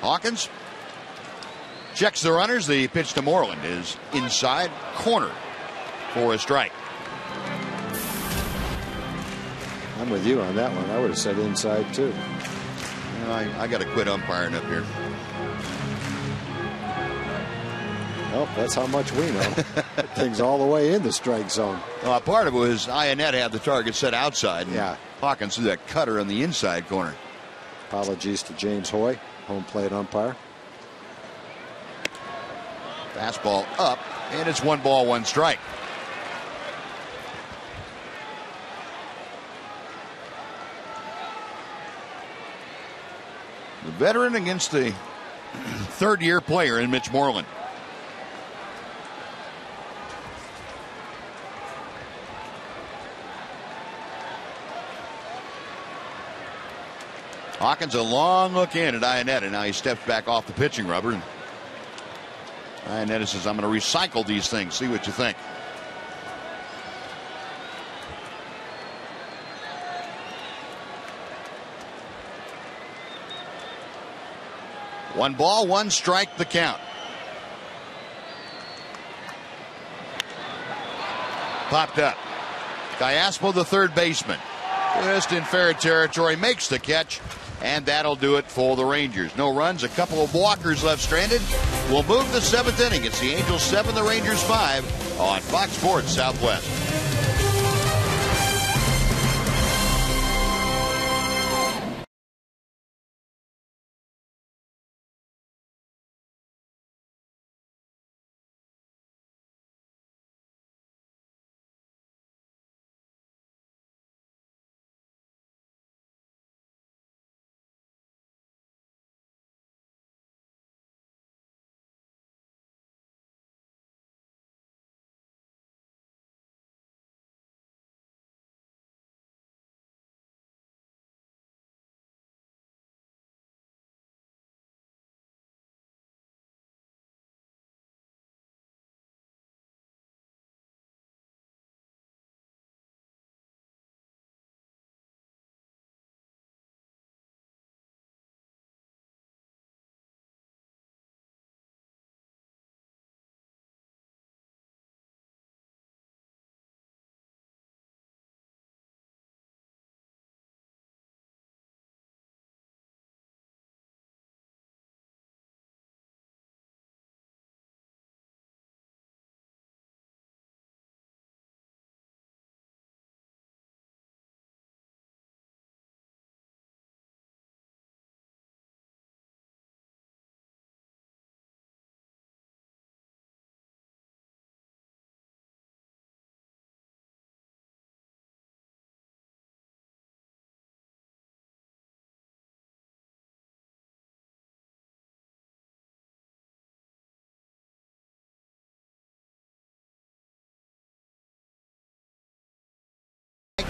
Hawkins checks the runners. The pitch to Moreland is inside corner for a strike. I'm with you on that one. I would have said inside too. I got to quit umpiring up here. Well, that's how much we know. Things all the way in the strike zone. Well, part of it was Ionette had the target set outside. And yeah. Hawkins threw that cutter on the inside corner. Apologies to James Hoy, home plate umpire. Fastball up, and it's 1 ball, 1 strike. The veteran against the third-year player in Mitch Moreland. Hawkins a long look in at Ionetta, and now he steps back off the pitching rubber. And Ionetta says, I'm going to recycle these things. See what you think. One ball, 1 strike, the count. Popped up. Gallaspo, the third baseman, just in fair territory, makes the catch, and that'll do it for the Rangers. No runs, a couple of walkers left stranded. We'll move the 7th inning. It's the Angels 7, the Rangers 5 on Fox Sports Southwest.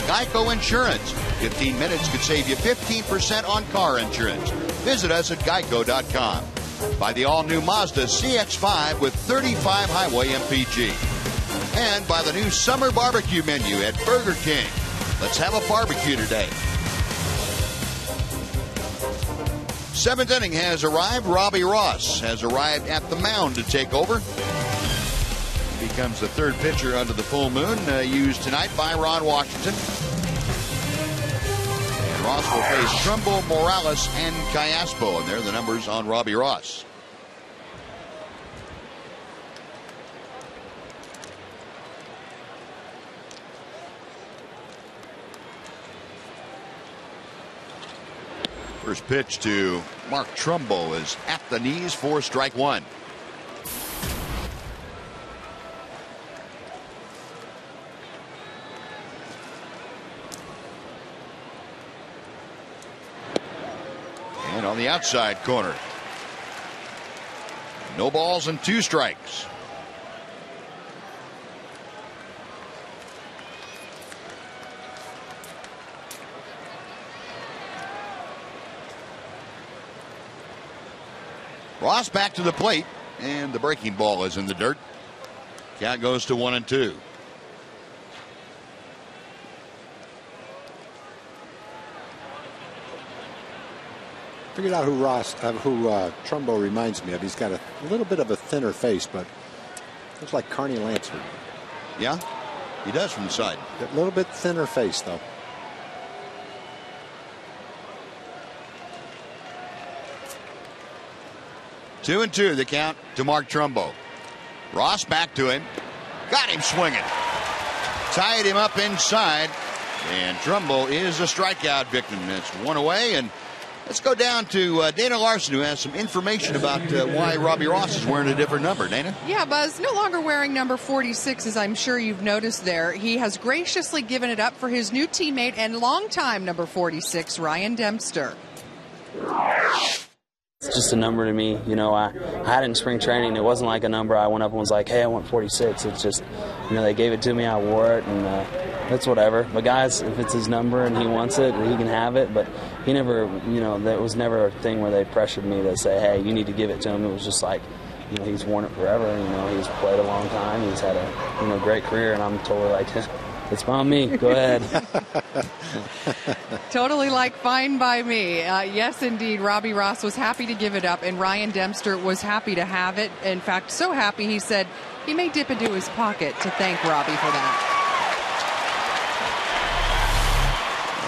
Geico Insurance. 15 minutes could save you 15% on car insurance. Visit us at geico.com. By the all-new Mazda CX-5 with 35 highway MPG. And by the new summer barbecue menu at Burger King. Let's have a barbecue today. 7th inning has arrived. Robbie Ross has arrived at the mound to take over. He becomes the third pitcher under the full moon, used tonight by Ron Washington. And Ross will face Trumbo, Morales, and Gallaspo, and there are the numbers on Robbie Ross. First pitch to Mark Trumbo is at the knees for strike 1. And on the outside corner. No balls and 2 strikes. Ross back to the plate, and the breaking ball is in the dirt. Count goes to 1-2. Figured out who Trumbo reminds me of. He's got a little bit of a thinner face, but looks like Carney Lansford. Yeah, he does from the side. A little bit thinner face, though. 2-2 the count to Mark Trumbo. Ross back to him. Got him swinging. Tied him up inside. And Trumbo is a strikeout victim. That's one away. And let's go down to Dana Larson, who has some information about why Robbie Ross is wearing a different number. Dana? Yeah, Buzz, no longer wearing number 46, as I'm sure you've noticed there. He has graciously given it up for his new teammate and longtime number 46, Ryan Dempster. It's just a number to me. You know, I had it in spring training. It wasn't like a number I went up and was like, hey, I want 46. It's just, you know, they gave it to me, I wore it, and that's whatever. But guys, if it's his number and he wants it, he can have it. But he never, you know, there was never a thing where they pressured me to say, hey, you need to give it to him. It was just like, you know, he's worn it forever. You know, he's played a long time. He's had a, you know, great career, and I'm totally like, it's on me. Go ahead. Totally like fine by me. Yes, indeed. Robbie Ross was happy to give it up, and Ryan Dempster was happy to have it. In fact, so happy he said he may dip into his pocket to thank Robbie for that.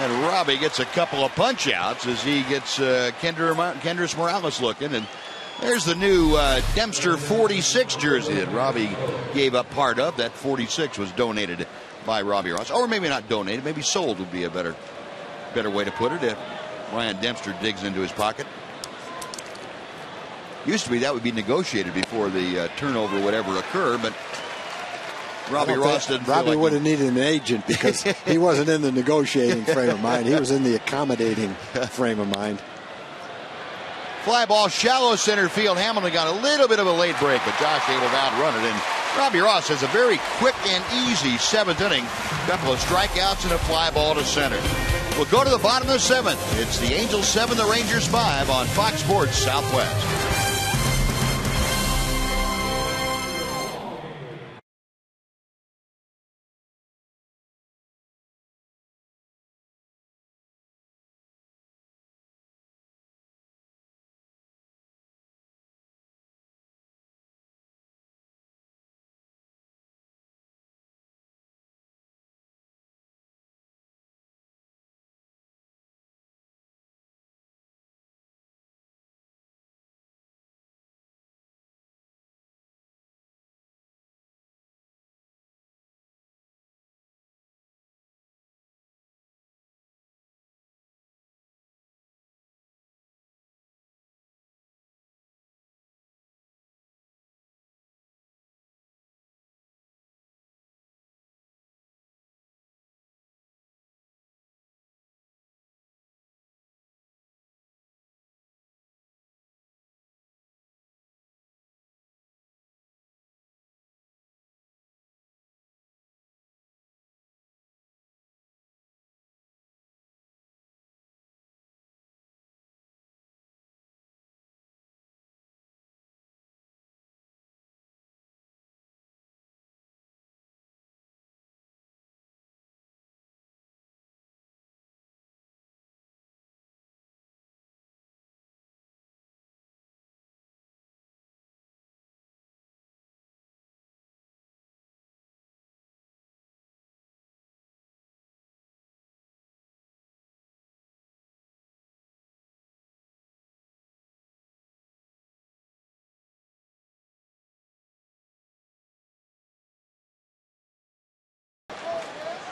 And Robbie gets a couple of punch outs as he gets Kendrys Morales looking. And there's the new Dempster 46 jersey that Robbie gave up part of. That 46 was donated by Robbie Ross. Or maybe not donated, maybe sold would be a better way to put it if Ryan Dempster digs into his pocket. Used to be that would be negotiated before the turnover would ever occur, but Robbie Ross didn't feel Robbie like would have needed an agent because he wasn't in the negotiating frame of mind. He was in the accommodating frame of mind. Fly ball, shallow center field. Hamilton got a little bit of a late break, but Josh able to outrun it. And Robbie Ross has a very quick and easy seventh inning. Couple of strikeouts and a fly ball to center. We'll go to the bottom of the seventh. It's the Angels 7, the Rangers 5 on Fox Sports Southwest.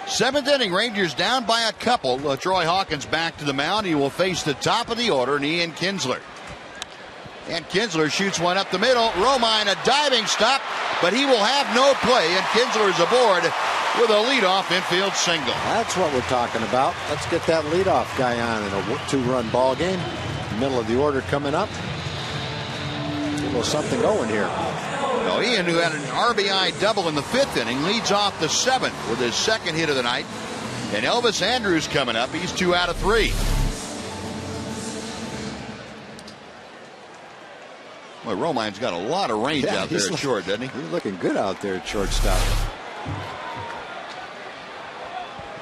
Seventh inning, Rangers down by a couple. Troy Hawkins back to the mound. He will face the top of the order, and Ian Kinsler. And Kinsler shoots one up the middle. Romine a diving stop, but he will have no play, and Kinsler is aboard with a leadoff infield single. That's what we're talking about. Let's get that leadoff guy on in a two-run ball game. Middle of the order coming up. A little something going here. Well, Ian, who had an RBI double in the fifth inning, leads off the seventh with his second hit of the night. And Elvis Andrus coming up. He's 2 out of 3. Well, Romine's got a lot of range out there at short, doesn't he? He's looking good out there at shortstop.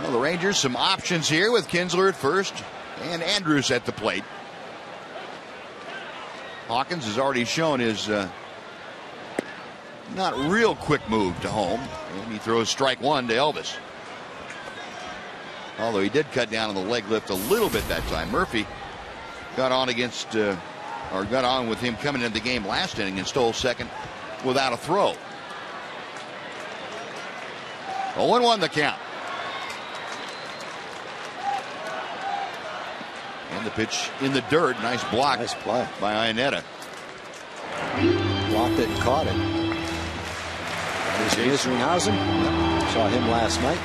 Well, the Rangers, some options here with Kinsler at first and Andrus at the plate. Hawkins has already shown his not real quick move to home, and he throws strike one to Elvis. Although he did cut down on the leg lift a little bit that time. Murphy got on against or got on with him coming into the game last inning and stole second without a throw. 0-1 the count. And the pitch in the dirt. Nice block. Nice play by Iannetta. Blocked it and caught it. Here's Isringhausen. Saw him last night.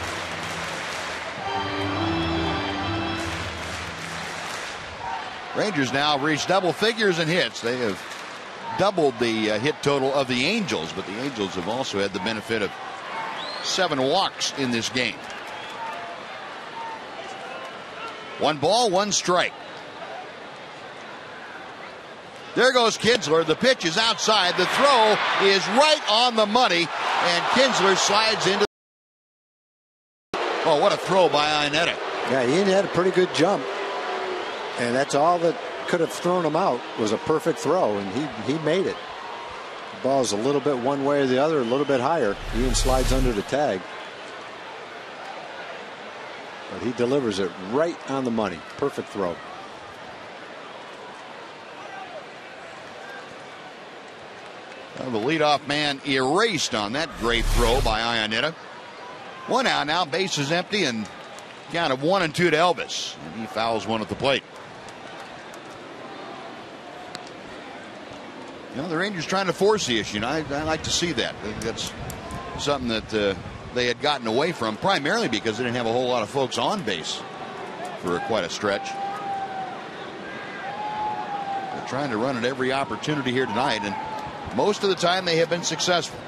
Rangers now have reached double figures in hits. They have doubled the hit total of the Angels, but the Angels have also had the benefit of 7 walks in this game. 1 ball, 1 strike. There goes Kinsler. The pitch is outside. The throw is right on the money, and Kinsler slides into. Oh, what a throw by Iannetta. Yeah, he had a pretty good jump, and that's all that could have thrown him out was a perfect throw, and he made it. The ball's a little bit one way or the other, a little bit higher. Ian slides under the tag, but he delivers it right on the money. Perfect throw. Well, the leadoff man erased on that great throw by Iannetta. 1 out now, bases empty, and count of 1-2 to Elvis, and he fouls one at the plate. You know, the Rangers trying to force the issue, and I like to see that. I think that's something that they had gotten away from, primarily because they didn't have a whole lot of folks on base for quite a stretch. They're trying to run at every opportunity here tonight, and most of the time they have been successful.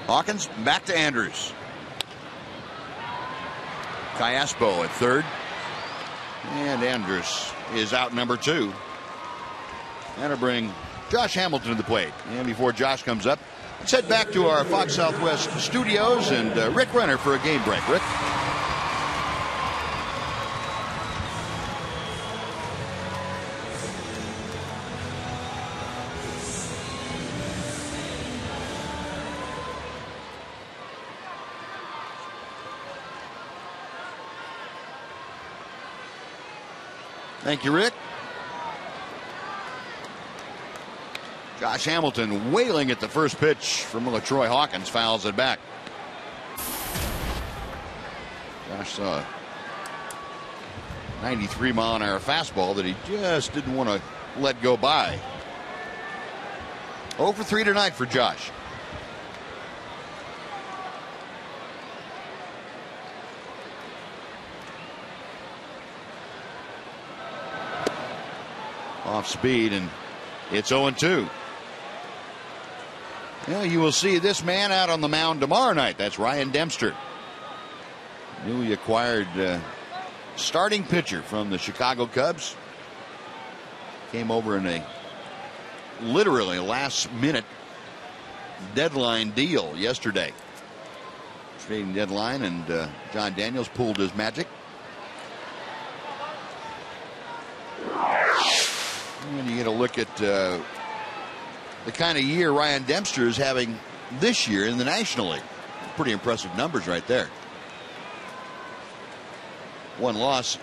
Hawkins back to Andrews. Callaspo at third. And Andrews is out number 2. That'll bring Josh Hamilton to the plate. And before Josh comes up, let's head back to our Fox Southwest studios and Rick Renner for a game break. Rick? Thank you, Rick. Josh Hamilton wailing at the first pitch from LaTroy Hawkins, fouls it back. Josh saw a 93-mile-an-hour fastball that he just didn't want to let go by. 0 for 3 tonight for Josh. Off speed, and it's 0-2. Well, you will see this man out on the mound tomorrow night. That's Ryan Dempster, newly acquired starting pitcher from the Chicago Cubs. Came over in a literally last-minute deadline deal yesterday. Trading deadline, and John Daniels pulled his magic. And you get a look at the kind of year Ryan Dempster is having this year in the National League. Pretty impressive numbers right there. 1 loss,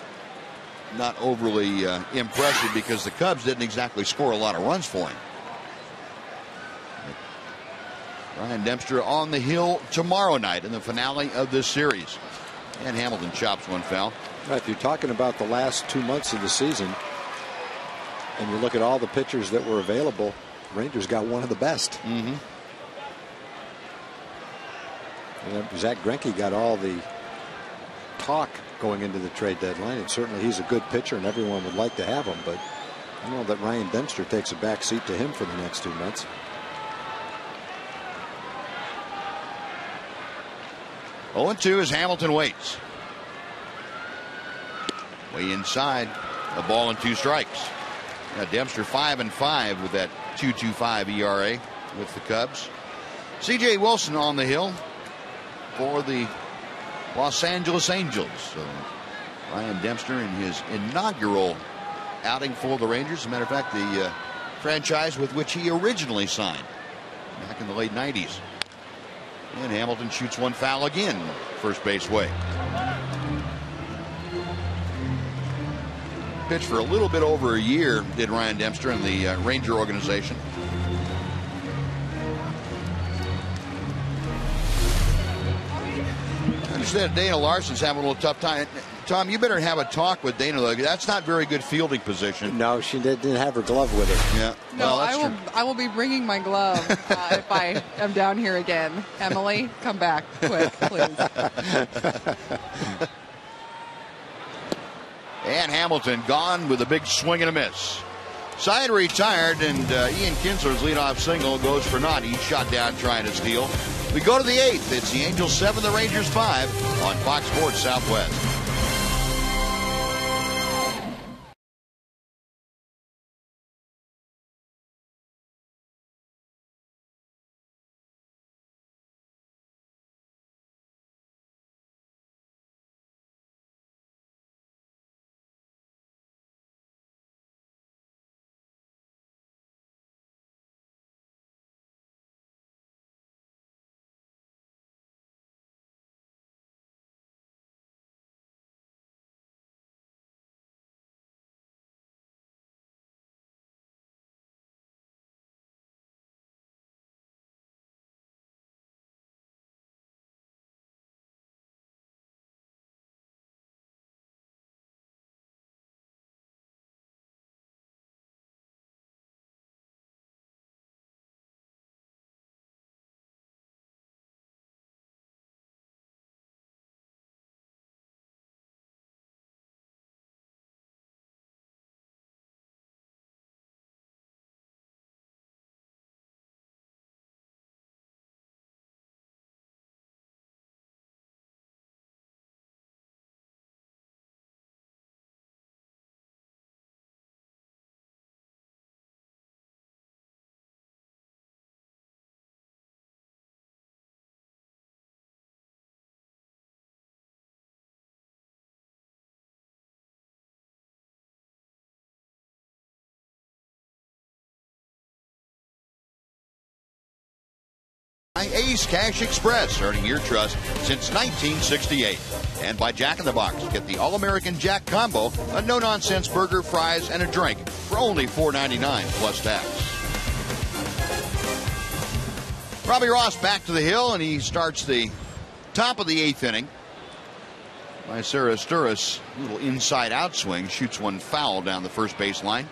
not overly impressive because the Cubs didn't exactly score a lot of runs for him. But Ryan Dempster on the hill tomorrow night in the finale of this series. And Hamilton chops one foul. Right, if you're talking about the last 2 months of the season, and you look at all the pitchers that were available, Rangers got one of the best. Mm-hmm. Zach Greinke got all the talk going into the trade deadline, and certainly he's a good pitcher and everyone would like to have him, but I know that Ryan Dempster takes a back seat to him for the next 2 months. Oh, 0-2 as Hamilton waits. Way inside. A ball and 2 strikes. Dempster 5-5 with that 2.25 ERA with the Cubs. C.J. Wilson on the hill for the Los Angeles Angels. So Ryan Dempster in his inaugural outing for the Rangers. As a matter of fact, the franchise with which he originally signed back in the late 90s. And Hamilton shoots one foul again, first base way. pitched for a little bit over a year, did Ryan Dempster in the Ranger organization. I understand Dana Larson's having a little tough time. Tom, you better have a talk with Dana. That's not very good fielding position. No, she didn't have her glove with her. Yeah. No, well, I will be bringing my glove if I am down here again. Emily, come back quick, please. And Hamilton gone with a big swing and a miss. Side retired, and Ian Kinsler's leadoff single goes for naught. He's shot down trying to steal. We go to the 8th. It's the Angels 7, the Rangers 5 on Fox Sports Southwest. Ace Cash Express, earning your trust since 1968. And by Jack in the Box. Get the All-American Jack Combo, a no-nonsense burger, fries, and a drink for only $4.99 plus tax. Robbie Ross back to the hill, and he starts the top of the 8th inning. By Sarah Sturris, little inside-out swing, shoots one foul down the first base line.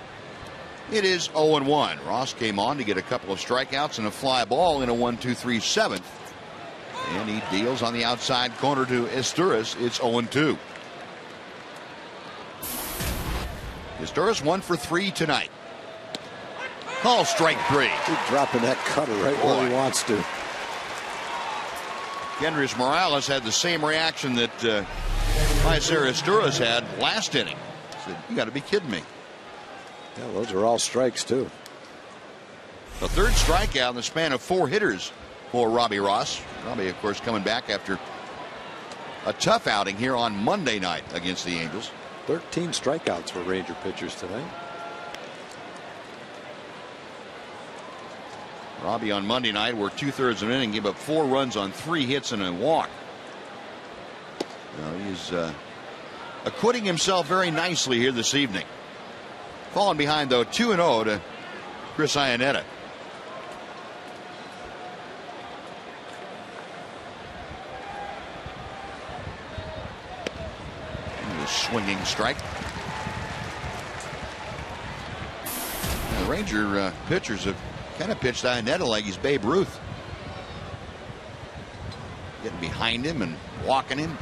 It is 0-1. Ross came on to get a couple of strikeouts and a fly ball in a 1-2-3 7th. And he deals on the outside corner to Estouris. It's 0-2. Estouris 1 for 3 tonight. Call strike 3. He's dropping that cutter right where he wants to. Kendrys Morales had the same reaction that Sarah Estouris had last inning. He said, "You got to be kidding me." Yeah, those are all strikes, too. The third strikeout in the span of 4 hitters for Robbie Ross. Robbie, of course, coming back after a tough outing here on Monday night against the Angels. 13 strikeouts for Ranger pitchers tonight. Robbie on Monday night worked 2/3 of an inning, gave up 4 runs on 3 hits and a walk. Now he's acquitting himself very nicely here this evening. Falling behind, though, 2-0 to Chris Iannetta. A swinging strike. The Ranger pitchers have kind of pitched Iannetta like he's Babe Ruth. Getting behind him and walking him.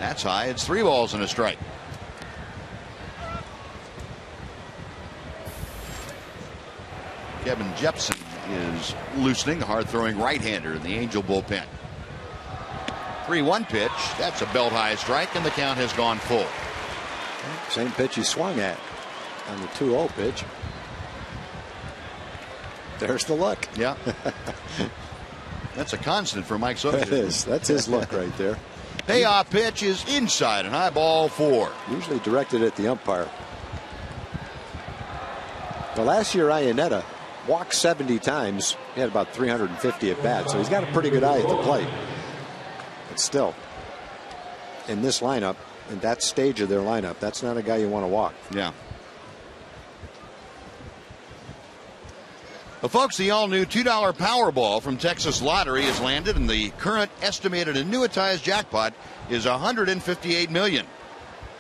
That's high. It's 3 balls and a strike. Kevin Jepson is loosening, the hard-throwing right-hander in the Angel bullpen. 3-1 pitch. That's a belt-high strike, and the count has gone full. Same pitch he swung at on the 2-0 pitch. There's the look. Yeah. That's a constant for Mike Socha. It is. That's his look right there. Payoff pitch is inside and high, ball 4. Usually directed at the umpire. Well, last year Iannetta walked 70 times. He had about 350 at bats, so he's got a pretty good eye at the plate. But still, in this lineup, in that stage of their lineup. That's not a guy you want to walk. Yeah. Well, folks, the all-new $2 Powerball from Texas Lottery has landed, and the current estimated annuitized jackpot is $158 million.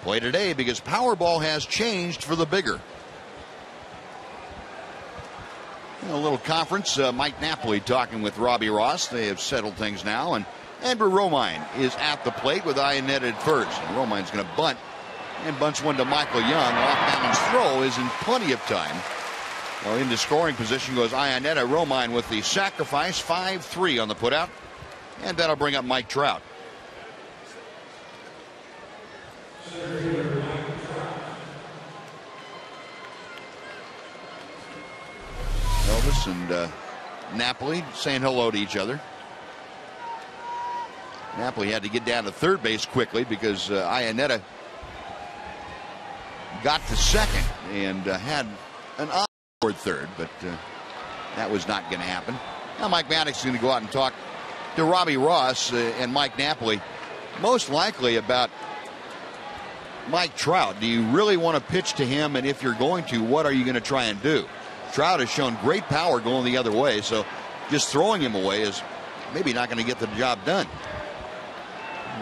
Play today because Powerball has changed for the bigger. A little conference. Mike Napoli talking with Robbie Ross. They have settled things now, and Andrew Romine is at the plate with Ionetta at first. And Romine's going to bunt, and bunts one to Michael Young. Off-balance throw is in plenty of time. Well, into scoring position goes Ionetta. Romine with the sacrifice, 5-3 on the putout, and that'll bring up Mike Trout. Elvis and Napoli saying hello to each other. Napoli had to get down to third base quickly because Ionetta got to second and had an awkward third, but that was not going to happen. Now Mike Maddox is going to go out and talk to Robbie Ross and Mike Napoli, most likely about Mike Trout. Do you really want to pitch to him? And if you're going to, what are you going to try and do? Trout has shown great power going the other way, so just throwing him away is maybe not going to get the job done.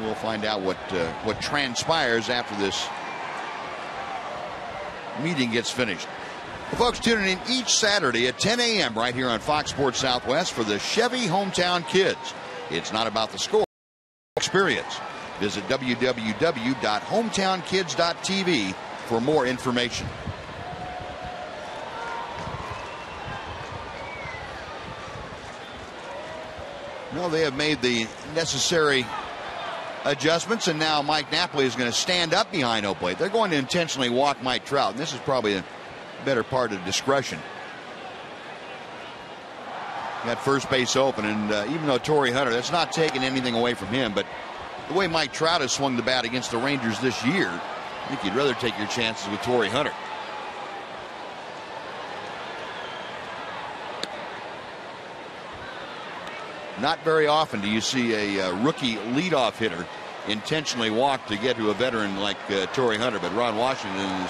We'll find out what transpires after this meeting gets finished. Well, folks, tuning in each Saturday at 10 a.m. right here on Fox Sports Southwest for the Chevy Hometown Kids. It's not about the score, experience. Visit www.hometownkids.tv for more information. No, they have made the necessary adjustments, and now Mike Napoli is going to stand up behind home plate. They're going to intentionally walk Mike Trout, and this is probably a better part of discretion. Got first base open, and even though Torrey Hunter, that's not taking anything away from him, but the way Mike Trout has swung the bat against the Rangers this year, I think you'd rather take your chances with Torrey Hunter. Not very often do you see a rookie leadoff hitter intentionally walk to get to a veteran like Torrey Hunter, but Ron Washington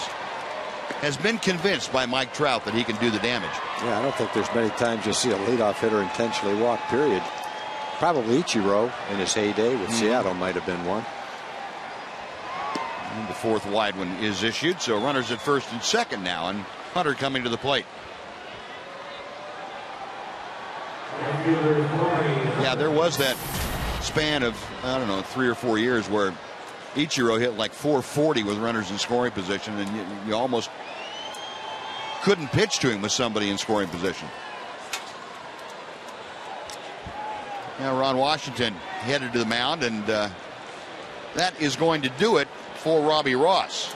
has been convinced by Mike Trout that he can do the damage. Yeah, I don't think there's many times you'll see a leadoff hitter intentionally walk, period. Probably Ichiro in his heyday with Seattle might have been one. And the fourth wide one is issued, so runners at first and second now, and Hunter coming to the plate. Yeah, there was that span of, I don't know, 3 or 4 years where Ichiro hit like 440 with runners in scoring position, and you almost couldn't pitch to him with somebody in scoring position. Now Ron Washington headed to the mound, and that is going to do it for Robbie Ross.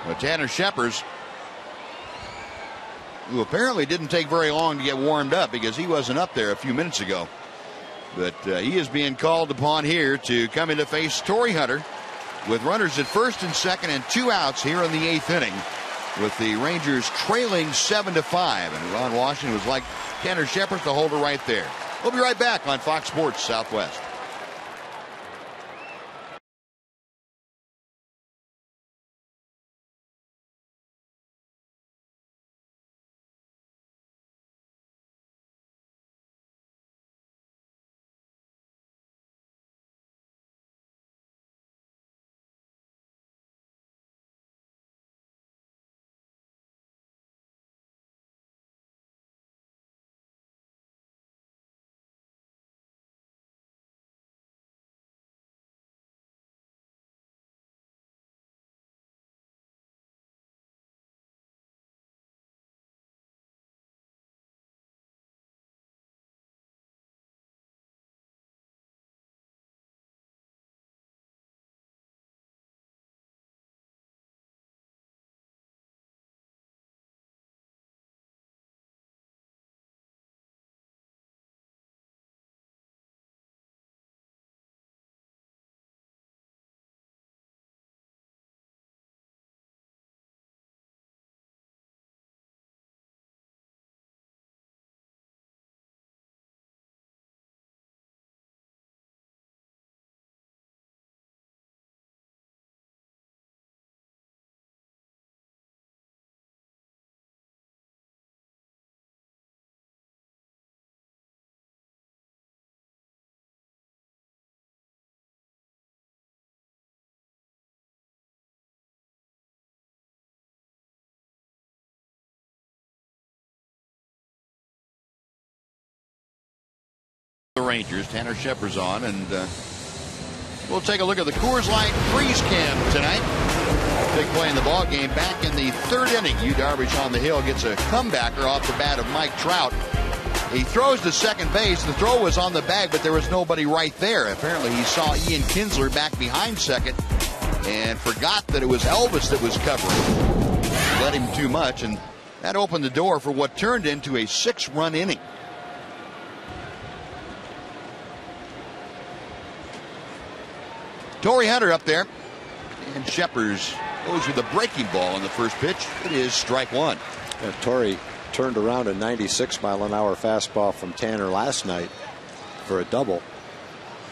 But Tanner Scheppers, who apparently didn't take very long to get warmed up because he wasn't up there a few minutes ago. But he is being called upon here to come in to face Torrey Hunter with runners at first and second and 2 outs here in the 8th inning, with the Rangers trailing 7-5. And Ron Washington was like Tanner Scheppers to hold her right there. We'll be right back on Fox Sports Southwest. The Rangers. Tanner Shepard's on, and we'll take a look at the Coors Light freeze cam tonight. Big play in the ball game back in the third inning. Yu Darvish on the hill gets a comebacker off the bat of Mike Trout. He throws to second base. The throw was on the bag, but there was nobody right there. Apparently he saw Ian Kinsler back behind second and forgot that it was Elvis that was covering. Let him too much, and that opened the door for what turned into a 6-run inning. Torrey Hunter up there, and Sheppers goes with a breaking ball on the first pitch. It is strike one. Yeah, Torrey turned around a 96-mile-an-hour fastball from Tanner last night for a double.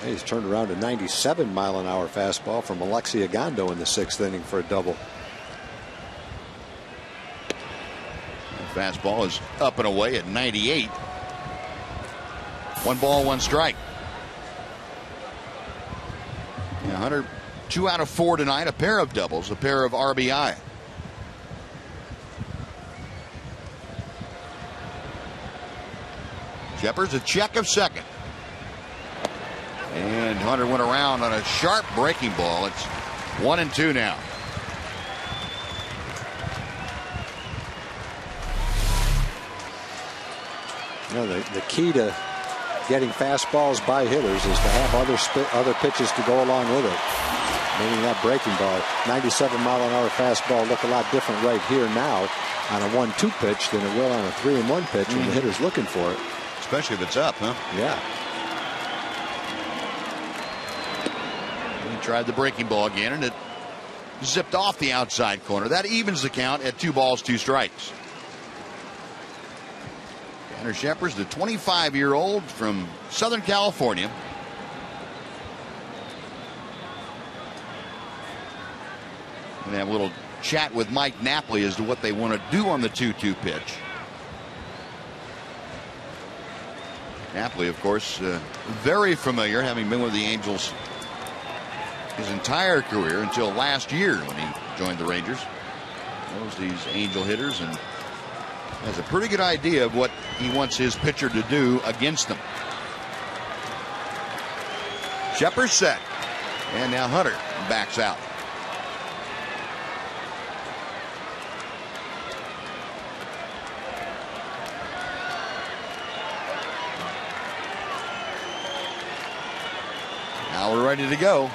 He's turned around a 97-mile-an-hour fastball from Alexi Agondo in the 6th inning for a double. The fastball is up and away at 98. 1 ball, 1 strike. Yeah, Hunter 2 out of 4 tonight, a pair of doubles, a pair of RBI. Shepard's a check of second. And Hunter went around on a sharp breaking ball. It's 1-2 now. You know, the key to getting fastballs by hitters is to have other pitches to go along with it. Meaning that breaking ball, 97-mile-an-hour fastball look a lot different right here now on a 1-2 pitch than it will on a 3-1 pitch when the hitter's looking for it. Especially if it's up, huh? Yeah. He tried the breaking ball again, and it zipped off the outside corner. That evens the count at 2 balls, 2 strikes. Tanner Shepard's the 25-year-old from Southern California. Going to have a little chat with Mike Napoli as to what they want to do on the 2-2 pitch. Napoli, of course, very familiar, having been with the Angels his entire career until last year when he joined the Rangers. Knows these Angel hitters and has a pretty good idea of what he wants his pitcher to do against them. Shepard's set, and now Hunter backs out. Now we're ready to go.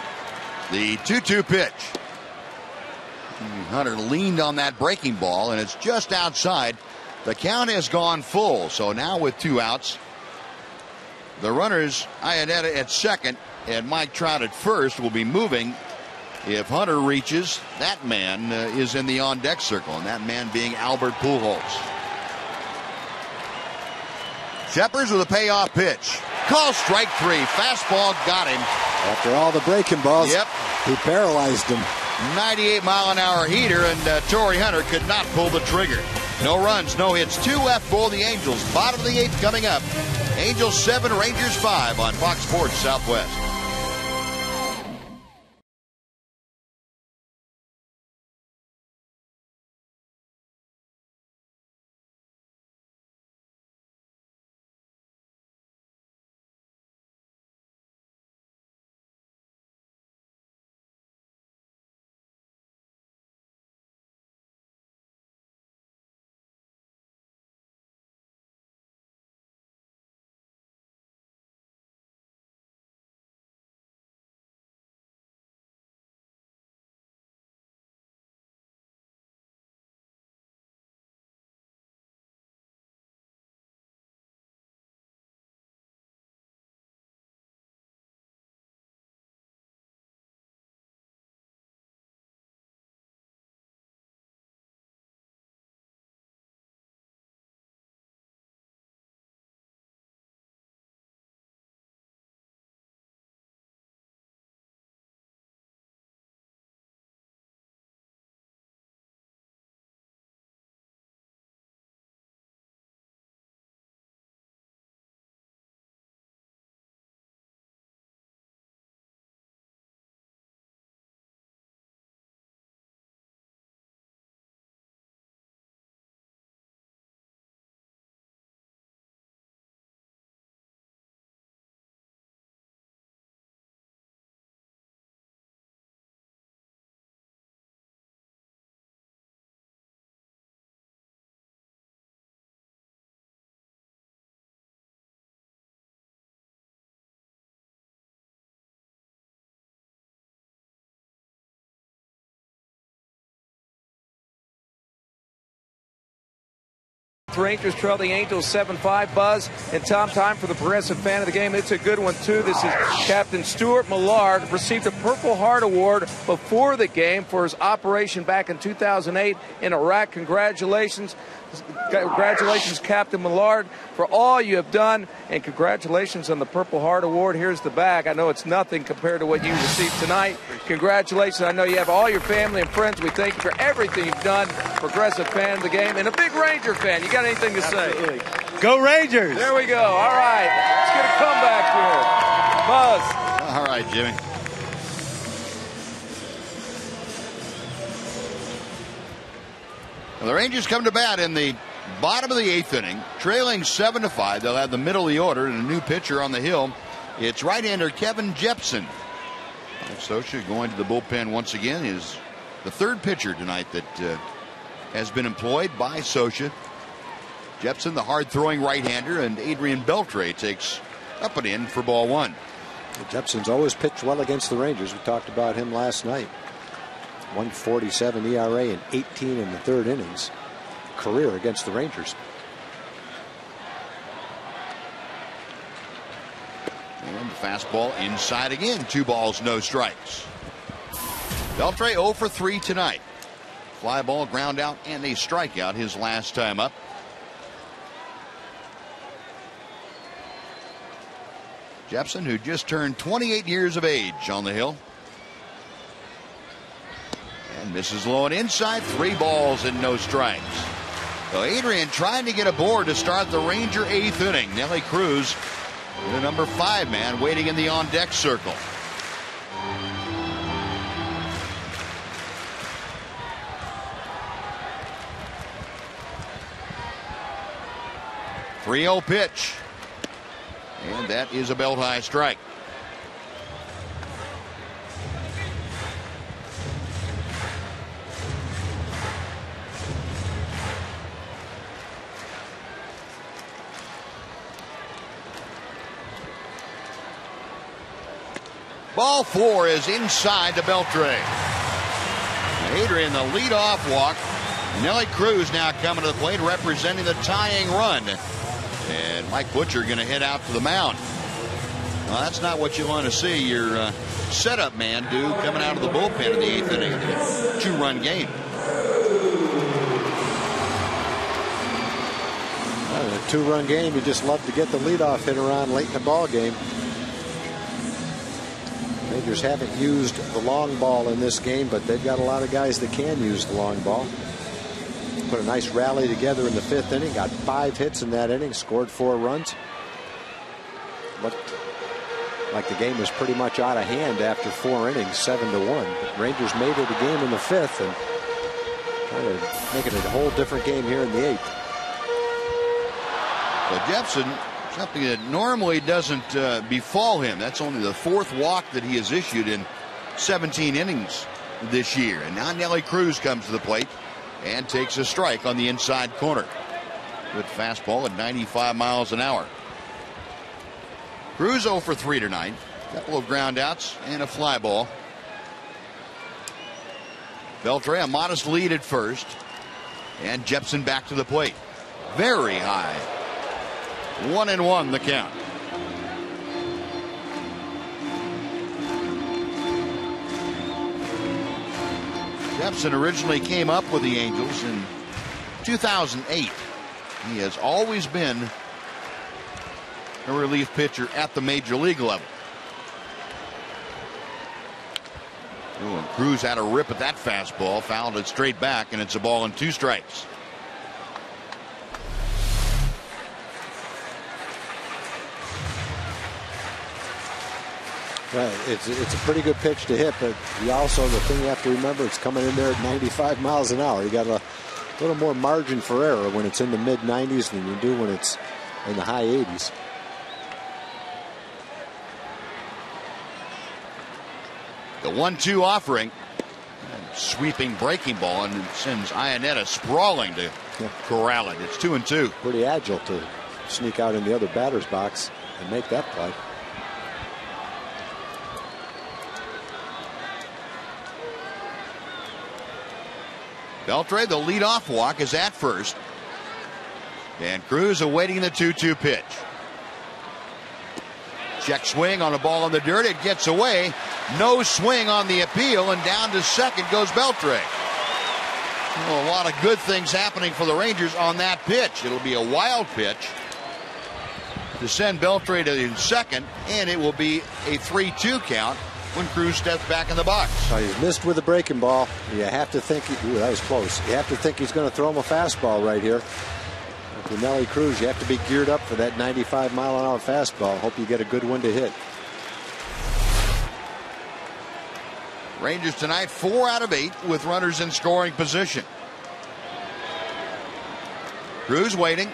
The 2-2 pitch. Hunter leaned on that breaking ball, and it's just outside. The count has gone full, so now with 2 outs, the runners, Iannetta at second and Mike Trout at first, will be moving. If Hunter reaches, that man is in the on-deck circle, and that man being Albert Pujols. Shepard with a payoff pitch. Call strike 3. Fastball got him. After all the breaking balls, yep, he paralyzed him. 98-mile-an-hour heater, and Torrey Hunter could not pull the trigger. No runs, no hits. 2 left for the Angels. Bottom of the 8th coming up. Angels 7, Rangers 5 on Fox Sports Southwest. 6. Rangers trail the Angels 7-5. Buzz and Tom, time for the Progressive Fan of the Game. It's a good one, too. This is Captain Stuart Millard. Received a Purple Heart Award before the game for his operation back in 2008 in Iraq. Congratulations. Congratulations, Captain Millard, for all you have done, and congratulations on the Purple Heart Award. Here's the bag. I know it's nothing compared to what you received tonight. Congratulations. I know you have all your family and friends. We thank you for everything you've done. Progressive Fan of the Game and a big Ranger fan. You got anything to say? Go Rangers! There we go. All right. Let's get a comeback here. Buzz. All right, Jimmy. Well, the Rangers come to bat in the bottom of the 8th inning, trailing 7-5. They'll have the middle of the order and a new pitcher on the hill. It's right-hander Kevin Jepson. Socha going to the bullpen once again is the third pitcher tonight that has been employed by Socha. Jepson, the hard-throwing right-hander, and Adrian Beltre takes up and in for ball 1. Jepson's always pitched well against the Rangers. We talked about him last night. 1.47 ERA and 18 in the 3rd innings. Career against the Rangers. And the fastball inside again. 2 balls, no strikes. Beltre 0 for 3 tonight. Fly ball, ground out, and a strikeout his last time up. Jepson, who just turned 28 years of age on the hill. And misses low and inside. 3 balls and no strikes. So Adrian trying to get aboard to start the Ranger 8th inning. Nelly Cruz, the number 5 man, waiting in the on-deck circle. .30 pitch. And that is a belt high strike. Ball 4 is inside to Beltre. Adrian, the leadoff walk. Nelly Cruz now coming to the plate representing the tying run. And Mike Butcher going to head out to the mound. Well, that's not what you want to see your setup man do coming out of the bullpen in the 8th inning. A 2-run game. Well, in a 2-run game, you just love to get the leadoff hit around late in the ball game. Rangers haven't used the long ball in this game, but they've got a lot of guys that can use the long ball. Put a nice rally together in the 5th inning. Got 5 hits in that inning. Scored 4 runs. Looked like the game was pretty much out of hand after 4 innings, 7-1. Rangers made it a game in the 5th and kind of making it a whole different game here in the 8th. Well, Jepson, something that normally doesn't befall him. That's only the 4th walk that he has issued in 17 innings this year. And now Nelly Cruz comes to the plate and takes a strike on the inside corner. Good fastball at 95 miles an hour. Cruz 0 for 3 tonight. Couple of ground outs and a fly ball. Beltre a modest lead at first. And Jepson back to the plate. Very high. 1-1 the count. Jepson originally came up with the Angels in 2008. He has always been a relief pitcher at the major league level. Ooh, and Cruz had a rip at that fastball, fouled it straight back, and it's a ball and 2 strikes. Right, it's a pretty good pitch to hit, but you also, the thing you have to remember, it's coming in there at 95 miles an hour. You got a little more margin for error when it's in the mid-90s than you do when it's in the high 80s. The 1-2 offering, sweeping breaking ball, and it sends Ionetta sprawling to corral it. It's 2-2. Pretty agile to sneak out in the other batter's box and make that play. Beltre, the leadoff walk, is at first. And Cruz awaiting the 2-2 pitch. Check swing on a ball in the dirt. It gets away. No swing on the appeal, and down to second goes Beltre. Well, a lot of good things happening for the Rangers on that pitch. It'll be a wild pitch to send Beltre to second, and it will be a 3-2 count when Cruz steps back in the box. He's missed with a breaking ball. You have to think, that was close. You have to think he's going to throw him a fastball right here. For Nelly Cruz, you have to be geared up for that 95-mile-an-hour fastball. Hope you get a good one to hit. Rangers tonight 4 out of 8 with runners in scoring position. Cruz waiting,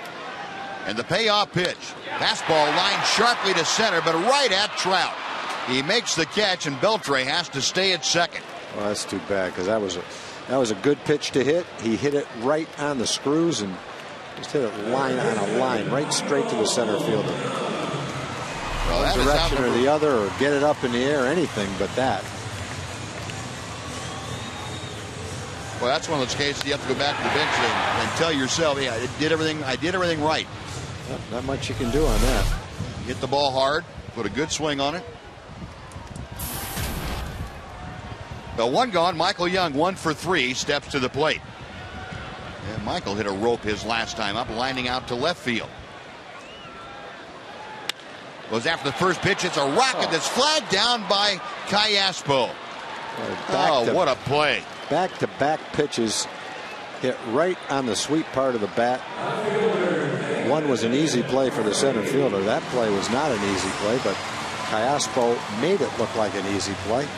and the payoff pitch. Fastball lined sharply to center, but right at Trout. He makes the catch, and Beltre has to stay at second. Well, that's too bad, because that was a good pitch to hit. He hit it right on the screws and just hit it line on a line, right straight to the center fielder. Well, one direction or the other, or get it up in the air, anything but that. Well, that's one of those cases you have to go back to the bench and tell yourself, yeah, I did everything right. Not much you can do on that. Hit the ball hard, put a good swing on it. Well, one gone. Michael Young, 1 for 3, steps to the plate. And Michael hit a rope his last time up, lining out to left field. Goes after the first pitch. It's a rocket that's flagged down by Callaspo. What a play. Back-to-back pitches hit right on the sweet part of the bat. One was an easy play for the center fielder. That play was not an easy play, but Callaspo made it look like an easy play.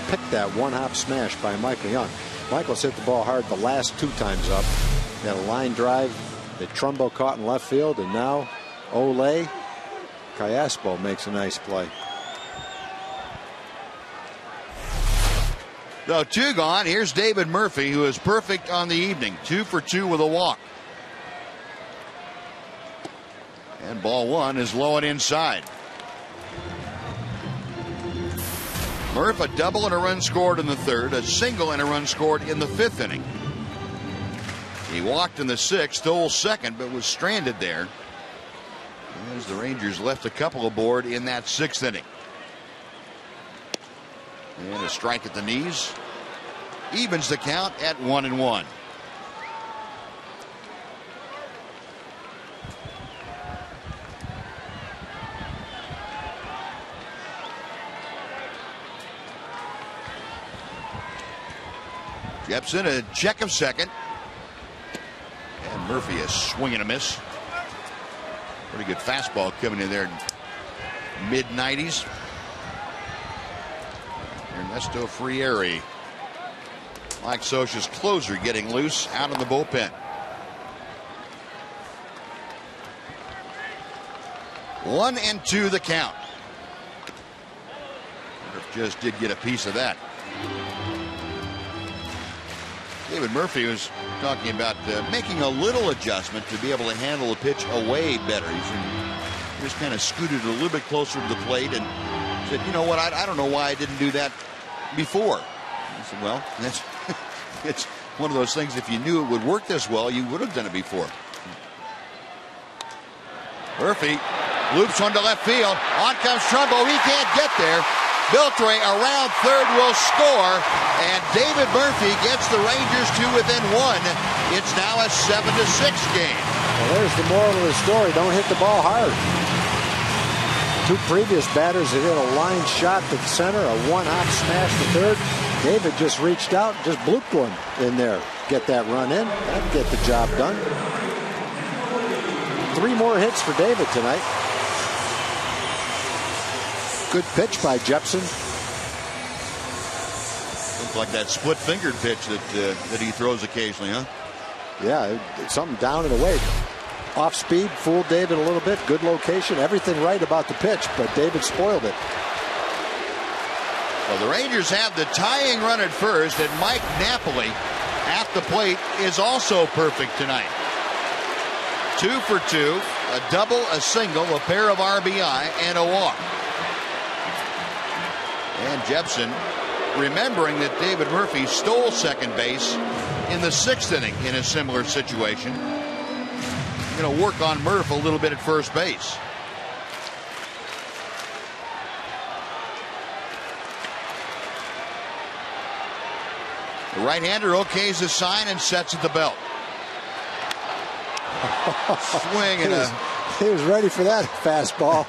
Picked that one-hop smash by Michael Young. Michael's hit the ball hard the last 2 times up. He had a line drive that Trumbo caught in left field, and now Ole Callaspo makes a nice play. So 2 gone. Here's David Murphy, who is perfect on the evening. 2 for 2 with a walk. And ball 1 is low and inside. Murph, a double and a run scored in the 3rd, a single and a run scored in the 5th inning. He walked in the 6th, stole second, but was stranded there as the Rangers left a couple aboard in that 6th inning. And a strike at the knees evens the count at 1-1. Jepson a check of second. And Murphy a swing and a miss. Pretty good fastball coming in there. Mid-90s. Ernesto Frieri, Mike Scioscia's closer, getting loose out of the bullpen. 1-2 the count. Murph just did get a piece of that. David Murphy was talking about making a little adjustment to be able to handle the pitch away better. He just kind of scooted a little bit closer to the plate and said, you know what, I don't know why I didn't do that before. I said, well, it's one of those things, if you knew it would work this well, you would have done it before. Murphy loops one to left field. On comes Trumbo. He can't get there. Beltre around third will score, and David Murphy gets the Rangers to within 1. It's now a 7-6 game. Well, there's the moral of the story. Don't hit the ball hard. 2 previous batters have hit a line shot to the center, a one-hop smash to third. David just reached out and just blooped one in there. Get that run in. That'd get the job done. 3 more hits for David tonight. Good pitch by Jepson. Looks like that split-fingered pitch that he throws occasionally, huh? Yeah, something down and away. Off speed, fooled David a little bit. Good location, everything right about the pitch, but David spoiled it. Well, the Rangers have the tying run at first, and Mike Napoli at the plate is also perfect tonight. 2 for 2, a double, a single, a pair of RBI, and a walk. And Jepson, remembering that David Murphy stole second base in the 6th inning in a similar situation. going to work on Murph a little bit at first base. The right-hander okays the sign and sets at the belt. Swing and he was ready for that fastball.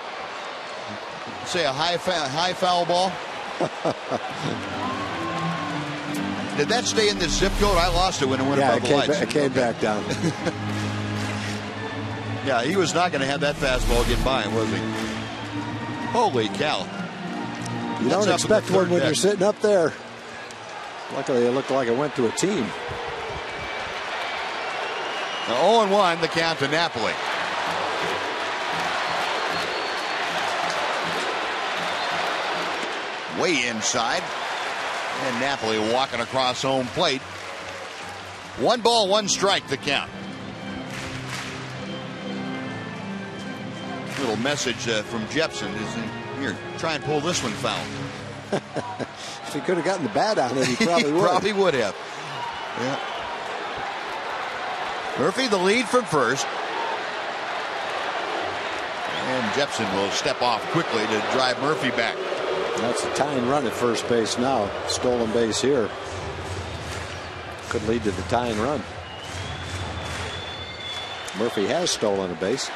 Say a high foul ball. Did that stay in the zip code? I lost it when it went above the lights. It came back down. Yeah, he was not going to have that fastball get by him, was he? Holy cow. You don't expect one when you're sitting up there. Luckily, it looked like it went to a team. Now 0-1, the count to Napoli. Way inside. And Napoli walking across home plate. 1 ball, 1 strike, the count. Little message from Jepson is here, try and pull this one foul. If he could have gotten the bat on it, he probably would. Probably would have. Yeah. Murphy the lead from first. And Jepson will step off quickly to drive Murphy back. That's a tying run at first base now. Stolen base here. Could lead to the tying run. Murphy has stolen a base.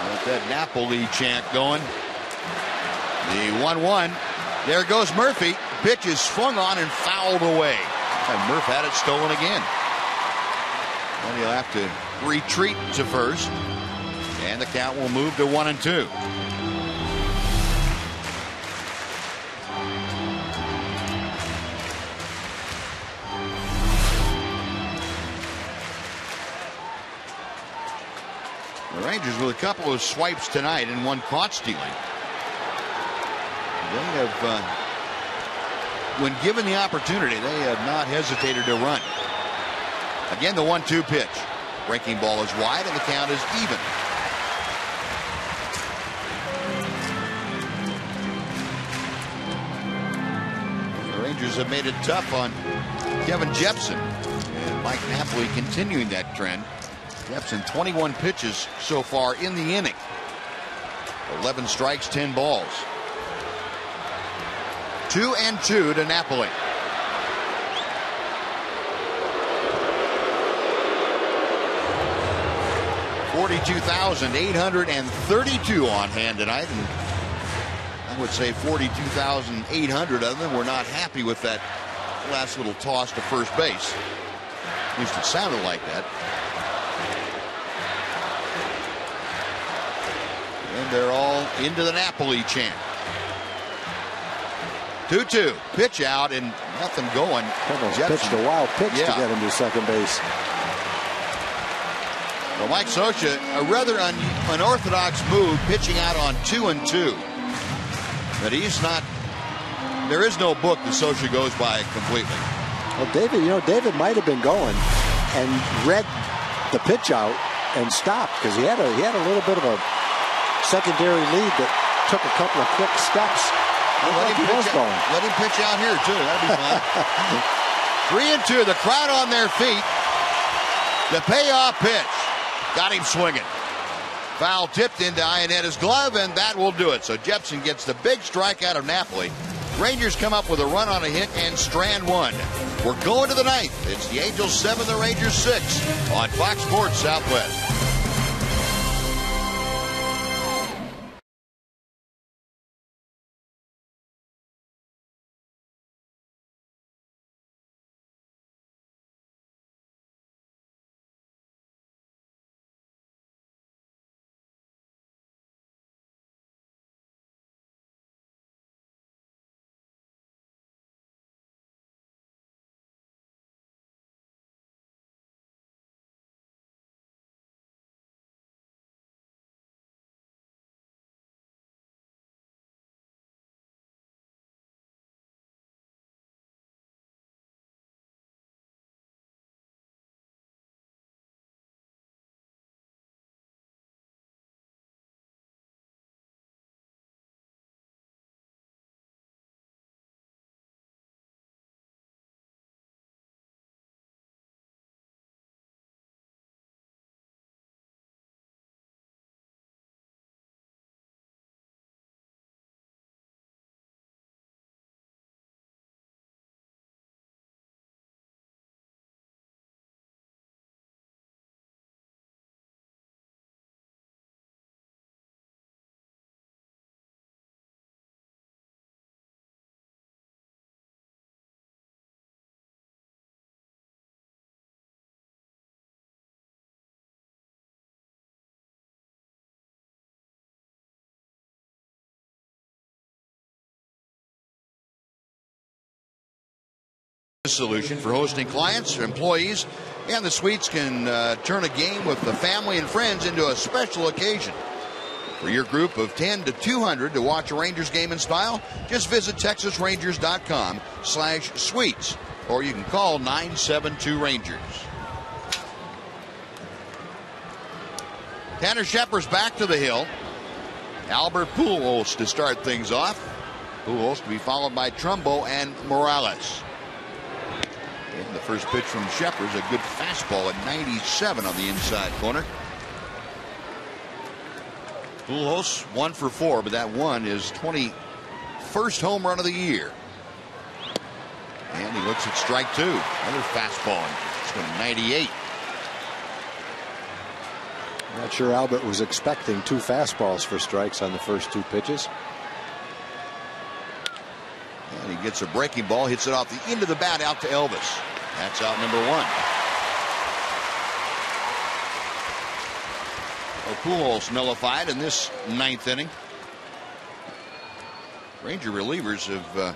With that Napoli chant going. The 1-1. There goes Murphy. Pitch is swung on and fouled away. And Murph had it stolen again. And he'll have to retreat to first. And the count will move to 1-2. The Rangers with a couple of swipes tonight and one caught stealing. They have, when given the opportunity, they have not hesitated to run. Again, the 1-2 pitch. Breaking ball is wide and the count is even. The Rangers have made it tough on Kevin Jepson. And Mike Napoli continuing that trend. Jepson 21 pitches so far in the inning. 11 strikes, 10 balls. 2-2 to Napoli. $42,832 on hand tonight, and I would say 42,800 of them were not happy with that last little toss to first base. At least it sounded like that. And they're all into the Napoli chant. 2-2. Pitch out and nothing going. Pitched a wild pitch to get him to second base. Well, Mike Scioscia, a rather unorthodox move, pitching out on 2-2. But he's not. There is no book that Scioscia goes by completely. Well, David might have been going and read the pitch out and stopped because he had a little bit of a secondary lead that took a couple of quick steps. Let him pitch out here too. That'd be fun. 3-2. The crowd on their feet. The payoff pitch got him swinging. Foul tipped into Ionetta's glove, and that will do it. So Jepson gets the big strike out of Napoli. Rangers come up with a run on a hit and strand one. We're going to the ninth. It's the Angels 7, the Rangers 6 on Fox Sports Southwest. Solution for hosting clients, employees, and the suites can turn a game with the family and friends into a special occasion. For your group of 10 to 200 to watch a Rangers game in style, just visit TexasRangers.com/suites, or you can call 972-RANGERS. Tanner Shepard's back to the hill. Albert Pujols to start things off. Pujols to be followed by Trumbo and Morales. And the first pitch from Shepard's a good fastball at 97 on the inside corner. Pujols 1 for 4, but that one is 21st home run of the year. And he looks at strike 2. Another fastball, and it's going to 98. Not sure Albert was expecting 2 fastballs for strikes on the first 2 pitches. And he gets a breaking ball, hits it off the end of the bat out to Elvis. That's out number 1. Pujols nullified in this 9th inning. Ranger relievers have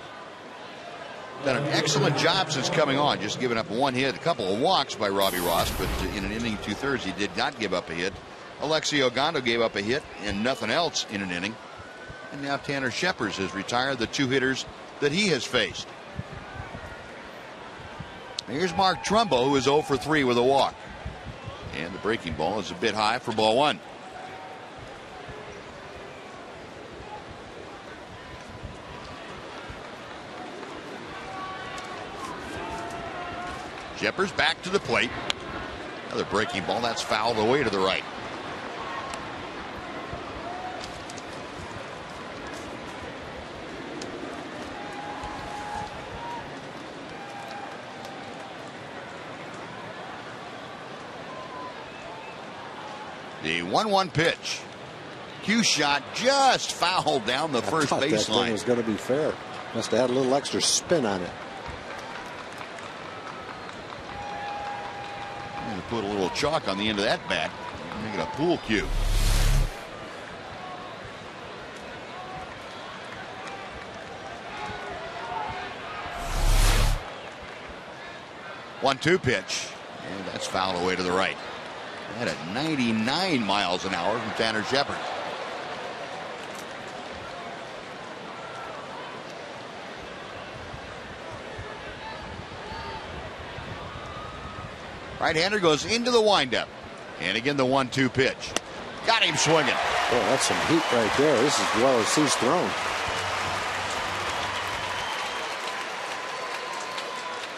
done an excellent job since coming on, just giving up 1 hit, a couple of walks by Robbie Ross, but in an inning 2/3 he did not give up a hit. Alexi Ogando gave up a hit and nothing else in an inning. And now Tanner Shepard has retired the 2 hitters that he has faced. Here's Mark Trumbo, who is 0 for 3 with a walk. And the breaking ball is a bit high for ball 1. Shepard's back to the plate. Another breaking ball, that's fouled away to the right. The 1-1 pitch. Cue shot just fouled down the first baseline. That thing was going to be fair. Must have had a little extra spin on it. I'm going to put a little chalk on the end of that bat. Make it a pool cue. One-two pitch, and that's fouled away to the right. That at 99 miles an hour from Tanner Shepard. Right-hander goes into the windup, and again the 1-2 pitch. Got him swinging. Oh, that's some heat right there. This is as well as he's thrown.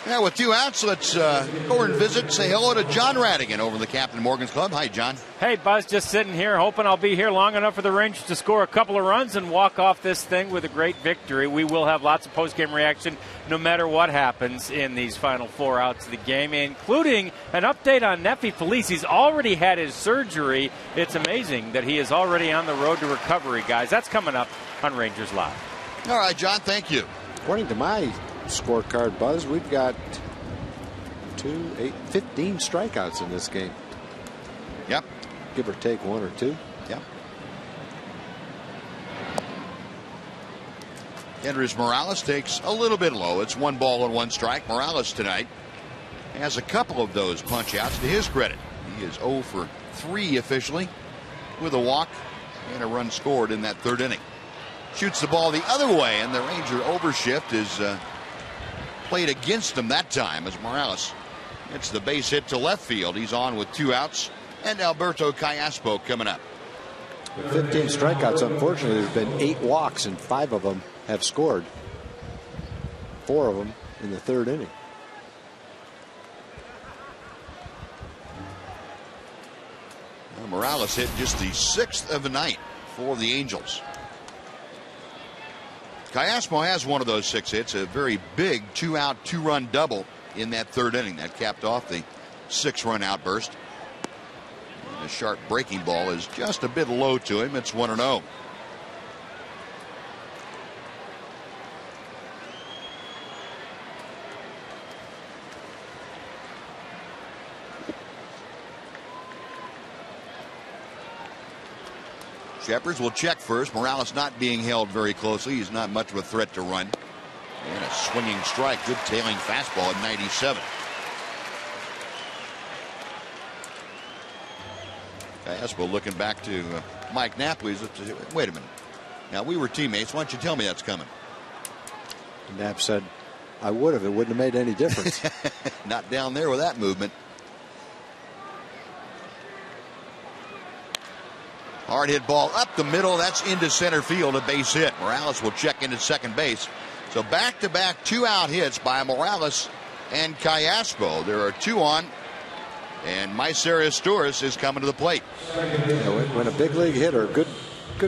Yeah, with 2 outs, let's go and say hello to John Radigan over in the Captain Morgan's Club. Hi, John. Hey, Buzz, just sitting here hoping I'll be here long enough for the Rangers to score a couple of runs and walk off this thing with a great victory. We will have lots of post-game reaction no matter what happens in these final 4 outs of the game, including an update on Nefi Felice. He's already had his surgery. It's amazing that he is already on the road to recovery, guys. That's coming up on Rangers Live. All right, John, thank you. According to my scorecard, Buzz, we've got 15 strikeouts in this game. Yep. Give or take 1 or 2. Yep. Andres Morales takes a little bit low. It's 1 ball and 1 strike. Morales tonight has a couple of those punch outs to his credit. He is 0 for 3 officially with a walk and a run scored in that 3rd inning. Shoots the ball the other way, and the Ranger overshift is played against him that time as Morales hits the base hit to left field. He's on with 2 outs, and Alberto Callaspo coming up. With 15 strikeouts, unfortunately, there's been 8 walks, and 5 of them have scored. 4 of them in the 3rd inning. Well, Morales hit just the 6th of the night for the Angels. Callaspo has one of those 6 hits, a very big 2-out, 2-run double in that 3rd inning. That capped off the 6-run outburst. And the sharp breaking ball is just a bit low to him. It's 1-0. Shepard will check first. Morales not being held very closely. He's not much of a threat to run. And a swinging strike. Good tailing fastball at 97. Espo looking back to Mike Napoli. Wait a minute. Now, we were teammates. Why don't you tell me that's coming? Knapp said, I would have. It wouldn't have made any difference. Not down there with that movement. Hard hit ball up the middle. That's into center field. A base hit. Morales will check into second base. So back-to-back 2-out hits by Morales and Callaspo. There are 2 on. And Mycerius Torres is coming to the plate. When a big league hitter, good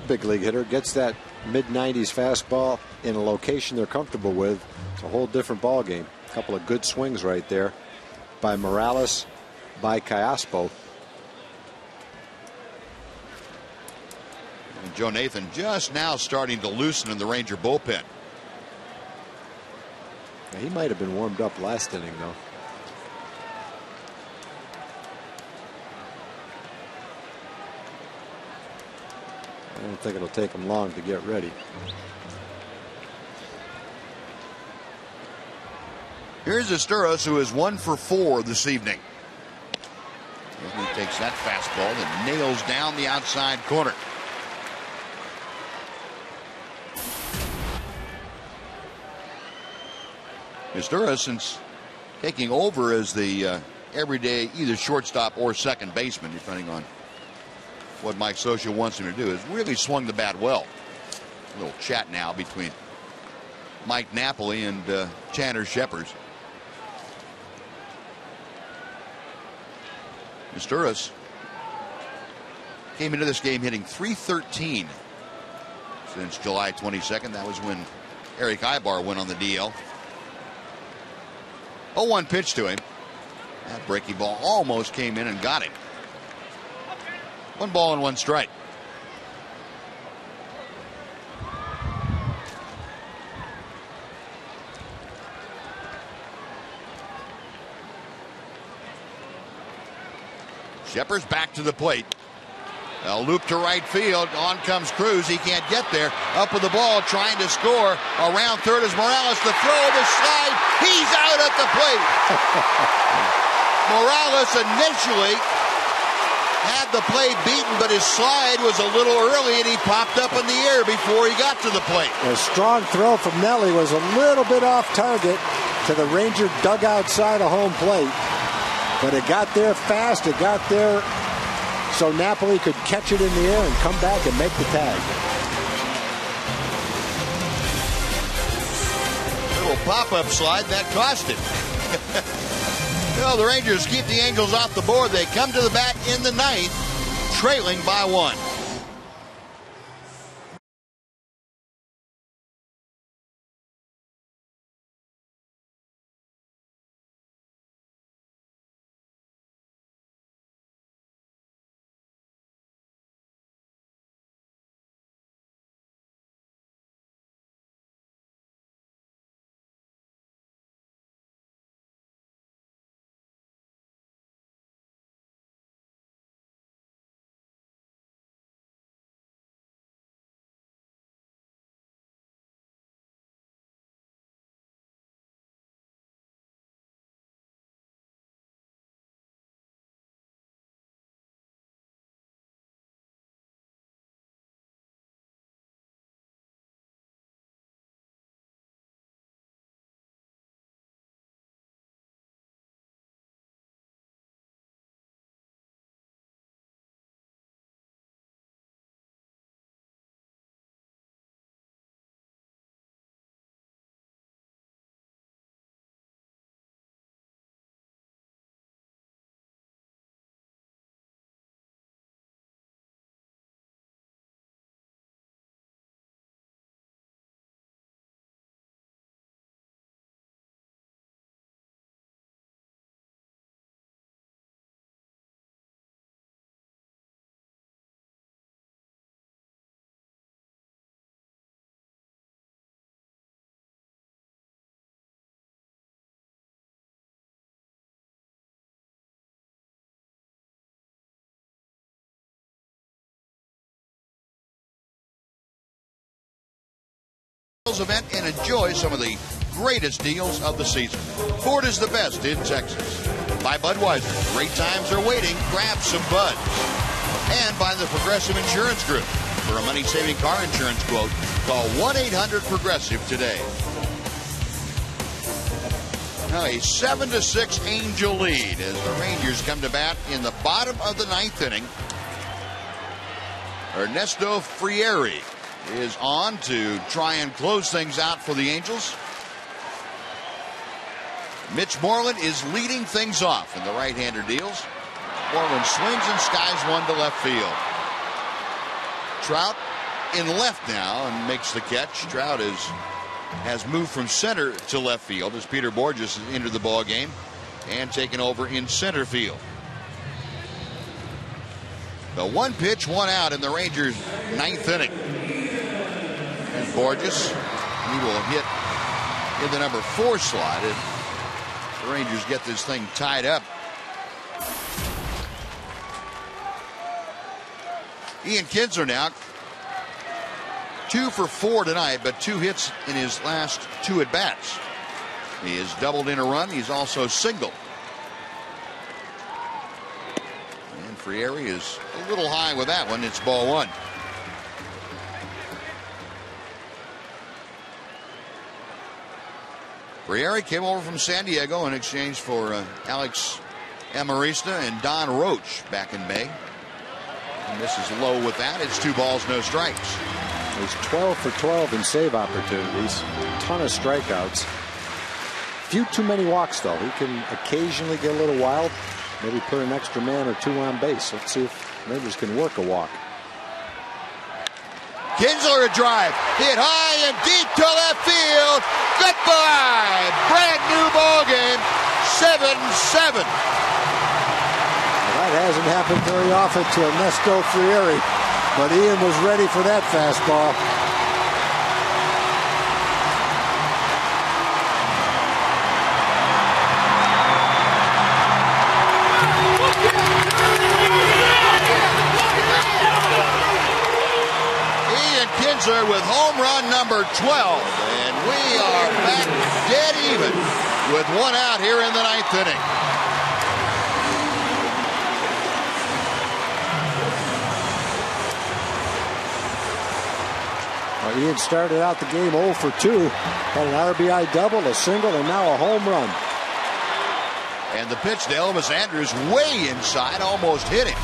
big league hitter, gets that mid-90s fastball in a location they're comfortable with, it's a whole different ball game. A couple of good swings right there by Morales, by Callaspo. And Joe Nathan just now starting to loosen in the Ranger bullpen. He might have been warmed up last inning, though. I don't think it'll take him long to get ready. Here's Asturos, who is 1 for 4 this evening. And he takes that fastball and nails down the outside corner. Asturos, since taking over as the everyday either shortstop or second baseman, depending on what Mike Scioscia wants him to do, has really swung the bat well. A little chat now between Mike Napoli and Chandler Shepherd. Asturos came into this game hitting .313 since July 22nd. That was when Eric Ibar went on the DL. 0-1 pitch to him. That breaking ball almost came in and got him. 1 ball and 1 strike. Shepherd's back to the plate. A loop to right field. On comes Cruz. He can't get there. Up with the ball, trying to score. Around third is Morales. The throw, the slide. He's out at the plate. Morales initially had the play beaten, but his slide was a little early, and he popped up in the air before he got to the plate. A strong throw from Nelly was a little bit off target to the Ranger dugout side of home plate. But it got there fast. It got there so Napoli could catch it in the air and come back and make the tag. Little pop-up slide, that cost him. Well, the Rangers keep the Angels off the board. They come to the bat in the 9th, trailing by 1. Event and enjoy some of the greatest deals of the season. Ford is the best in Texas. By Budweiser, great times are waiting. Grab some Bud. And by the Progressive Insurance Group. For a money-saving car insurance quote, call 1-800-PROGRESSIVE today. Now a 7-6 Angel lead as the Rangers come to bat in the bottom of the 9th inning. Ernesto Frieri is on to try and close things out for the Angels. Mitch Moreland is leading things off in the right-hander deals. Moreland swings and skies one to left field. Trout in left now and makes the catch. Trout has moved from center to left field as Peter Borges has entered the ball game and taken over in center field. The 1 pitch, 1 out in the Rangers' 9th inning. And Borges, he will hit in the number 4 slot if the Rangers get this thing tied up. Ian Kinsler now 2 for 4 tonight, but 2 hits in his last 2 at-bats. He has doubled in a run. He's also singled. And Frieri is a little high with that one. It's ball 1. Frieri came over from San Diego in exchange for Alex Amarista and Don Roach back in May. And this is low with that. It's 2 balls, no strikes. He's 12 for 12 in save opportunities. A ton of strikeouts. Few too many walks, though. He can occasionally get a little wild. Maybe put an extra man or 2 on base. Let's see if Rangers can work a walk. Kinsler a drive. Hit high and deep to left field. Goodbye. Brand new ball game. 7-7. That hasn't happened very often to Ernesto Frieri, but Ian was ready for that fastball. Ian Kinsler with home run number 12, and we are back dead even with 1 out here in the 9th inning. Ian started out the game 0 for 2. Had an RBI double, a single, and now a home run. And the pitch to Elvis Andrus way inside, almost hit him.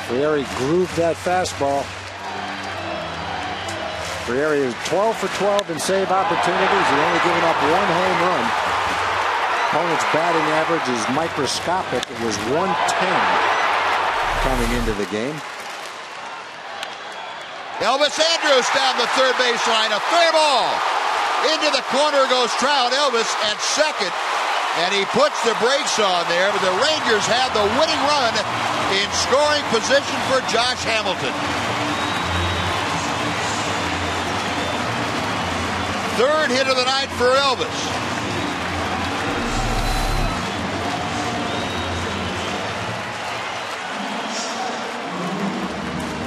Frieri grooved that fastball. Frieri is 12 for 12 in save opportunities. He's only given up 1 home run. Opponent's batting average is microscopic. It was 110 coming into the game. Elvis Andrus down the third baseline. A fair ball. Into the corner goes Trout. Elvis at second. And he puts the brakes on there. But the Rangers have the winning run in scoring position for Josh Hamilton. Third hit of the night for Elvis.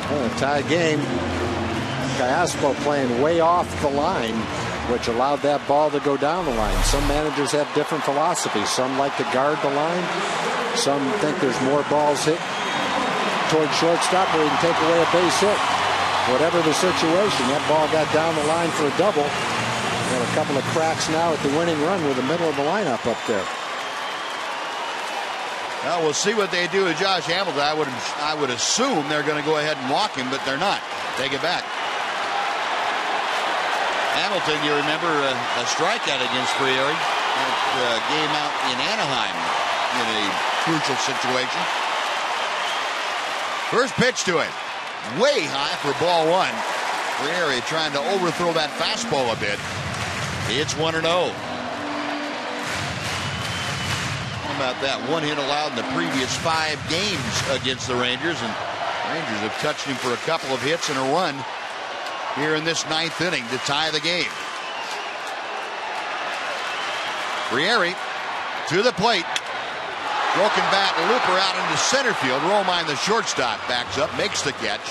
A tie game. Callaspo playing way off the line, which allowed that ball to go down the line. Some managers have different philosophies. Some like to guard the line. Some think there's more balls hit toward shortstop where he can take away a base hit. Whatever the situation, that ball got down the line for a double. And a couple of cracks now at the winning run with the middle of the lineup up there. Well, we'll see what they do with Josh Hamilton. I would assume they're going to go ahead and walk him, but they're not. Take it back. Hamilton, you remember a strikeout against Frieri. That game out in Anaheim in a crucial situation. First pitch to him. Way high for ball 1. Frieri trying to overthrow that fastball a bit. It's 1-0. How about that? 1 hit allowed in the previous 5 games against the Rangers, and the Rangers have touched him for a couple of hits and a run here in this 9th inning to tie the game. Frieri to the plate. Broken bat, looper out into center field. Romine, the shortstop, backs up, makes the catch.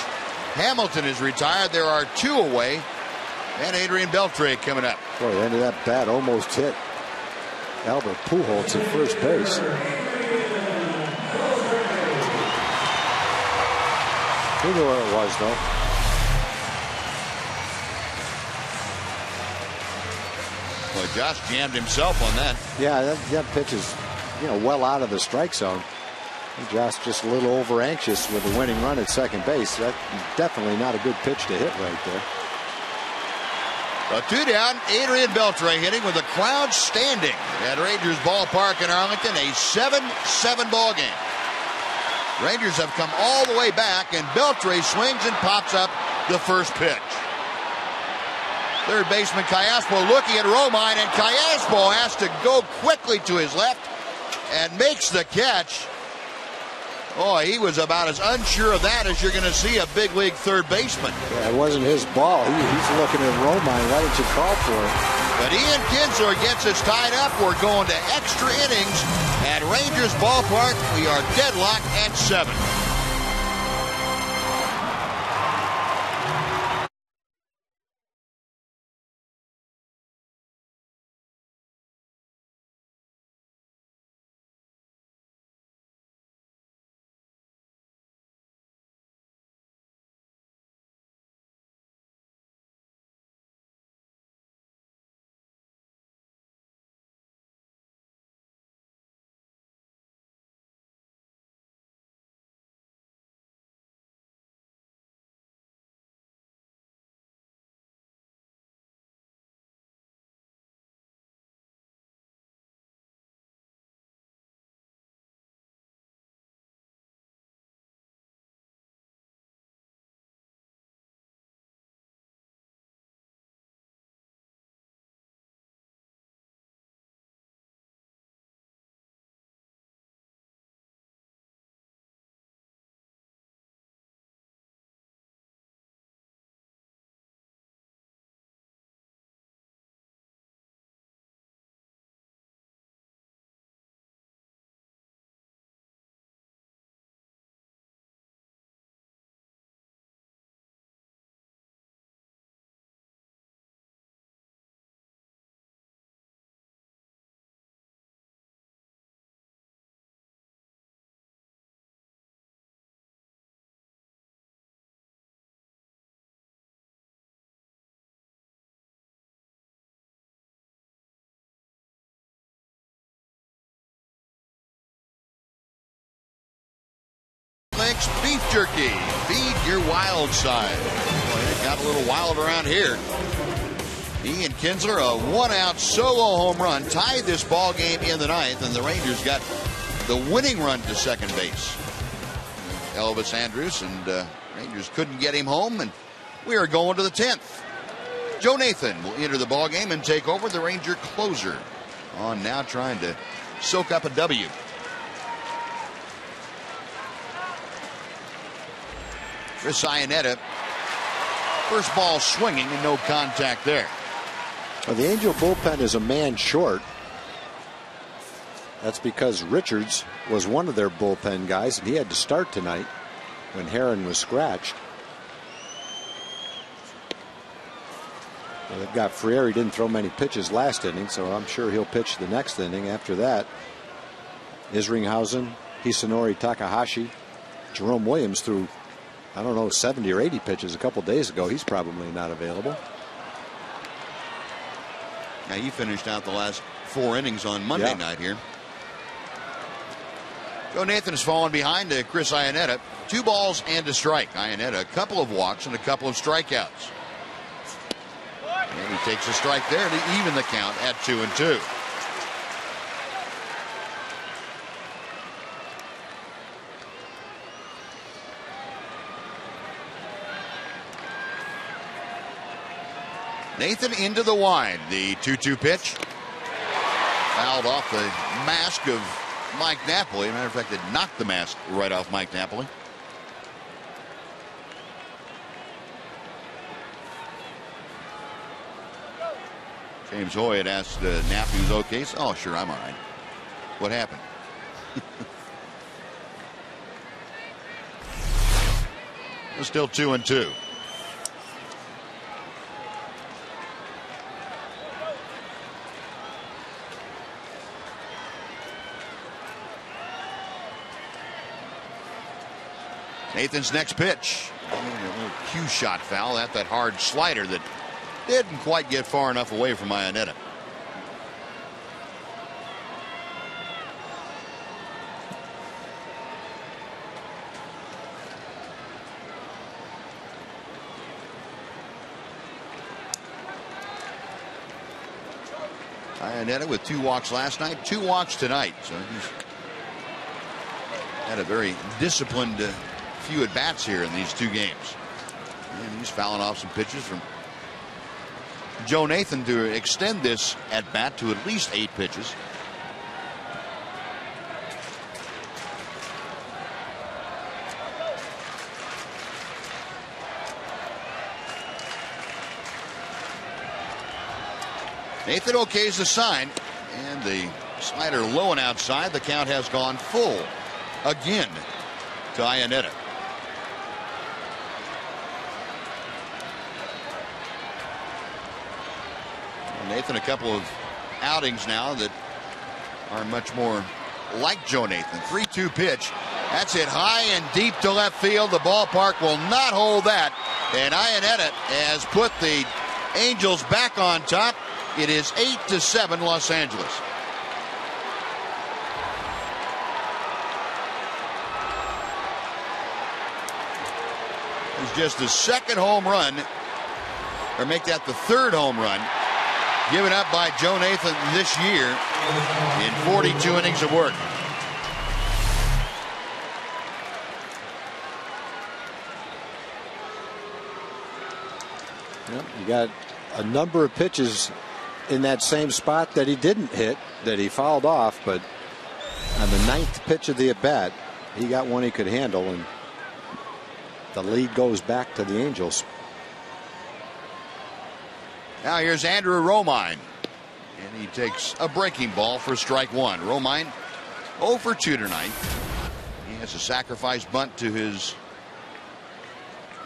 Hamilton is retired. There are 2 away And Adrian Beltre coming up. Boy, the end of that bat almost hit Albert Pujols at first base. He knew where it was, though. Boy, Josh jammed himself on that. Yeah, that pitch is, well out of the strike zone. And Josh just a little over anxious with the winning run at second base. That's definitely not a good pitch to hit right there. So 2 down, Adrian Beltre hitting with the crowd standing at Rangers Ballpark in Arlington. A 7-7 ball game. Rangers have come all the way back, and Beltre swings and pops up the first pitch. Third baseman Callaspo looking at Romine, and Callaspo has to go quickly to his left and makes the catch. Oh, he was about as unsure of that as you're going to see a big league third baseman. Yeah, it wasn't his ball. He's looking at Romine. Why didn't you call for it? But Ian Kinsler gets us tied up. We're going to extra innings at Rangers Ballpark. We are deadlocked at 7. Beef jerky. Feed your wild side. Boy, it got a little wild around here. Ian Kinsler, a 1-out solo home run, tied this ball game in the 9th, and the Rangers got the winning run to second base. Elvis Andrus, and Rangers couldn't get him home, and we are going to the 10th. Joe Nathan will enter the ball game and take over, the Ranger closer. On now trying to soak up a W. Chris Iannetta, first ball swinging and no contact there. Well, the Angel bullpen is a man short. That's because Richards was one of their bullpen guys, and he had to start tonight when Herron was scratched. Well, they've got Freire. He didn't throw many pitches last inning, so I'm sure he'll pitch the next inning. After that, Isringhausen, Hisanori Takahashi, Jerome Williams threw, I don't know, 70 or 80 pitches a couple days ago. He's probably not available. Now he finished out the last 4 innings on Monday night here. Joe Nathan has fallen behind to Chris Iannetta. 2 balls and a strike. Iannetta, a couple of walks and a couple of strikeouts. And he takes a strike there to even the count at 2-2. Nathan into the wide. The 2-2 pitch. Fouled off the mask of Mike Napoli. As a matter of fact, it knocked the mask right off Mike Napoli. James Hoy had asked Knapp if he was okay. So, oh, sure, I'm all right. What happened? It's still 2-2. Nathan's next pitch. A little cue shot foul. That hard slider that didn't quite get far enough away from Iannetta. Iannetta with 2 walks last night, 2 walks tonight. So he's had a very disciplined few at bats here in these 2 games. And he's fouling off some pitches from Joe Nathan to extend this at bat to at least 8 pitches. Nathan okays the sign, and the slider low and outside. The count has gone full again to Iannetta. Nathan, a couple of outings now that are much more like Joe Nathan. 3-2 pitch. That's hit high and deep to left field. The ballpark will not hold that. And Iannetta has put the Angels back on top. It is 8-7 Los Angeles. It's just the second home run, or make that the third home run, given up by Joe Nathan this year in 42 innings of work. Yep, you got a number of pitches in that same spot that he didn't hit, that he fouled off, but on the 9th pitch of the at bat, he got one he could handle, and the lead goes back to the Angels. Now here's Andrew Romine, and he takes a breaking ball for strike 1. Romine 0 for 2 tonight. He has a sacrifice bunt to his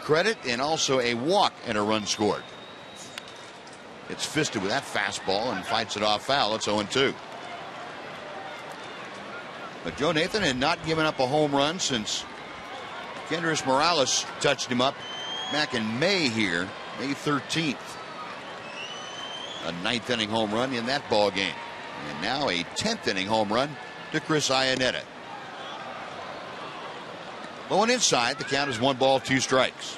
credit, and also a walk and a run scored. It's fisted with that fastball and fights it off foul. It's 0-2. But Joe Nathan had not given up a home run since Kendrys Morales touched him up back in May here, May 13th. A 9th inning home run in that ball game. And now a 10th inning home run to Chris Iannetta. Low and inside, the count is 1 ball, 2 strikes.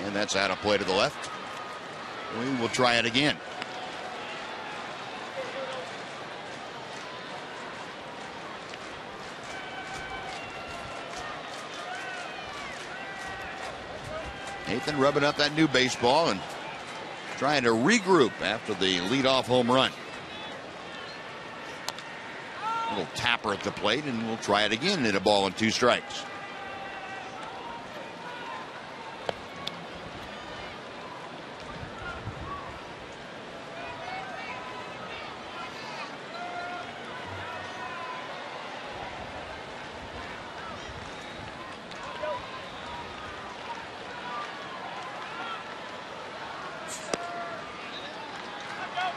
And that's out of play to the left. We will try it again. Nathan rubbing up that new baseball and trying to regroup after the leadoff home run. A little tapper at the plate, and we'll try it again in a ball and 2 strikes.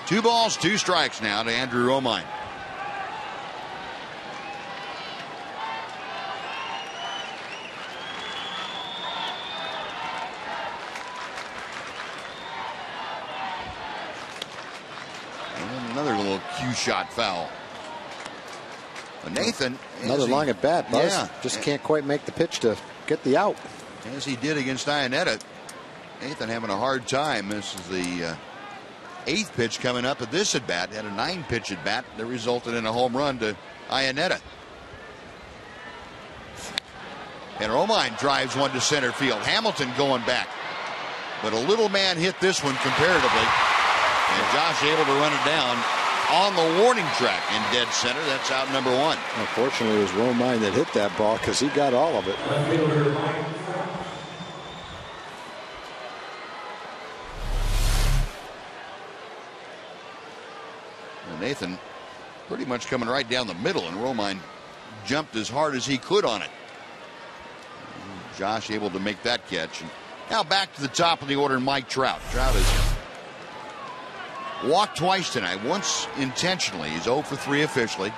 Two balls, 2 strikes now to Andrew Romine. And another little cue shot foul. But Nathan, another long at bat, Buzz. Yeah, just can't quite make the pitch to get the out. As he did against Iannetta. Nathan having a hard time. This is the 8th pitch coming up at this at bat. Had a 9-pitch at bat that resulted in a home run to Iannetta. And Romine drives one to center field. Hamilton going back, but a little man hit this one comparatively, and Josh able to run it down on the warning track in dead center. That's out number 1. Unfortunately, it was Romine that hit that ball because he got all of it. Nathan pretty much coming right down the middle, and Romine jumped as hard as he could on it. Josh able to make that catch. And now back to the top of the order, Mike Trout. Trout has walked twice tonight, once intentionally. He's 0 for 3 officially.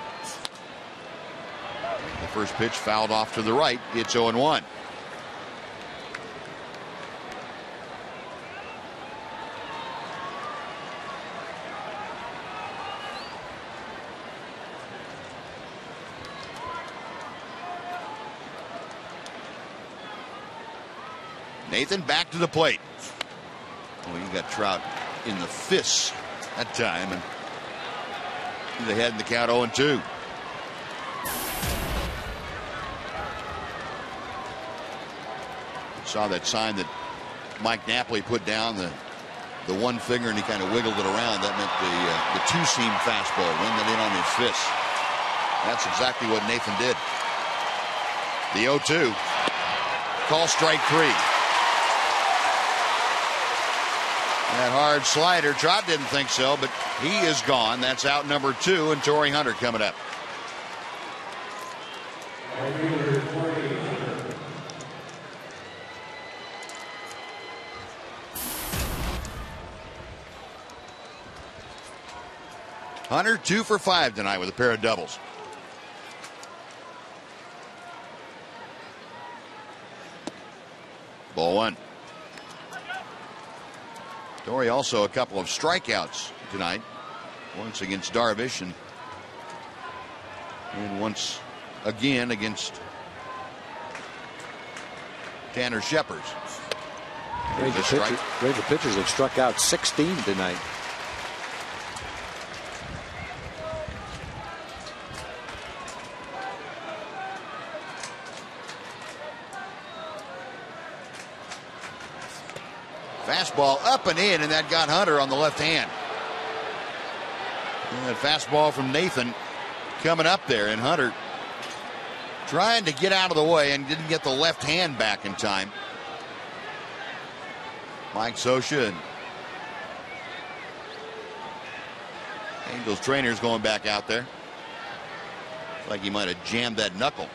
The first pitch fouled off to the right. It's 0-1. Nathan back to the plate. Oh, he got Trout in the fists that time, and he's ahead in the count 0-2. Saw that sign that Mike Napoli put down, the one finger, and he kind of wiggled it around. That meant the two-seam fastball, win that in on his fist. That's exactly what Nathan did. The 0-2. Call strike 3. That hard slider, Trout didn't think so, but he is gone. That's out number 2, and Torrey Hunter coming up. Hunter 2 for 5 tonight with a pair of doubles. Ball 1. Torrey also a couple of strikeouts tonight. Once against Darvish and once again against Tanner Shepard. Ranger pitchers have struck out 16 tonight. Fastball up and in, and that got Hunter on the left hand. And that fastball from Nathan coming up there, and Hunter trying to get out of the way and didn't get the left hand back in time. Mike Scioscia and Angels trainers going back out there. Like he might have jammed that knuckle.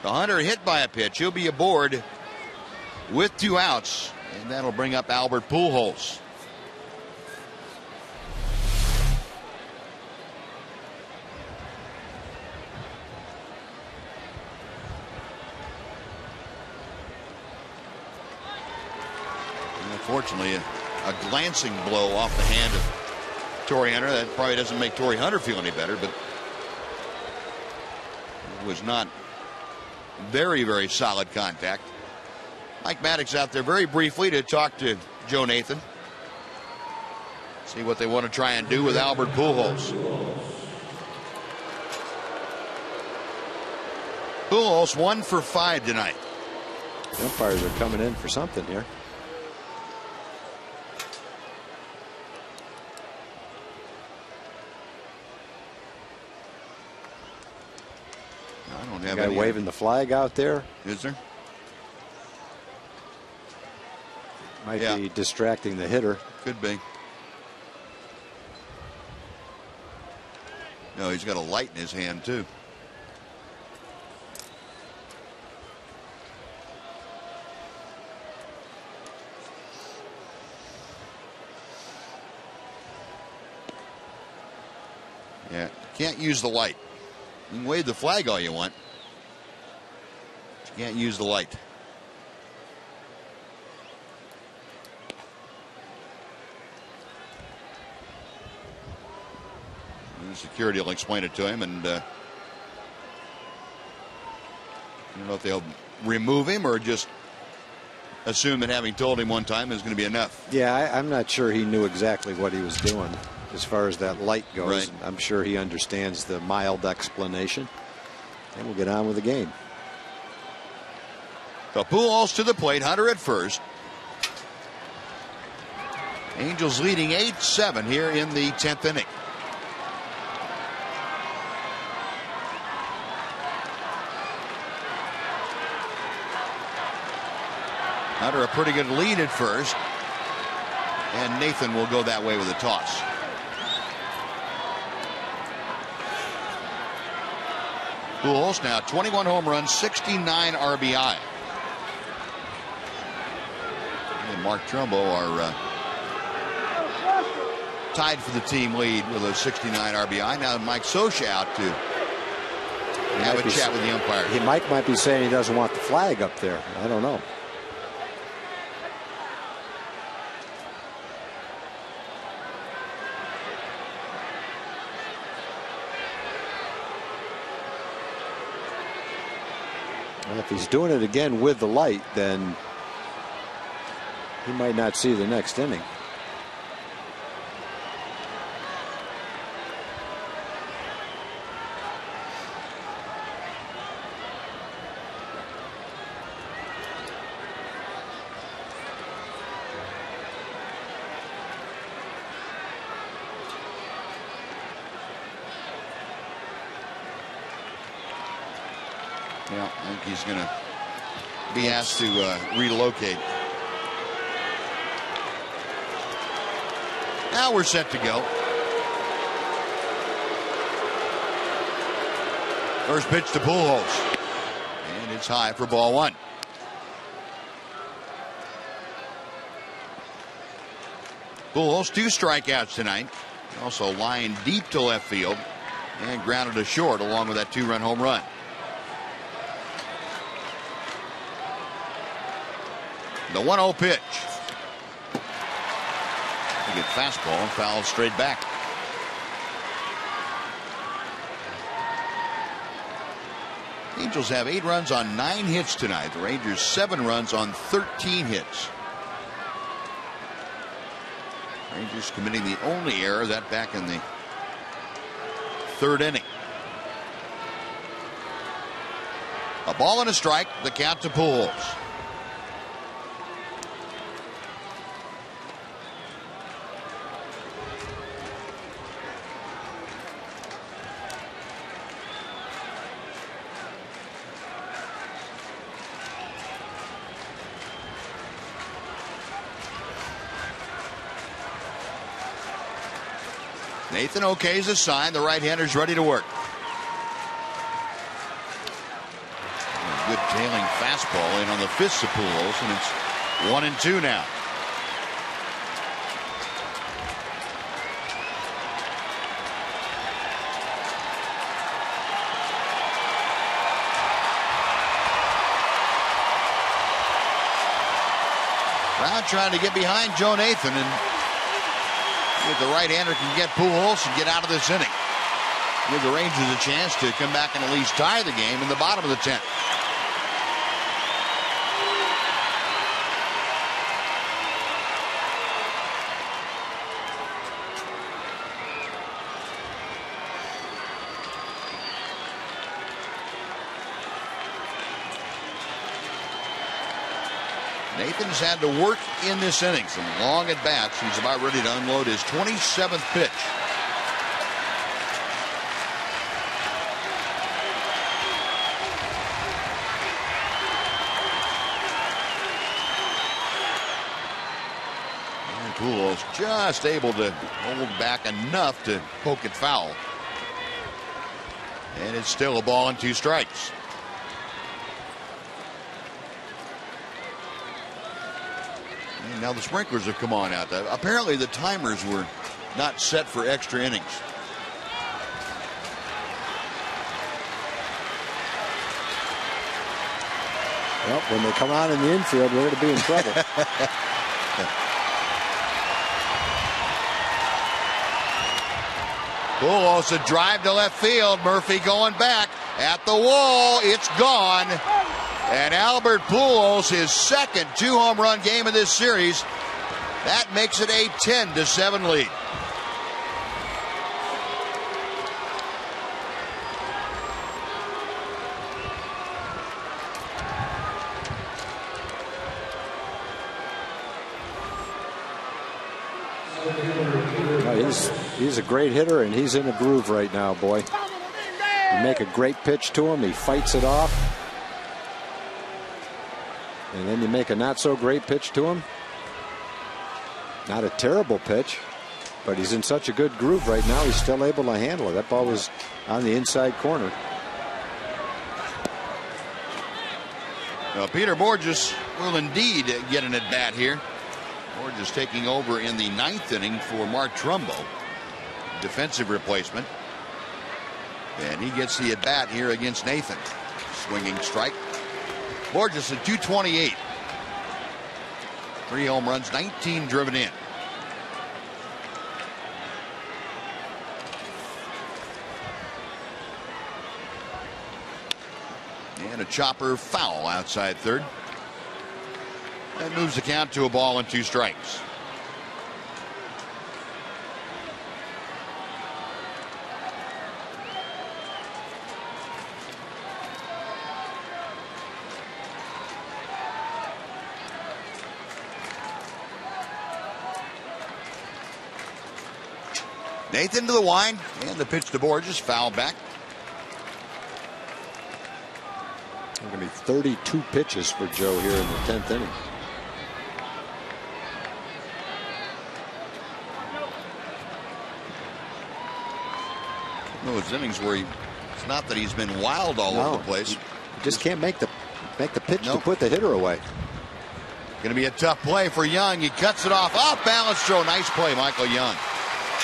The Hunter hit by a pitch. He'll be aboard with 2 outs, and that'll bring up Albert Pujols. And unfortunately, a glancing blow off the hand of Torrey Hunter. That probably doesn't make Torrey Hunter feel any better, but it was not very, very solid contact. Mike Maddox out there very briefly to talk to Joe Nathan. See what they want to try and do with Albert Pujols. Pujols 1 for 5 tonight. The umpires are coming in for something here. I don't have any. Guy waving the flag out there. Is there? Might be distracting the hitter. Could be. No, he's got a light in his hand, too. Yeah, can't use the light. You can wave the flag all you want. But you can't use the light. Security will explain it to him, and I don't know if they'll remove him or just assume that having told him one time is going to be enough. Yeah, I'm not sure he knew exactly what he was doing as far as that light goes. Right. I'm sure he understands the mild explanation, and we'll get on with the game. The Pujols to the plate, Hunter at first. Angels leading 8-7 here in the 10th inning. Hunter a pretty good lead at first, and Nathan will go that way with a toss. Pujols now 21 home runs, 69 RBI. And Mark Trumbo, our tied for the team lead with a 69 RBI. Now Mike Scioscia out to have a chat with the umpire. Mike might be saying he doesn't want the flag up there. I don't know. Well, if he's doing it again with the light, then he might not see the next inning. Yeah, I think he's going to be asked to relocate. Now we're set to go. First pitch to Pujols, and it's high for ball one. Pujols 2 strikeouts tonight. Also lined deep to left field and grounded to short along with that 2-run home run. The 1-0 pitch. A good fastball and fouled straight back. Angels have 8 runs on 9 hits tonight. The Rangers 7 runs on 13 hits. Rangers committing the only error, that back in the 3rd inning. A ball and a strike. The count to Pujols. Nathan okays a sign. The right-hander's ready to work. A good tailing fastball in on the fists of Pujols, and it's 1-2 now. Brown trying to get behind Joe Nathan, and if the right-hander can get Pujols and get out of this inning, give the Rangers a chance to come back and at least tie the game in the bottom of the 10th. Nathan's had to work in this inning. Some long at bats. He's about ready to unload his 27th pitch. And Pujols just able to hold back enough to poke it foul. And it's still a ball and 2 strikes. Now the sprinklers have come on out. Apparently the timers were not set for extra innings. Well, when they come on in the infield, we're going to be in trouble. Pujols a drive to left field. Murphy going back at the wall. It's gone. And Albert Pujols, his second 2-home run game of this series. That makes it a 10-7 lead. He's a great hitter, and he's in a groove right now, boy. You make a great pitch to him, he fights it off. And then you make a not so great pitch to him. Not a terrible pitch, but he's in such a good groove right now, he's still able to handle it. That ball was on the inside corner. Well, Peter Borges will indeed get an at bat here. Borges taking over in the 9th inning for Mark Trumbo, defensive replacement. And he gets the at-bat here against Nathan. Swinging strike. Borges at 228. 3 home runs, 19 driven in. And a chopper foul outside third. That moves the count to a ball and 2 strikes. Nathan to the wind, and the pitch to Borges, foul back. There are going to be 32 pitches for Joe here in the 10th inning. Those innings where it's not that he's been wild all over the place. He just can't make the pitch to put the hitter away. Going to be a tough play for Young. He cuts it off balance throw. Nice play, Michael Young.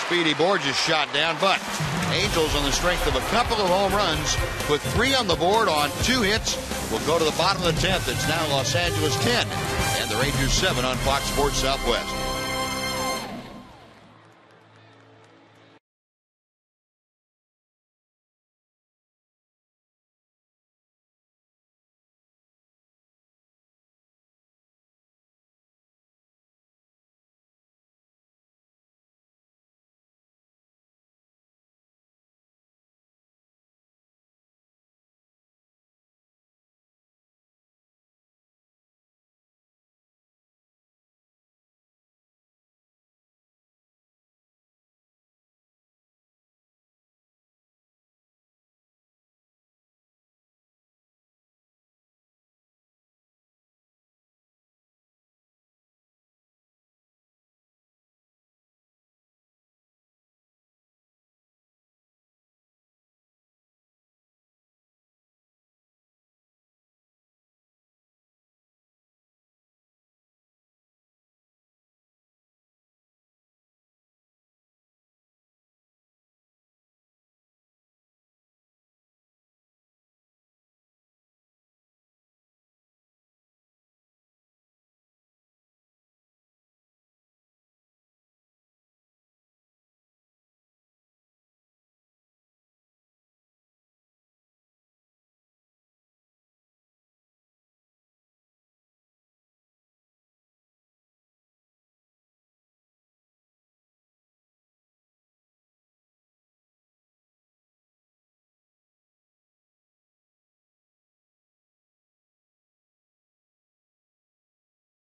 Speedy Borges shot down, but Angels, on the strength of a couple of home runs, put 3 on the board on 2 hits. Will go to the bottom of the 10th. It's now Los Angeles 10 and the Rangers 7 on Fox Sports Southwest.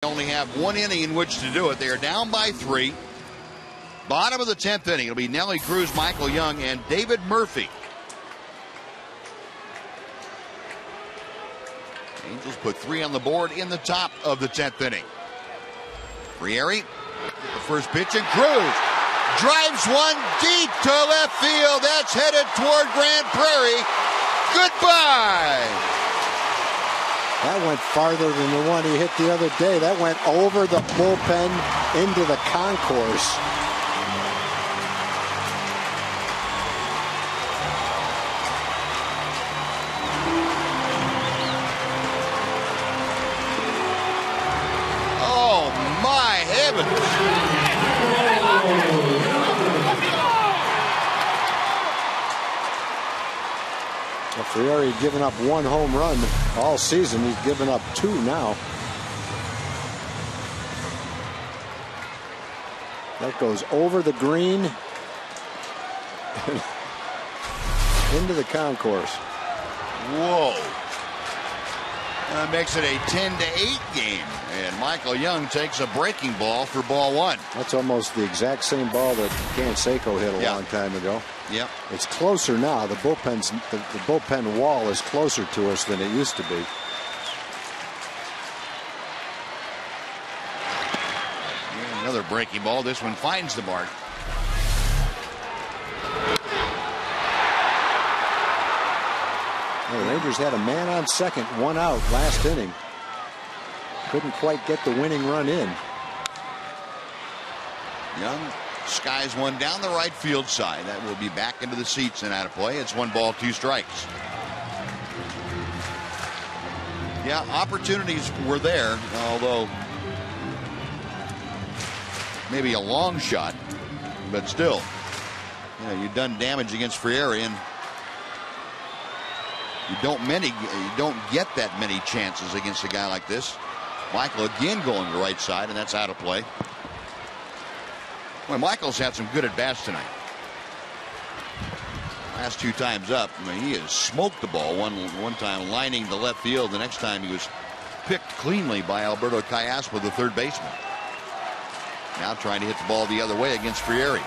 Only have 1 inning in which to do it. They are down by 3. Bottom of the 10th inning. It'll be Nelly Cruz, Michael Young, and David Murphy. Angels put 3 on the board in the top of the 10th inning. Frieri, the first pitch, and Cruz drives one deep to left field. That's headed toward Grand Prairie. Goodbye. That went farther than the one he hit the other day. That went over the bullpen into the concourse. Oh, my heavens. Frieri had given up 1 home run all season. He's given up 2 now. That goes over the green into the concourse. Whoa. That makes it a 10-8 game. And Michael Young takes a breaking ball for ball 1. That's almost the exact same ball that Canseco hit a long time ago. Yep. It's closer now. The bullpen wall is closer to us than it used to be. And another breaking ball. This one finds the mark. The Rangers had a man on second, 1 out last inning. Couldn't quite get the winning run in. Young skies one down the right field side. That will be back into the seats and out of play. It's 1 ball, 2 strikes. Yeah, opportunities were there, although maybe a long shot, but still, you've done damage against Frieri, and you don't get that many chances against a guy like this. Michael again going to the right side, and that's out of play. Well, Michael's had some good at bats tonight. Last 2 times up, he has smoked the ball. One time lining the left field. The next time he was picked cleanly by Alberto Callaspo, the third baseman. Now trying to hit the ball the other way against Frieri.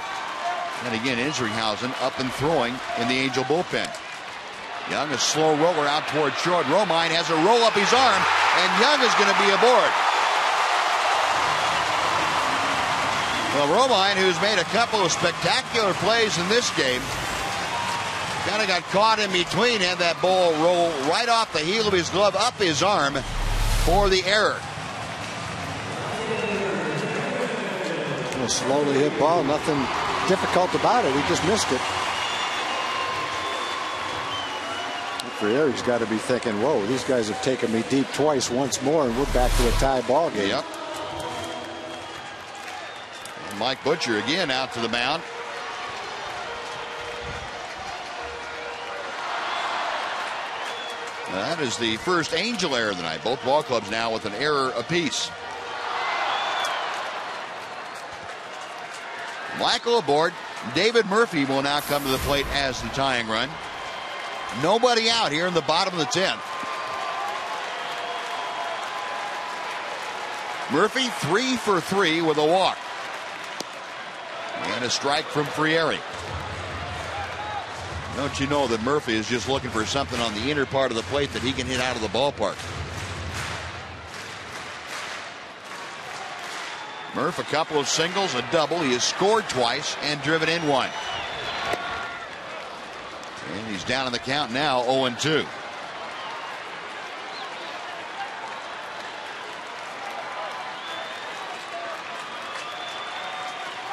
And again, Isringhausen up and throwing in the Angel bullpen. Young, a slow roller out toward short. Romine has a roll up his arm, and Young is going to be aboard. Well, Romine, who's made a couple of spectacular plays in this game, kind of got caught in between, had that ball roll right off the heel of his glove, up his arm for the error. A slowly hit ball, nothing difficult about it. He just missed it. Frieri's got to be thinking, whoa, these guys have taken me deep twice once more, and we're back to a tie ball game. Yep. And Mike Butcher again out to the mound. That is the first Angel error of the night. Both ball clubs now with an error apiece. Michael aboard. David Murphy will now come to the plate as the tying run. Nobody out here in the bottom of the 10th. Murphy 3 for 3 with a walk. And a strike from Frieri. Don't you know that Murphy is just looking for something on the inner part of the plate that he can hit out of the ballpark. Murph, a couple of singles, a double. He has scored twice and driven in 1. And he's down in the count now, 0-2.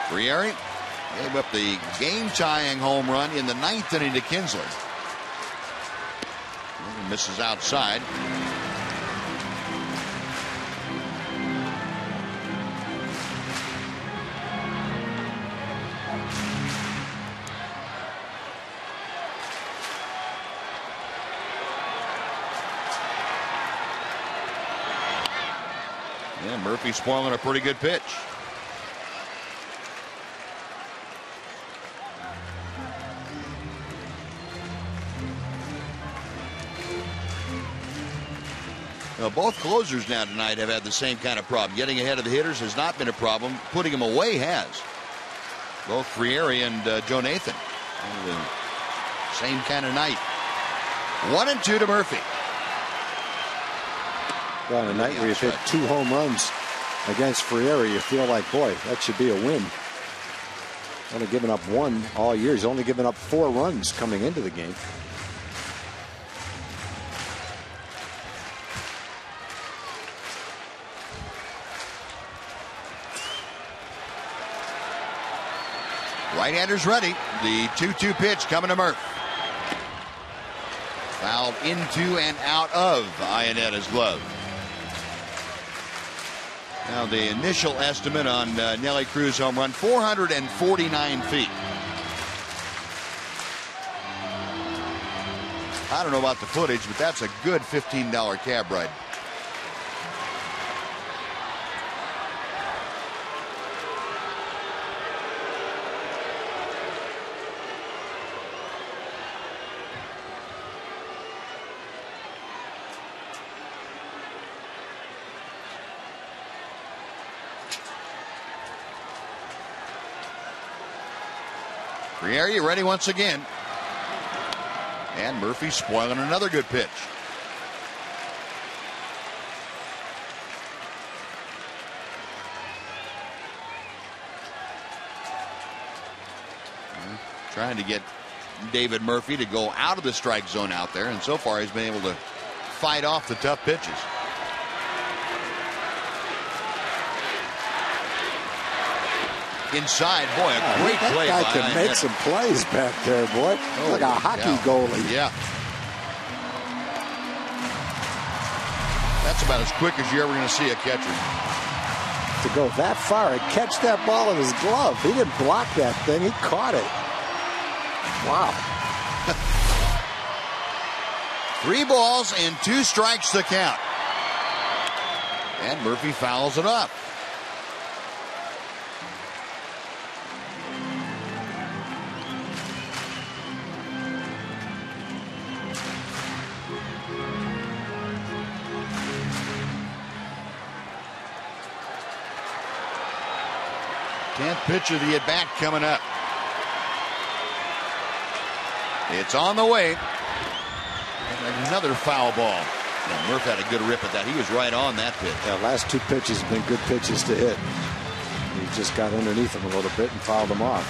Frieri gave up the game-tying home run in the 9th inning to Kinsley. He misses outside. And Murphy spoiling a pretty good pitch. Now, both closers now tonight have had the same kind of problem. Getting ahead of the hitters has not been a problem. Putting them away has. Both Frieri and Joe Nathan. Same kind of night. 1-2 to Murphy. Well, on a night where you've hit 2 home runs against Frieri, you feel like, boy, that should be a win. Only given up 1 all year. He's only given up 4 runs coming into the game. Right-handers ready. The 2-2 pitch coming to Murph. Fouled into and out of Ionetta's glove. Now the initial estimate on Nelly Cruz home run, 449 feet. I don't know about the footage, but that's a good $15 cab ride. Frieri ready once again. And Murphy spoiling another good pitch. Trying to get David Murphy to go out of the strike zone out there, and so far he's been able to fight off the tough pitches. inside. Boy, a great play. That guy can make some plays back there, boy. Like a hockey goalie. Yeah. That's about as quick as you're ever going to see a catcher. To go that far and catch that ball in his glove. He didn't block that thing. He caught it. Wow. 3 balls and 2 strikes to count. And Murphy fouls it up. Tenth pitch of the at-bat coming up. It's on the way. And another foul ball. Yeah, Murph had a good rip at that. He was right on that pitch. Yeah, last 2 pitches have been good pitches to hit. He just got underneath him a little bit and fouled him off.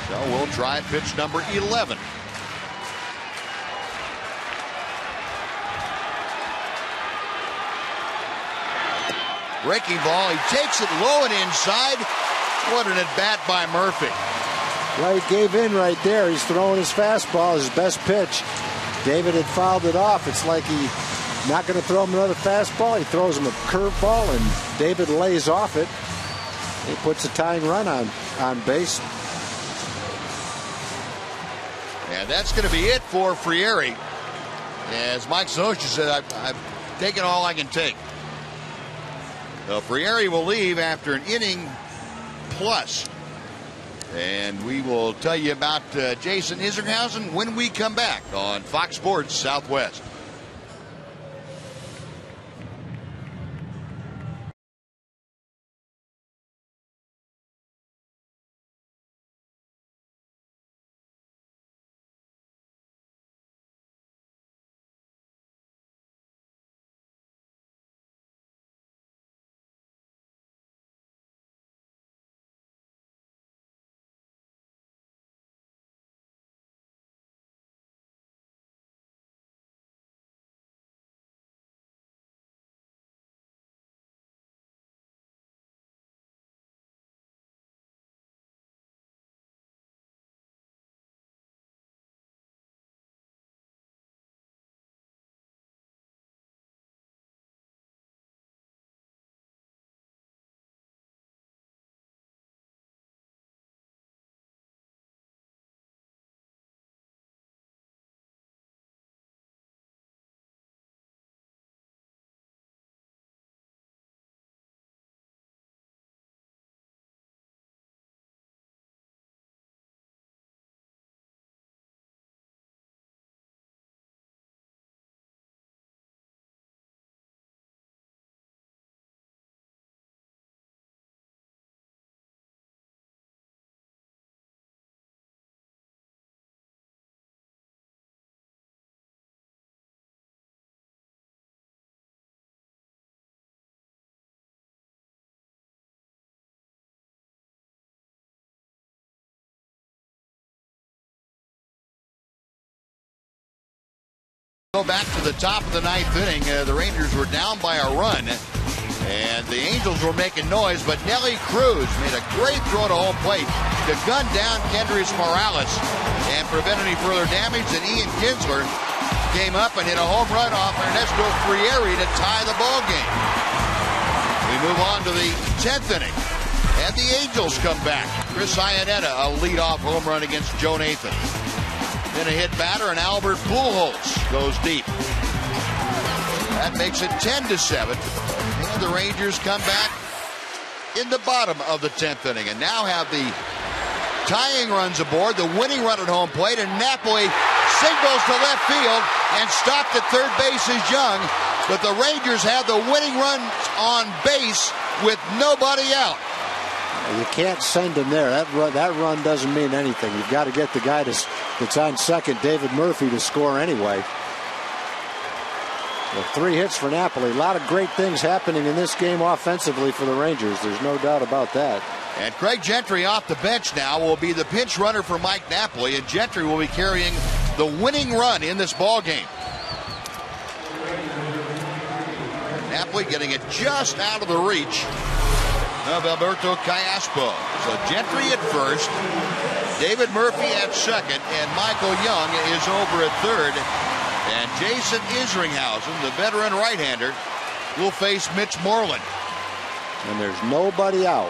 So we'll try pitch number 11. Breaking ball. He takes it low and inside. What an at-bat by Murphy. Well, he gave in right there. He's throwing his fastball, his best pitch. David had fouled it off. It's like he's not going to throw him another fastball. He throws him a curveball, and David lays off it. He puts a tying run on base. And that's going to be it for Frieri. As Mike Zosha said, I've taken all I can take. Frieri will leave after an inning plus. And we will tell you about Jason Isringhausen when we come back on Fox Sports Southwest. Go back to the top of the 9th inning. The Rangers were down by a run, and the Angels were making noise, but Nelly Cruz made a great throw to home plate to gun down Kendrys Morales and prevent any further damage. And Ian Kinsler came up and hit a home run off Ernesto Frieri to tie the ball game. We move on to the 10th inning, and the Angels come back. Chris Iannetta, a leadoff home run against Joe Nathan. Then a hit batter, and Albert Pujols goes deep. That makes it 10-7. And the Rangers come back in the bottom of the 10th inning and now have the tying runs aboard, the winning run at home plate, and Napoli signals to left field, and stopped at third base is Young. But the Rangers have the winning run on base with nobody out. You can't send him there. That run doesn't mean anything. You've got to get the guy that's on second, David Murphy, to score anyway. Well, 3 hits for Napoli. A lot of great things happening in this game offensively for the Rangers. There's no doubt about that. And Craig Gentry off the bench now will be the pinch runner for Mike Napoli, and Gentry will be carrying the winning run in this ball game. Napoli getting it just out of the reach of Alberto Callaspo. So Gentry at first, David Murphy at second, and Michael Young is over at third. And Jason Isringhausen, the veteran right-hander, will face Mitch Moreland. And there's nobody out.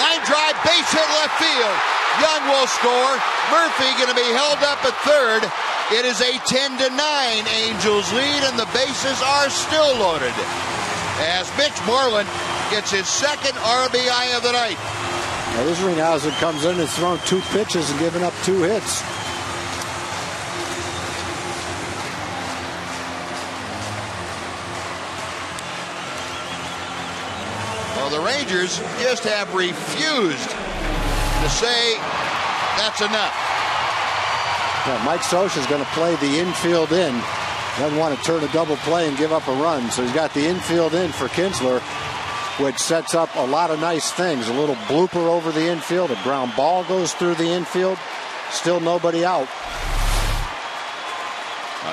Line drive, base hit left field. Young will score. Murphy going to be held up at third. It is a 10-9 Angels lead, and the bases are still loaded as Mitch Moreland gets his second RBI of the night. Now, Isringhausen comes in and has thrown 2 pitches and given up 2 hits. Well, the Rangers just have refused to say that's enough. Yeah, Mike Scioscia's going to play the infield in. Doesn't want to turn a double play and give up a run. So he's got the infield in for Kinsler, which sets up a lot of nice things. A little blooper over the infield. A ground ball goes through the infield. Still nobody out.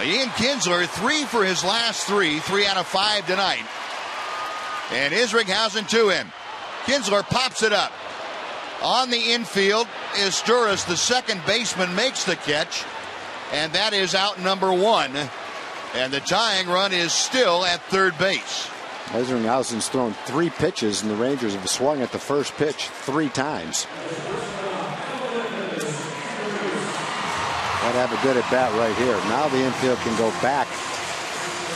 Ian Kinsler, 3 for his last 3 out of 5 tonight. And Isringhausen to him. Kinsler pops it up. On the infield is Sturas, the second baseman, makes the catch. And that is out number 1. And the tying run is still at third base. Isringhausen's thrown 3 pitches, and the Rangers have swung at the first pitch 3 times. Got to have a good at bat right here. Now the infield can go back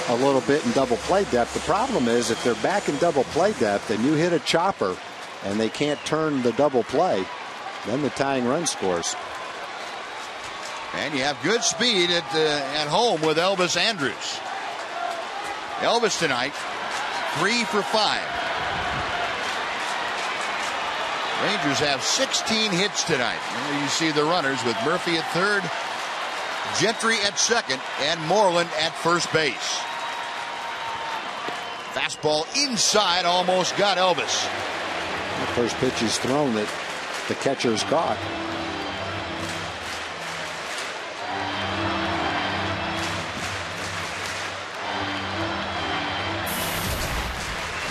a little bit in double play depth. The problem is if they're back in double play depth and you hit a chopper and they can't turn the double play, then the tying run scores. And you have good speed at home with Elvis Andrus. Elvis tonight, 3 for 5. Rangers have 16 hits tonight. There you see the runners with Murphy at third, Gentry at second, and Moreland at first base. Fastball inside, almost got Elvis. The first pitch he's thrown that the catcher's caught.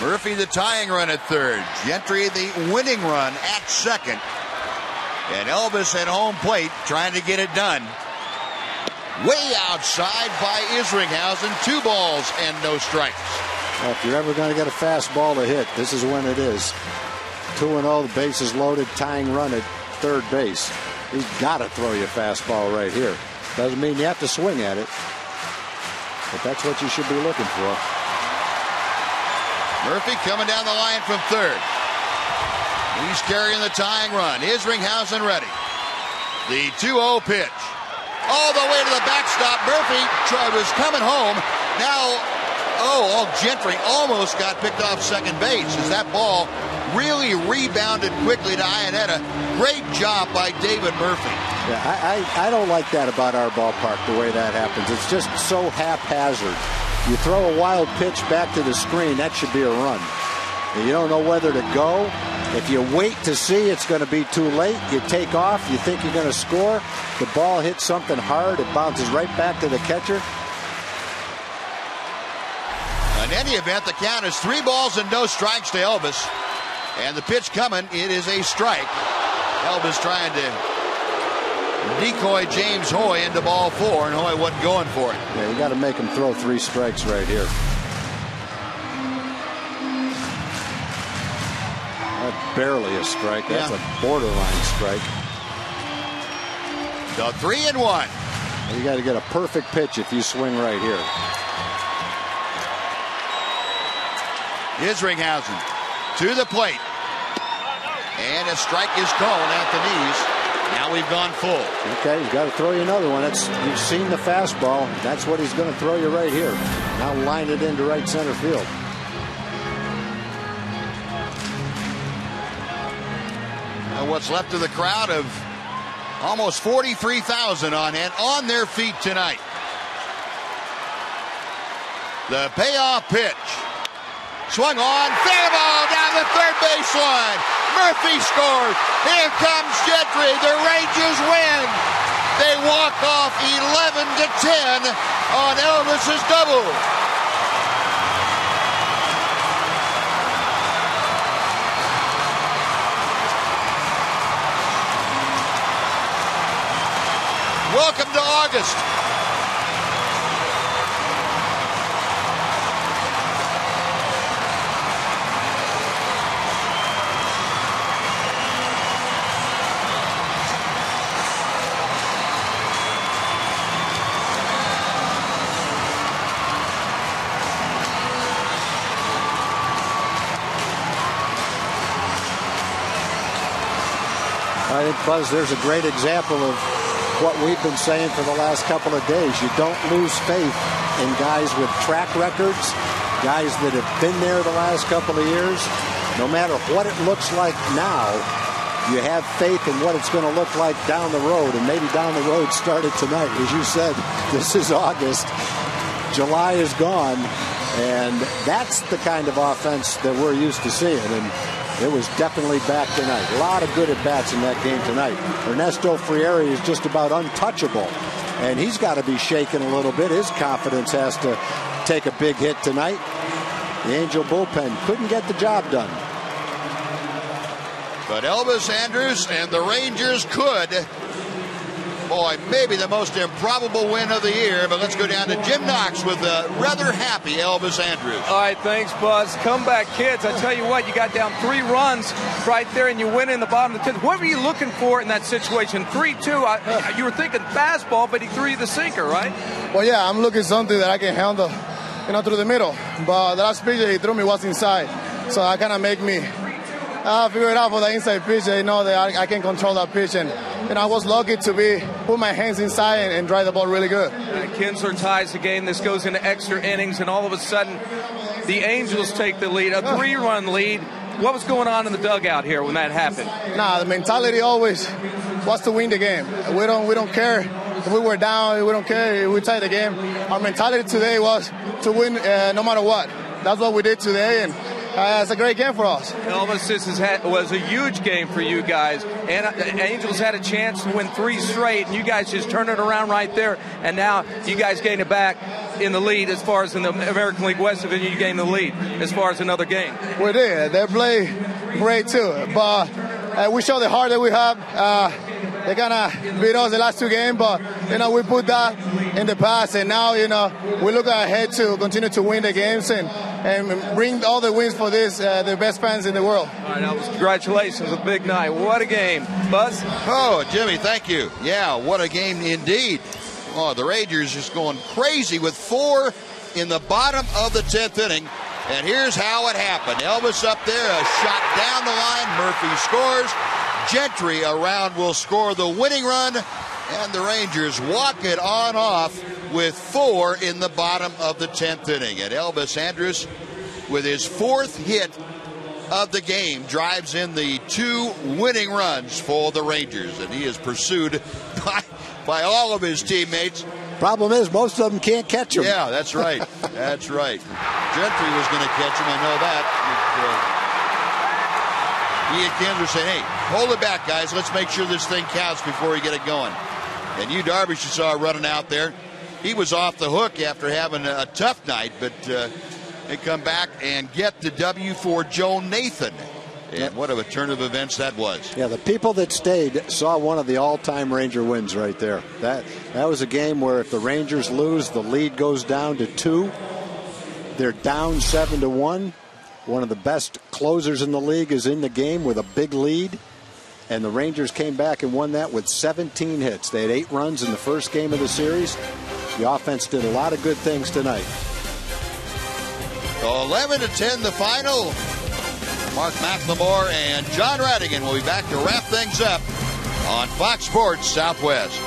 Murphy the tying run at third. Gentry the winning run at second. And Elvis at home plate trying to get it done. Way outside by Isringhausen. 2 balls and no strikes. Well, if you're ever going to get a fastball to hit, this is when it is. 2-0, the bases loaded, tying run at third base. He's got to throw you a fastball right here. Doesn't mean you have to swing at it, but that's what you should be looking for. Murphy coming down the line from third. He's carrying the tying run. Isringhausen ready. The 2-0 pitch. All the way to the backstop. Murphy was coming home. Now, Gentry almost got picked off second base as that ball really rebounded quickly to Iannetta. Great job by David Murphy. Yeah, I don't like that about our ballpark, the way that happens. It's just so haphazard. You throw a wild pitch back to the screen, that should be a run. And you don't know whether to go. If you wait to see it's going to be too late, you take off, you think you're going to score, the ball hits something hard, it bounces right back to the catcher. In any event, the count is 3 balls and no strikes to Elvis. And the pitch coming, it is a strike. Elvis trying to decoy James Hoy into ball 4, and Hoy wasn't going for it. Yeah, you got to make him throw 3 strikes right here. That's barely a strike. That's a borderline strike. The 3-1. Well, you got to get a perfect pitch if you swing right here. Isringhausen to the plate. And a strike is called at the knees. Now we've gone full. Okay, he's got to throw you another one. You've seen the fastball. That's what he's going to throw you right here. Now line it into right center field. And what's left of the crowd of almost 43,000 on hand on their feet tonight. The payoff pitch. Swung on, fair ball down the third baseline. Murphy scores. Here comes Gentry. The Rangers win. They walk-off 11-10 on Elvis's double. Welcome to August. I think, Buzz, there's a great example of what we've been saying for the last couple of days. You don't lose faith in guys with track records, guys that have been there the last couple of years. No matter what it looks like now, you have faith in what it's going to look like down the road, and maybe down the road started tonight. As you said, this is August. July is gone, and that's the kind of offense that we're used to seeing. And it was definitely back tonight. A lot of good at-bats in that game tonight. Ernesto Frieri is just about untouchable, and he's got to be shaken a little bit. His confidence has to take a big hit tonight. The Angel bullpen couldn't get the job done. But Elvis Andrus and the Rangers could. Boy, maybe the most improbable win of the year, but let's go down to Jim Knox with a rather happy Elvis Andrus. All right, thanks, Buzz. Comeback kids. I tell you what, you got down 3 runs right there, and you win in the bottom of the 10th. What were you looking for in that situation? 3-2. You were thinking fastball, but he threw you the sinker, right? Well, yeah, I'm looking something that I can handle, through the middle. But the last pitch that he threw me was inside, so that kind of make me figure it out for the inside pitch. That I can control that pitch, and I was lucky to put my hands inside and drive the ball really good. Kinsler ties the game. This goes into extra innings, and all of a sudden, the Angels take the lead, a 3-run lead. What was going on in the dugout here when that happened? The mentality always was to win the game. We don't care if we were down. We don't care if we tied the game. Our mentality today was to win no matter what. That's what we did today, and it's a great game for us. Elvis, this was a huge game for you guys. And the Angels had a chance to win 3 straight, and you guys just turned it around right there. And now you guys gain it back in the lead as far as in the American League West Division. You gained the lead as far as another game. We did. They play great too. But we showed the heart that we have. They kind of beat us the last 2 games, but we put that in the past, and now we look ahead to continue to win the games and bring all the wins for the best fans in the world. All right, Elvis, congratulations, a big night. What a game, Buzz. Oh, Jimmy, thank you. Yeah, what a game indeed. Oh, the Rangers just going crazy with 4 in the bottom of the 10th inning. And here's how it happened. Elvis up there, a shot down the line. Murphy scores. Gentry around will score the winning run, and the Rangers walk it on off with 4 in the bottom of the 10th inning. And Elvis Andrus, with his 4th hit of the game, drives in the 2 winning runs for the Rangers, and he is pursued by all of his teammates. Problem is, most of them can't catch him. Yeah, that's right. That's right. Gentry was going to catch him, I know that. He and Kinsler saying, hey, hold it back, guys. Let's make sure this thing counts before we get it going. And Yu Darvish, you saw running out there. He was off the hook after having a tough night, but they come back and get the W for Joe Nathan. And what a turn of events that was. Yeah, the people that stayed saw one of the all-time Ranger wins right there. That was a game where if the Rangers lose, the lead goes down to 2. They're down 7-1. One of the best closers in the league is in the game with a big lead. And the Rangers came back and won that with 17 hits. They had 8 runs in the first game of the series. The offense did a lot of good things tonight. 11-10 the final. Mark McLemore and John Radigan will be back to wrap things up on Fox Sports Southwest.